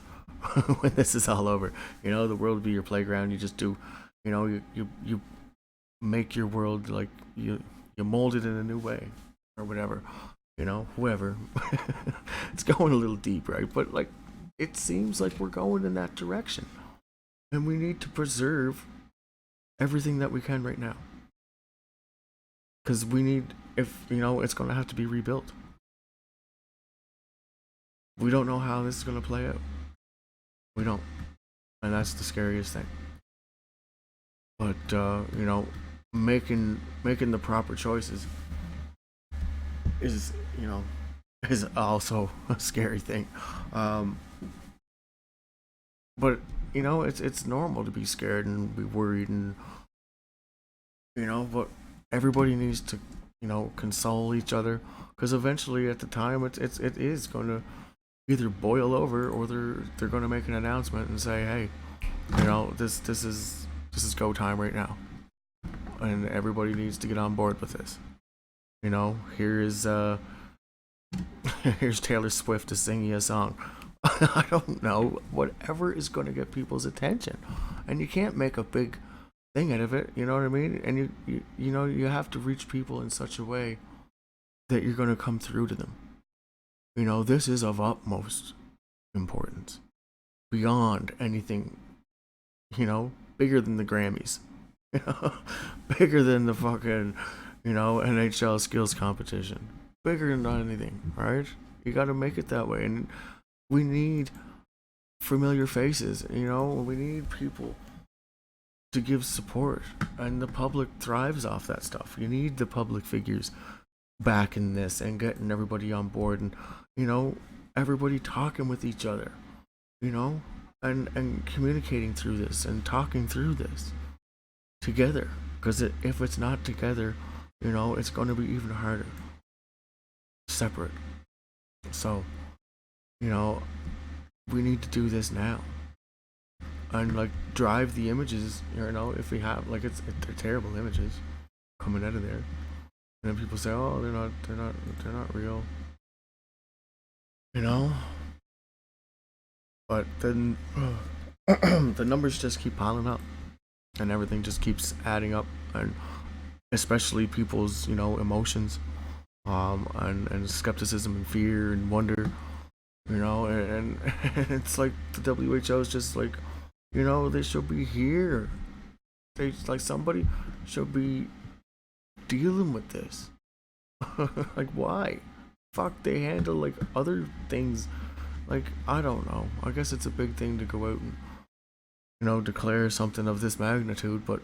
when this is all over? The world will be your playground. You just do, you make your world, like, you mold it in a new way, or whatever. Whoever. It's going a little deep, right? But like, it seems like we're going in that direction, and we need to preserve everything that we can right now, because we need, if it's going to have to be rebuilt. We don't know how this is going to play out. We don't, and that's the scariest thing. But making the proper choices is is also a scary thing. But it's normal to be scared and be worried, and but everybody needs to console each other, because eventually at the time it is going to either boil over, or they're going to make an announcement and say, hey, this is go time right now, and everybody needs to get on board with this. Here is here's Taylor Swift to sing you a song. I don't know, whatever is going to get people's attention, and you can't make a big thing out of it. You know what I mean? And you have to reach people in such a way that you're going to come through to them. This is of utmost importance, beyond anything. Bigger than the Grammys. Bigger than the fucking NHL skills competition. Bigger than anything, right? You got to make it that way, and we need familiar faces. We need people to give support, and the public thrives off that stuff. You need the public figures back in this, and getting everybody on board, and everybody talking with each other, and communicating through this, and talking through this together. Because if it's not together, it's going to be even harder separate. So we need to do this now, and like, drive the images, if we have, like, they're terrible images coming out of there, and then people say, oh, they're not real, but then the numbers just keep piling up, and everything just keeps adding up, and especially people's emotions, and skepticism and fear and wonder, and it's like the WHO is just like, they should be here. They, like, somebody should be dealing with this. Like, why? Fuck, they handle like other things. Like, I don't know. I guess it's a big thing to go out and declare something of this magnitude, but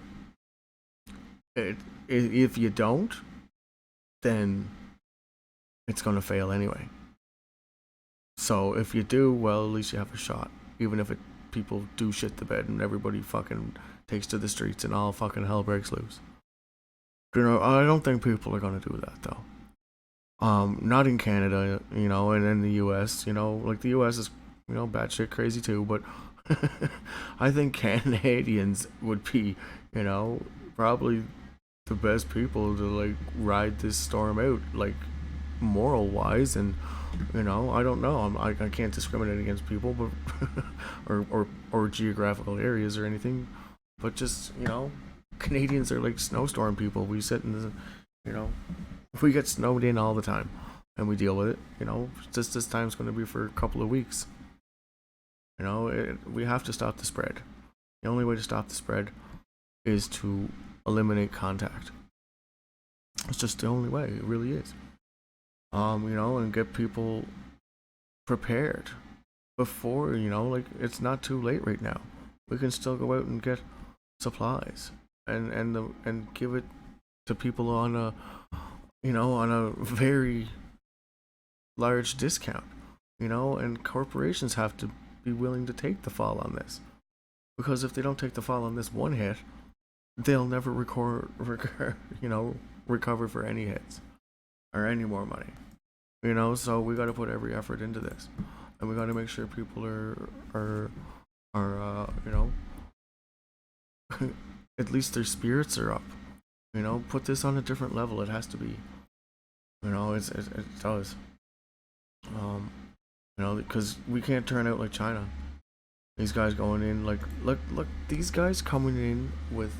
if you don't, then it's gonna fail anyway. So if you do, well, at least you have a shot. Even if people do shit the bed and everybody fucking takes to the streets and all fucking hell breaks loose. You know, I don't think people are gonna do that though. Not in Canada, you know, and in the U.S. You know, like the U.S. is, you know, batshit crazy too, but I think Canadians would be, you know, probably the best people to like ride this storm out, like moral wise, and you know, I don't know, I can't discriminate against people, but or geographical areas or anything, but just, you know, Canadians are like snowstorm people. We sit in the, you know, we get snowed in all the time, and we deal with it. You know, just this time's going to be for a couple of weeks. You know, we have to stop the spread. The only way to stop the spread is to eliminate contact. It's just the only way. It really is. You know, and get people prepared before, you know, like it's not too late right now. We can still go out and get supplies and give it to people on a, you know, on a very large discount. You know, and corporations have to be willing to take the fall on this, because if they don't take the fall on this one hit, they'll never recover for any hits or any more money. You know, so we got to put every effort into this, and we got to make sure people are you know, at least their spirits are up. You know, put this on a different level. It has to be. You know, it does. You know, because we can't turn out like China. These guys going in like, look, these guys coming in with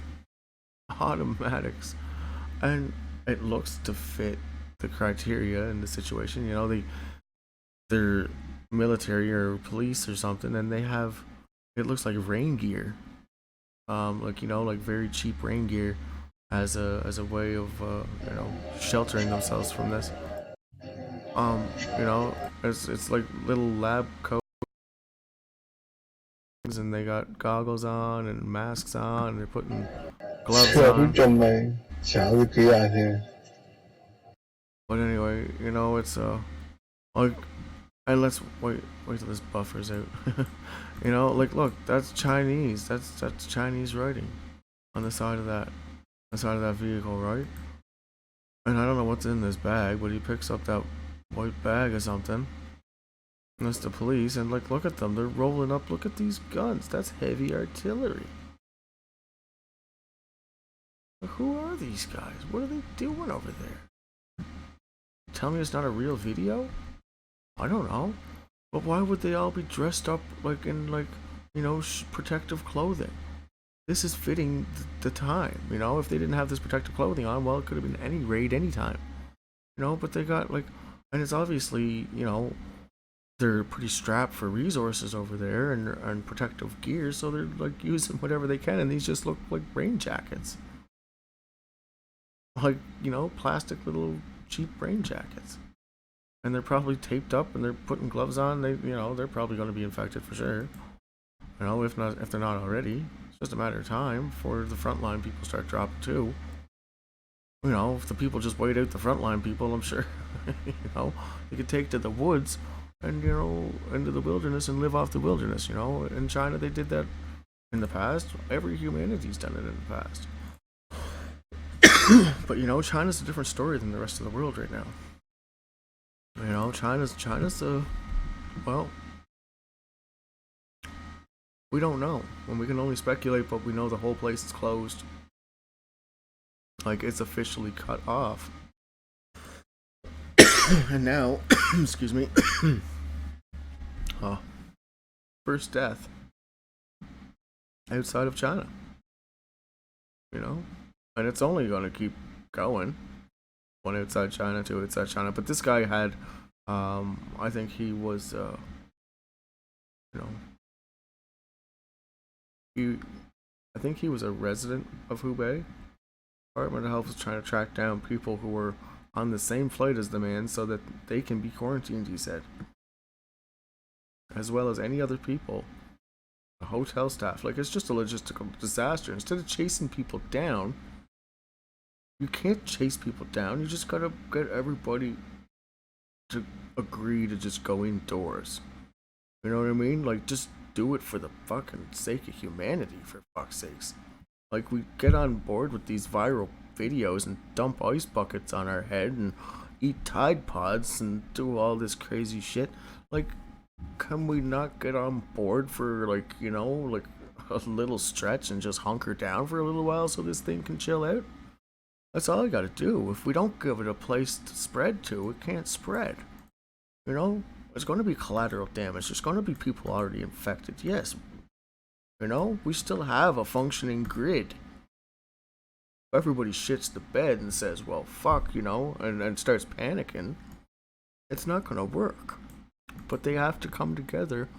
automatics, and it looks to fit the criteria and the situation. You know, they're military or police or something, and they have, it looks like rain gear, like, you know, like very cheap rain gear as a way of you know, sheltering themselves from this. You know, it's like little lab coats, and they got goggles on and masks on, and they're putting gloves on. But anyway, you know, it's like, and let's wait till this buffers out. You know, like, look, that's Chinese. That's Chinese writing on the side of that vehicle, right? And I don't know what's in this bag, but he picks up that white bag or something. And that's the police, and like, look at them, they're rolling up. Look at these guns. That's heavy artillery. Who are these guys? What are they doing over there? Tell me it's not a real video? I don't know. But why would they all be dressed up like in, like, you know, protective clothing? This is fitting the time, you know? If they didn't have this protective clothing on, well, it could have been any raid anytime. You know, but they got, like, and it's obviously, you know, they're pretty strapped for resources over there and protective gear, so they're, like, using whatever they can, and these just look like rain jackets. Like, you know, plastic little cheap rain jackets. And they're probably taped up, and they're putting gloves on. They, you know, they're probably going to be infected for sure. You know, if they're not already. It's just a matter of time before the frontline people start dropping too. You know, if the people just wait out the frontline people, I'm sure, you know, they could take to the woods and, you know, into the wilderness and live off the wilderness. You know, in China they did that in the past. Every humanity's done it in the past. But, you know, China's a different story than the rest of the world right now. You know, China's well, we don't know, and we can only speculate, but we know the whole place is closed. Like, it's officially cut off. And now, excuse me, first death outside of China. You know, and it's only gonna keep going. One outside China, two outside China. But this guy had, I think he was, you know, I think he was a resident of Hubei. Department of Health was trying to track down people who were on the same flight as the man so that they can be quarantined, he said. As well as any other people. The hotel staff. Like, it's just a logistical disaster. Instead of chasing people down, you can't chase people down. You just gotta get everybody to agree to just go indoors. You know what I mean? Like, just do it for the fucking sake of humanity, for fuck's sakes. Like, we get on board with these viral videos and dump ice buckets on our head and eat Tide Pods and do all this crazy shit. Like, can we not get on board for, like, you know, like a little stretch and just hunker down for a little while so this thing can chill out? That's all I gotta do. If we don't give it a place to spread to, it can't spread. You know? There's gonna be collateral damage. There's gonna be people already infected. Yes. You know? We still have a functioning grid. If everybody shits the bed and says, well, fuck, you know, and starts panicking, it's not gonna work. But they have to come together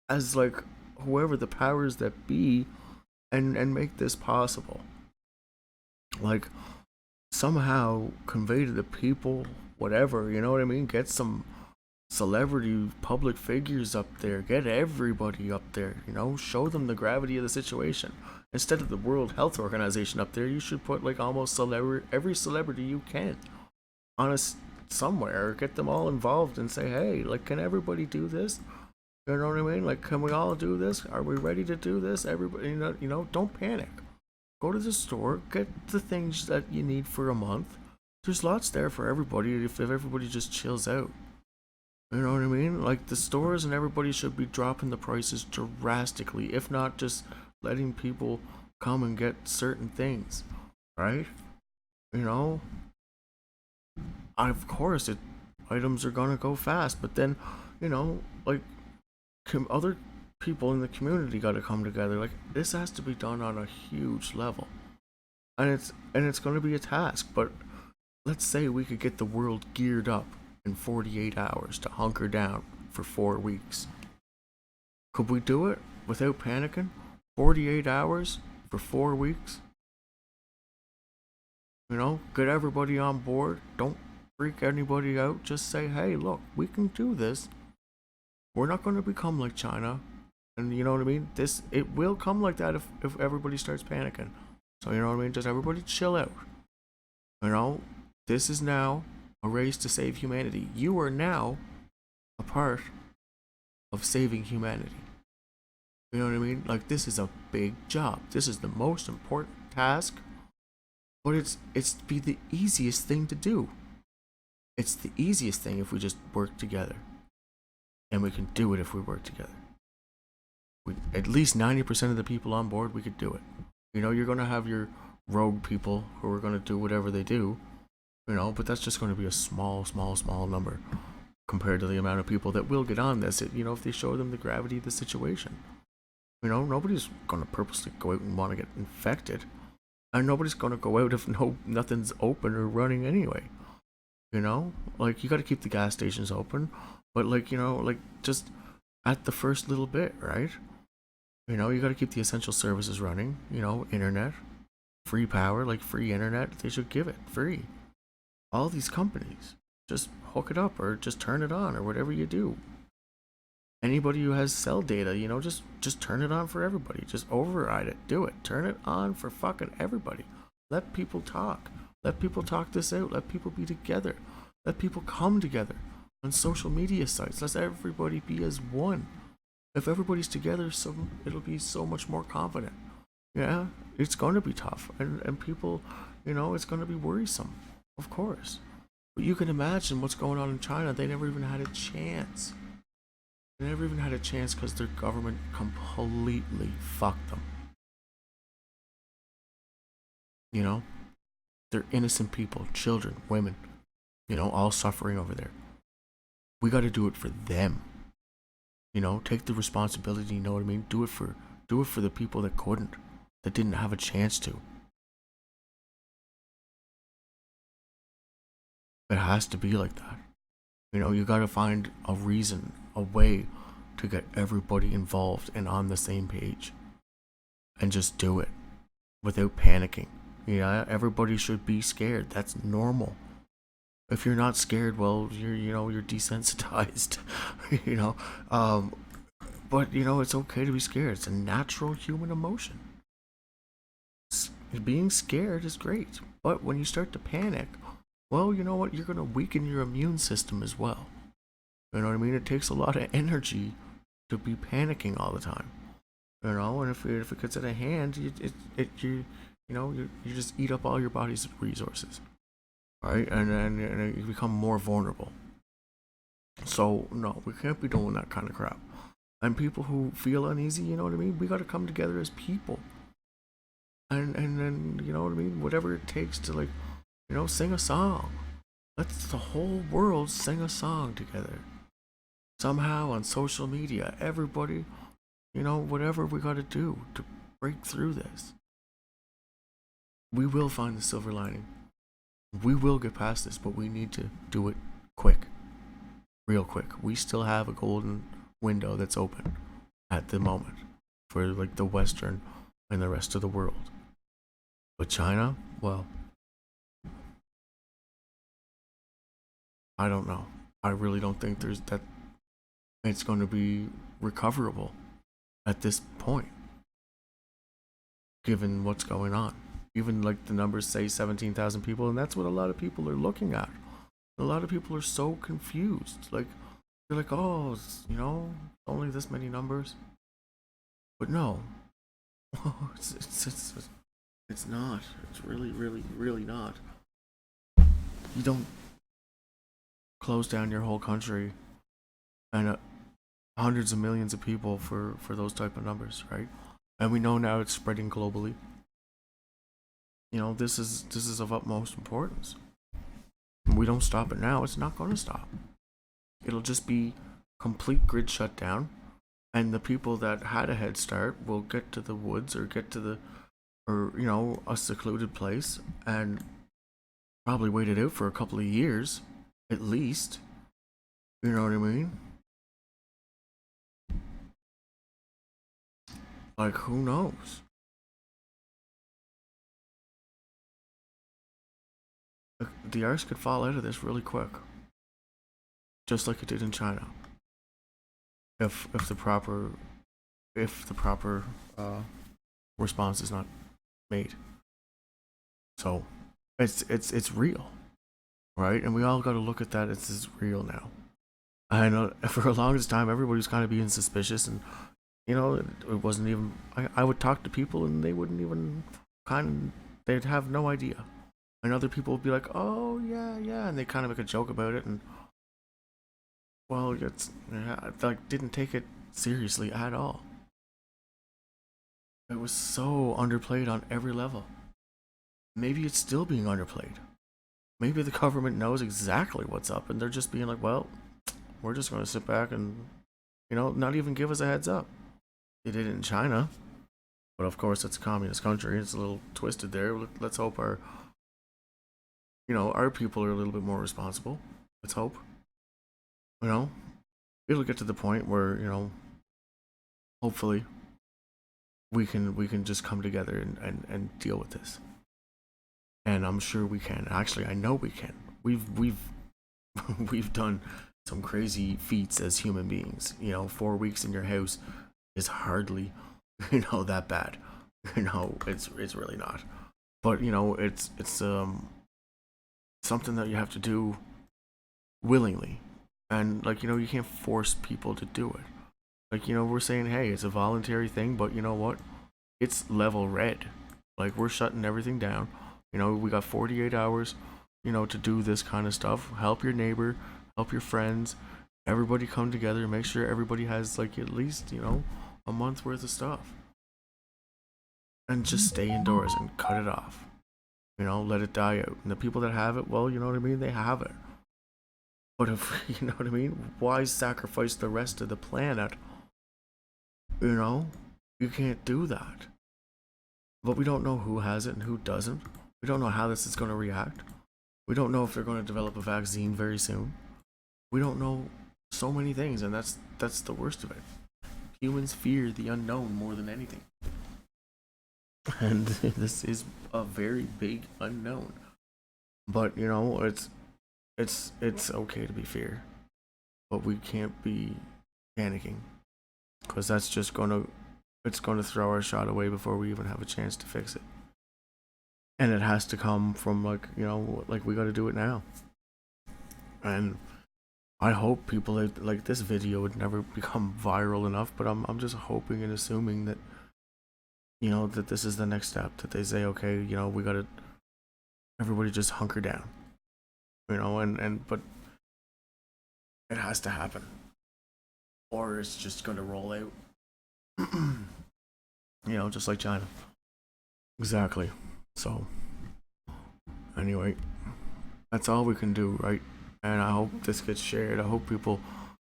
as, like, whoever the powers that be and make this possible. Like, somehow convey to the people whatever, you know what I mean? Get some celebrity public figures up there, get everybody up there, you know, show them the gravity of the situation. Instead of the World Health Organization up there, you should put, like, almost every celebrity you can on somewhere, get them all involved and say, hey, like, can everybody do this? You know what I mean? Like, can we all do this? Are we ready to do this? Everybody, you know, don't panic. Go to the store, get the things that you need for a month. There's lots there for everybody if everybody just chills out. You know what I mean? Like, the stores and everybody should be dropping the prices drastically, if not just letting people come and get certain things, right? You know? Of course, items are gonna go fast, but then, you know, like, other people in the community got to come together. Like, this has to be done on a huge level, and it's going to be a task. But let's say we could get the world geared up in 48 hours to hunker down for 4 weeks. Could we do it without panicking? 48 hours for 4 weeks? You know, get everybody on board. Don't freak anybody out. Just say, hey, look, we can do this. We're not going to become like China. And you know what I mean? It will come like that if everybody starts panicking. So, you know what I mean? Just everybody chill out. You know, this is now a race to save humanity. You are now a part of saving humanity. You know what I mean? Like, this is a big job. This is the most important task. But it's be the easiest thing to do. It's the easiest thing if we just work together. And we can do it if we work together. At least 90% of the people on board, we could do it. You know, you're going to have your rogue people who are going to do whatever they do, you know, but that's just going to be a small number compared to the amount of people that will get on this, you know, if they show them the gravity of the situation. You know, nobody's going to purposely go out and want to get infected. And nobody's going to go out if nothing's open or running anyway. You know, like, you got to keep the gas stations open, but, like, you know, like, just at the first little bit, right? You know, you got to keep the essential services running, you know, internet, free power, like free internet, they should give it free. All these companies, just hook it up or just turn it on or whatever you do. Anybody who has cell data, you know, just turn it on for everybody. Just override it. Do it. Turn it on for fucking everybody. Let people talk. Let people talk this out. Let people be together. Let people come together on social media sites. Let everybody be as one. If everybody's together, so it'll be so much more confident. Yeah, it's going to be tough. And people, you know, it's going to be worrisome. Of course. But you can imagine what's going on in China. They never even had a chance. They never even had a chance because their government completely fucked them. You know? They're innocent people, children, women, you know, all suffering over there. We got to do it for them. You know, take the responsibility, you know what I mean? Do it for the people that couldn't, that didn't have a chance to. It has to be like that. You know, you got to find a reason, a way to get everybody involved and on the same page. And just do it without panicking. Yeah, everybody should be scared. That's normal. If you're not scared, well, you're desensitized. You know, but you know, it's okay to be scared. It's a natural human emotion. Being scared is great, but when you start to panic, well, you know what? You're going to weaken your immune system as well. You know what I mean? It takes a lot of energy to be panicking all the time. You know, and if it gets out of hand, you just eat up all your body's resources, right? And you become more vulnerable. So no, we can't be doing that kind of crap. And people who feel uneasy, you know what I mean? We got to come together as people. And then, you know what I mean? Whatever it takes to, like, you know, sing a song. Let's the whole world sing a song together. Somehow on social media, everybody, you know, whatever we got to do to break through this. We will find the silver lining. We will get past this, but we need to do it quick. Real quick. We still have a golden window that's open at the moment for, like, the Western and the rest of the world. But China, well, I don't know. I really don't think there's that it's going to be recoverable at this point, given what's going on. Even, like, the numbers say 17,000 people, and that's what a lot of people are looking at. A lot of people are so confused. Like, they're like, oh, you know, only this many numbers. But no, it's not. It's really, really, really not. You don't close down your whole country and hundreds of millions of people for those type of numbers, right? And we know now it's spreading globally. You know, this is of utmost importance. We don't stop it now, it's not going to stop. It'll just be complete grid shutdown, and the people that had a head start will get to the woods or you know, a secluded place and probably wait it out for a couple of years at least. You know what I mean? Like, who knows? The arse could fall out of this really quick, just like it did in China. If the proper response is not made. So it's real, right? And we all got to look at that. It's real now. I know for the longest time everybody was kind of being suspicious, and you know, it wasn't even. I would talk to people and they wouldn't even they'd have no idea. And other people would be like, oh yeah, and they kind of make a joke about it, and well, like, didn't take it seriously at all. It was so underplayed on every level. Maybe it's still being underplayed. Maybe the government knows exactly what's up, and they're just being like, well, we're just going to sit back and, you know, not even give us a heads up. They did it in China, but of course it's a communist country. It's a little twisted there. Let's hope our people are a little bit more responsible. Let's hope. You know, it'll get to the point where, you know, hopefully we can just come together and deal with this. And I'm sure we can. Actually, I know we can. We've done some crazy feats as human beings. You know, 4 weeks in your house is hardly, you know, that bad. You know, it's really not. But, you know, it's something that you have to do willingly. And, like, you know, you can't force people to do it. Like, you know, we're saying, hey, it's a voluntary thing, but you know what? It's level red. Like, we're shutting everything down. You know, we got 48 hours, you know, to do this kind of stuff. Help your neighbor, help your friends. Everybody come together, make sure everybody has, like, at least, you know, a month worth of stuff. And just stay indoors and cut it off. You know, let it die out. And the people that have it, well, you know what I mean? They have it. But if, you know what I mean? Why sacrifice the rest of the planet? You know? You can't do that. But we don't know who has it and who doesn't. We don't know how this is going to react. We don't know if they're going to develop a vaccine very soon. We don't know so many things, and that's the worst of it. Humans fear the unknown more than anything. And this is a very big unknown. But, you know, it's okay to be fear. But we can't be panicking. Because that's just going to throw our shot away before we even have a chance to fix it. and it has to come from like, you know, like we got to do it now. And I hope people like this video would never become viral enough, but I'm just hoping and assuming that, you know, that this is the next step, that they say, okay, you know, we got to, everybody just hunker down, you know, but it has to happen, or it's just going to roll out, you know, just like China. Exactly. So anyway, that's all we can do, right? And I hope this gets shared. I hope people,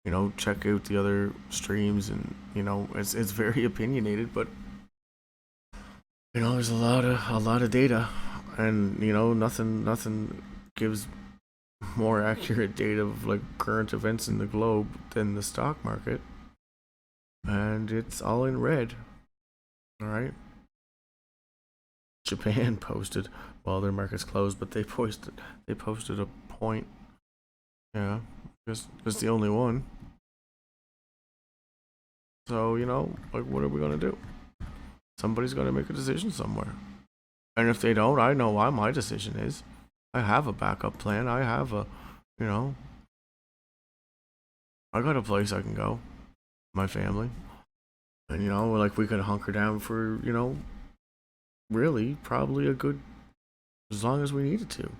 you know, check out the other streams, and you know, it's very opinionated, but you know, there's a lot of data, and you know, nothing gives more accurate data of like current events in the globe than the stock market, and it's all in red. All right. Japan posted, well, their market's closed, but they posted a point. Yeah, because it's the only one. So, you know, like, what are we gonna do? Somebody's gonna make a decision somewhere. And if they don't, I know why my decision is. I have a backup plan. I have a, you know, I got a place I can go. My family. And, you know, like, we could hunker down for, you know, really, probably a good, as long as we needed to.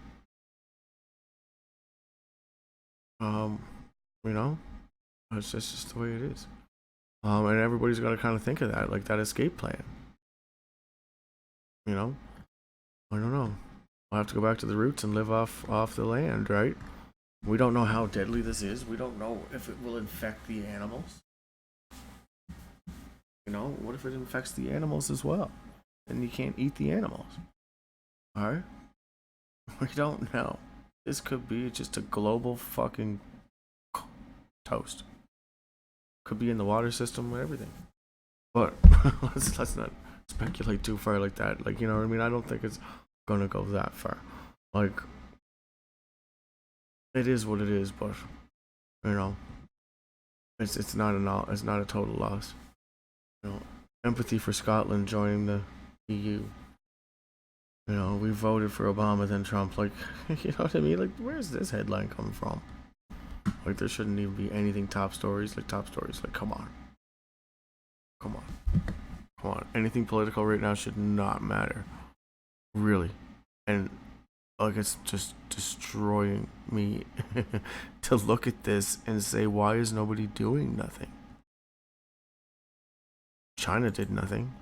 You know, it's just the way it is. And everybody's got to kind of think of that, like that escape plan. You know, I don't know. We'll have to go back to the roots and live off the land, right? We don't know how deadly this is. We don't know if it will infect the animals. You know, what if it infects the animals as well? Then you can't eat the animals. Alright? We don't know. This could be just a global fucking toast. Could be in the water system and everything. But let's not speculate too far like that. Like, you know what I mean? I don't think it's gonna go that far. Like, it is what it is, but you know, it's not a total loss. You know, empathy for Scotland joining the EU. You know, we voted for Obama then Trump. Like, you know what I mean? Like, where's this headline coming from? Like, there shouldn't even be anything top stories. Like, come on. Come on. Anything political right now should not matter. Really. And, like, it's just destroying me to look at this and say, why is nobody doing nothing? China did nothing.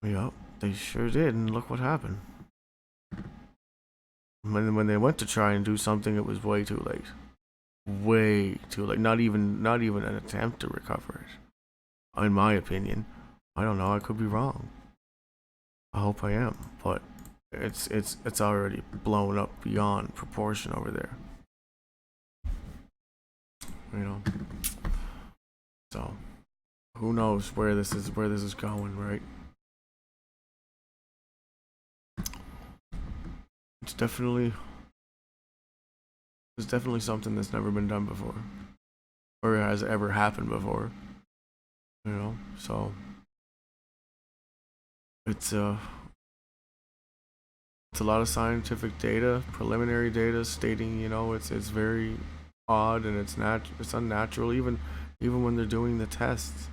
Yup, they sure did, and look what happened. When they went to try and do something, it was way too late. Way too late. Not even an attempt to recover it. In my opinion. I don't know, I could be wrong. I hope I am, but it's already blown up beyond proportion over there. You know. So who knows where this is going, right? It's definitely something that's never been done before, or has ever happened before. You know, so it's a lot of scientific data, preliminary data stating, you know, it's very odd and it's unnatural. Even when they're doing the tests,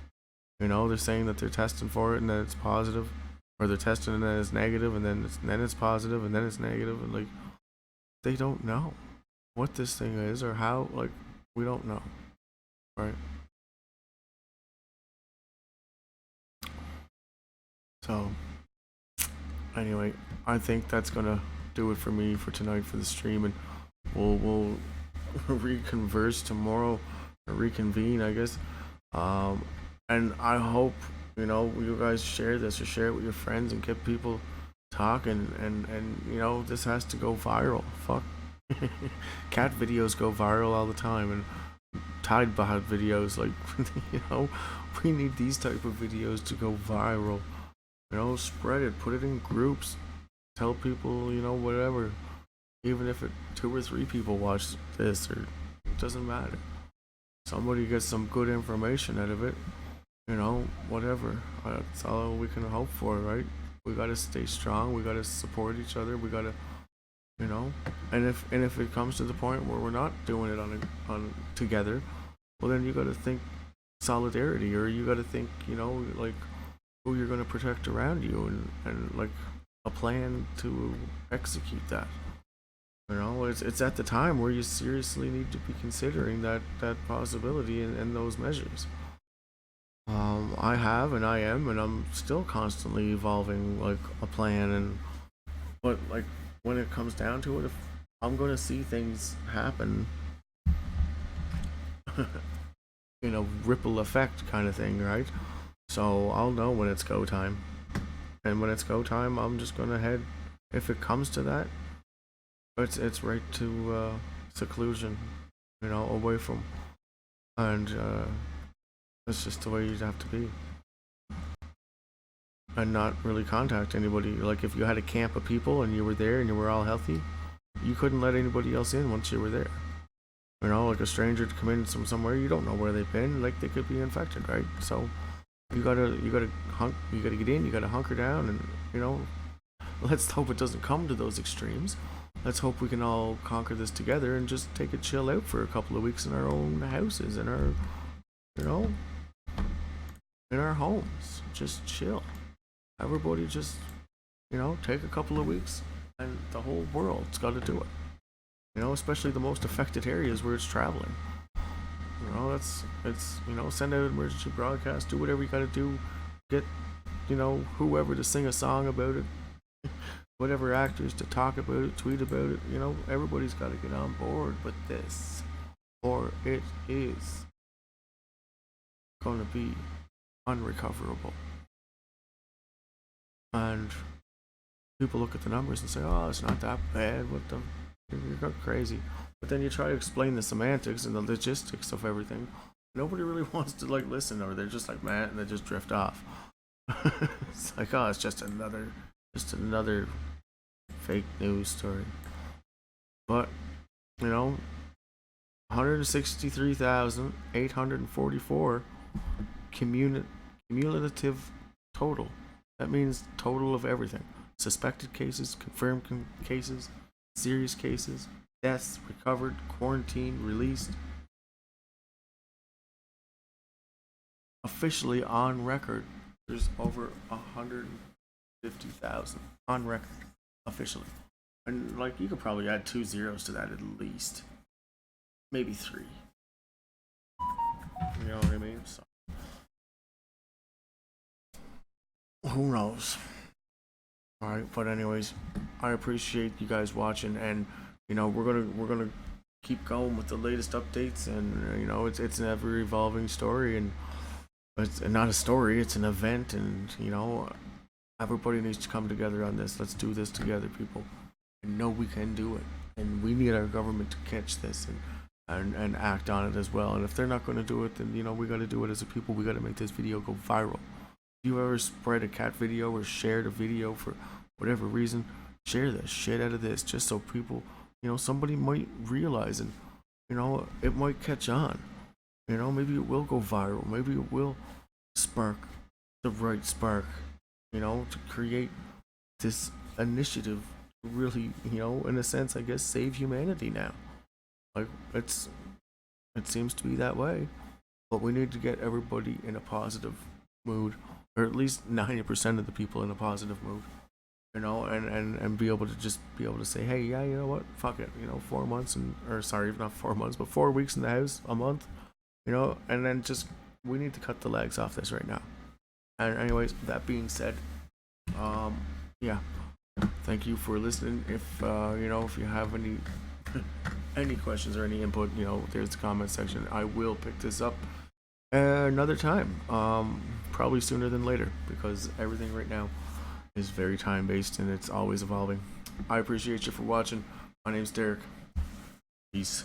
you know, they're saying that they're testing for it and that it's positive. Or they're testing and then it's negative, and then it's positive, and then it's negative, and like, they don't know what this thing is or how. Like, we don't know, right? So anyway, I think that's gonna do it for me for tonight for the stream, and we'll reconverse tomorrow, or reconvene, I guess. And I hope, you know, you guys share this or share it with your friends and get people talking, and you know, this has to go viral. Fuck. Cat videos go viral all the time, and Tide Bod videos, like, you know, we need these type of videos to go viral. You know, spread it, put it in groups, tell people, you know, whatever. Even if 2 or 3 people watch this, or it doesn't matter. Somebody gets some good information out of it. You know, whatever. That's all we can hope for, right? We gotta stay strong. We gotta support each other. We gotta, you know, and if it comes to the point where we're not doing it on together, well then you gotta think solidarity, or you gotta think, you know, like who you're gonna protect around you, and like a plan to execute that. You know, it's at the time where you seriously need to be considering that possibility and those measures. I have, and I am, and I'm still constantly evolving like a plan, but like when it comes down to it, if I'm gonna see things happen, you know, ripple effect kind of thing, right? So I'll know when it's go time, and when it's go time, I'm just gonna head. If it comes to that, it's right to seclusion, you know, away from, and that's just the way you'd have to be, and not really contact anybody. Like if you had a camp of people and you were there and you were all healthy, you couldn't let anybody else in once you were there. You know, like a stranger to come in from somewhere, you don't know where they've been. Like they could be infected, right? So you gotta get in. You gotta hunker down, and you know, let's hope it doesn't come to those extremes. Let's hope we can all conquer this together and just take a chill out for a couple of weeks in our own houses, in our, you know, in our homes. Just chill. Everybody just, you know, take a couple of weeks, and the whole world's got to do it. You know, especially the most affected areas where it's traveling. You know, it's you know, send out emergency broadcast, do whatever you got to do, get, you know, whoever to sing a song about it, whatever actors to talk about it, tweet about it. You know, everybody's got to get on board with this, or it is going to be unrecoverable. And people look at the numbers and say, "Oh, it's not that bad. What the? You're going crazy." But then you try to explain the semantics and the logistics of everything. Nobody really wants to like listen, or they're just like, man, and they just drift off. It's like, oh, it's just another fake news story. But you know, 163,844 cumulative total. That means total of everything: suspected cases, confirmed cases, serious cases, deaths, recovered, quarantined, released. Officially on record, there's over 150,000 on record, officially. And like, you could probably add 2 zeros to that at least, maybe 3. You know what I mean? So who knows? Alright, but anyways, I appreciate you guys watching, and you know, we're gonna keep going with the latest updates, and you know, it's an ever evolving story, and it's not a story, it's an event, and you know, everybody needs to come together on this. Let's do this together, people. I know we can do it, and we need our government to catch this and act on it as well. And if they're not going to do it, then you know, we got to do it as a people. We got to make this video go viral. If you ever spread a cat video or shared a video for whatever reason, share the shit out of this, just so people, you know, somebody might realize, and you know, it might catch on. You know, maybe it will go viral. Maybe it will spark the right spark, you know, to create this initiative to really, you know, in a sense, I guess, save humanity now. Like, it seems to be that way. But we need to get everybody in a positive mood, or at least 90% of the people in a positive mood. You know, and be able to just be able to say, hey, yeah, you know what, fuck it, you know, 4 months or sorry, not 4 months, but 4 weeks in the house, a month, you know, and then just, we need to cut the legs off this right now. And anyways, that being said, yeah, thank you for listening. If you know, if you have any any questions or any input, you know, there's the comment section. I will pick this up another time, probably sooner than later, because everything right now is very time based and it's always evolving. I appreciate you for watching. My name's Derek. Peace.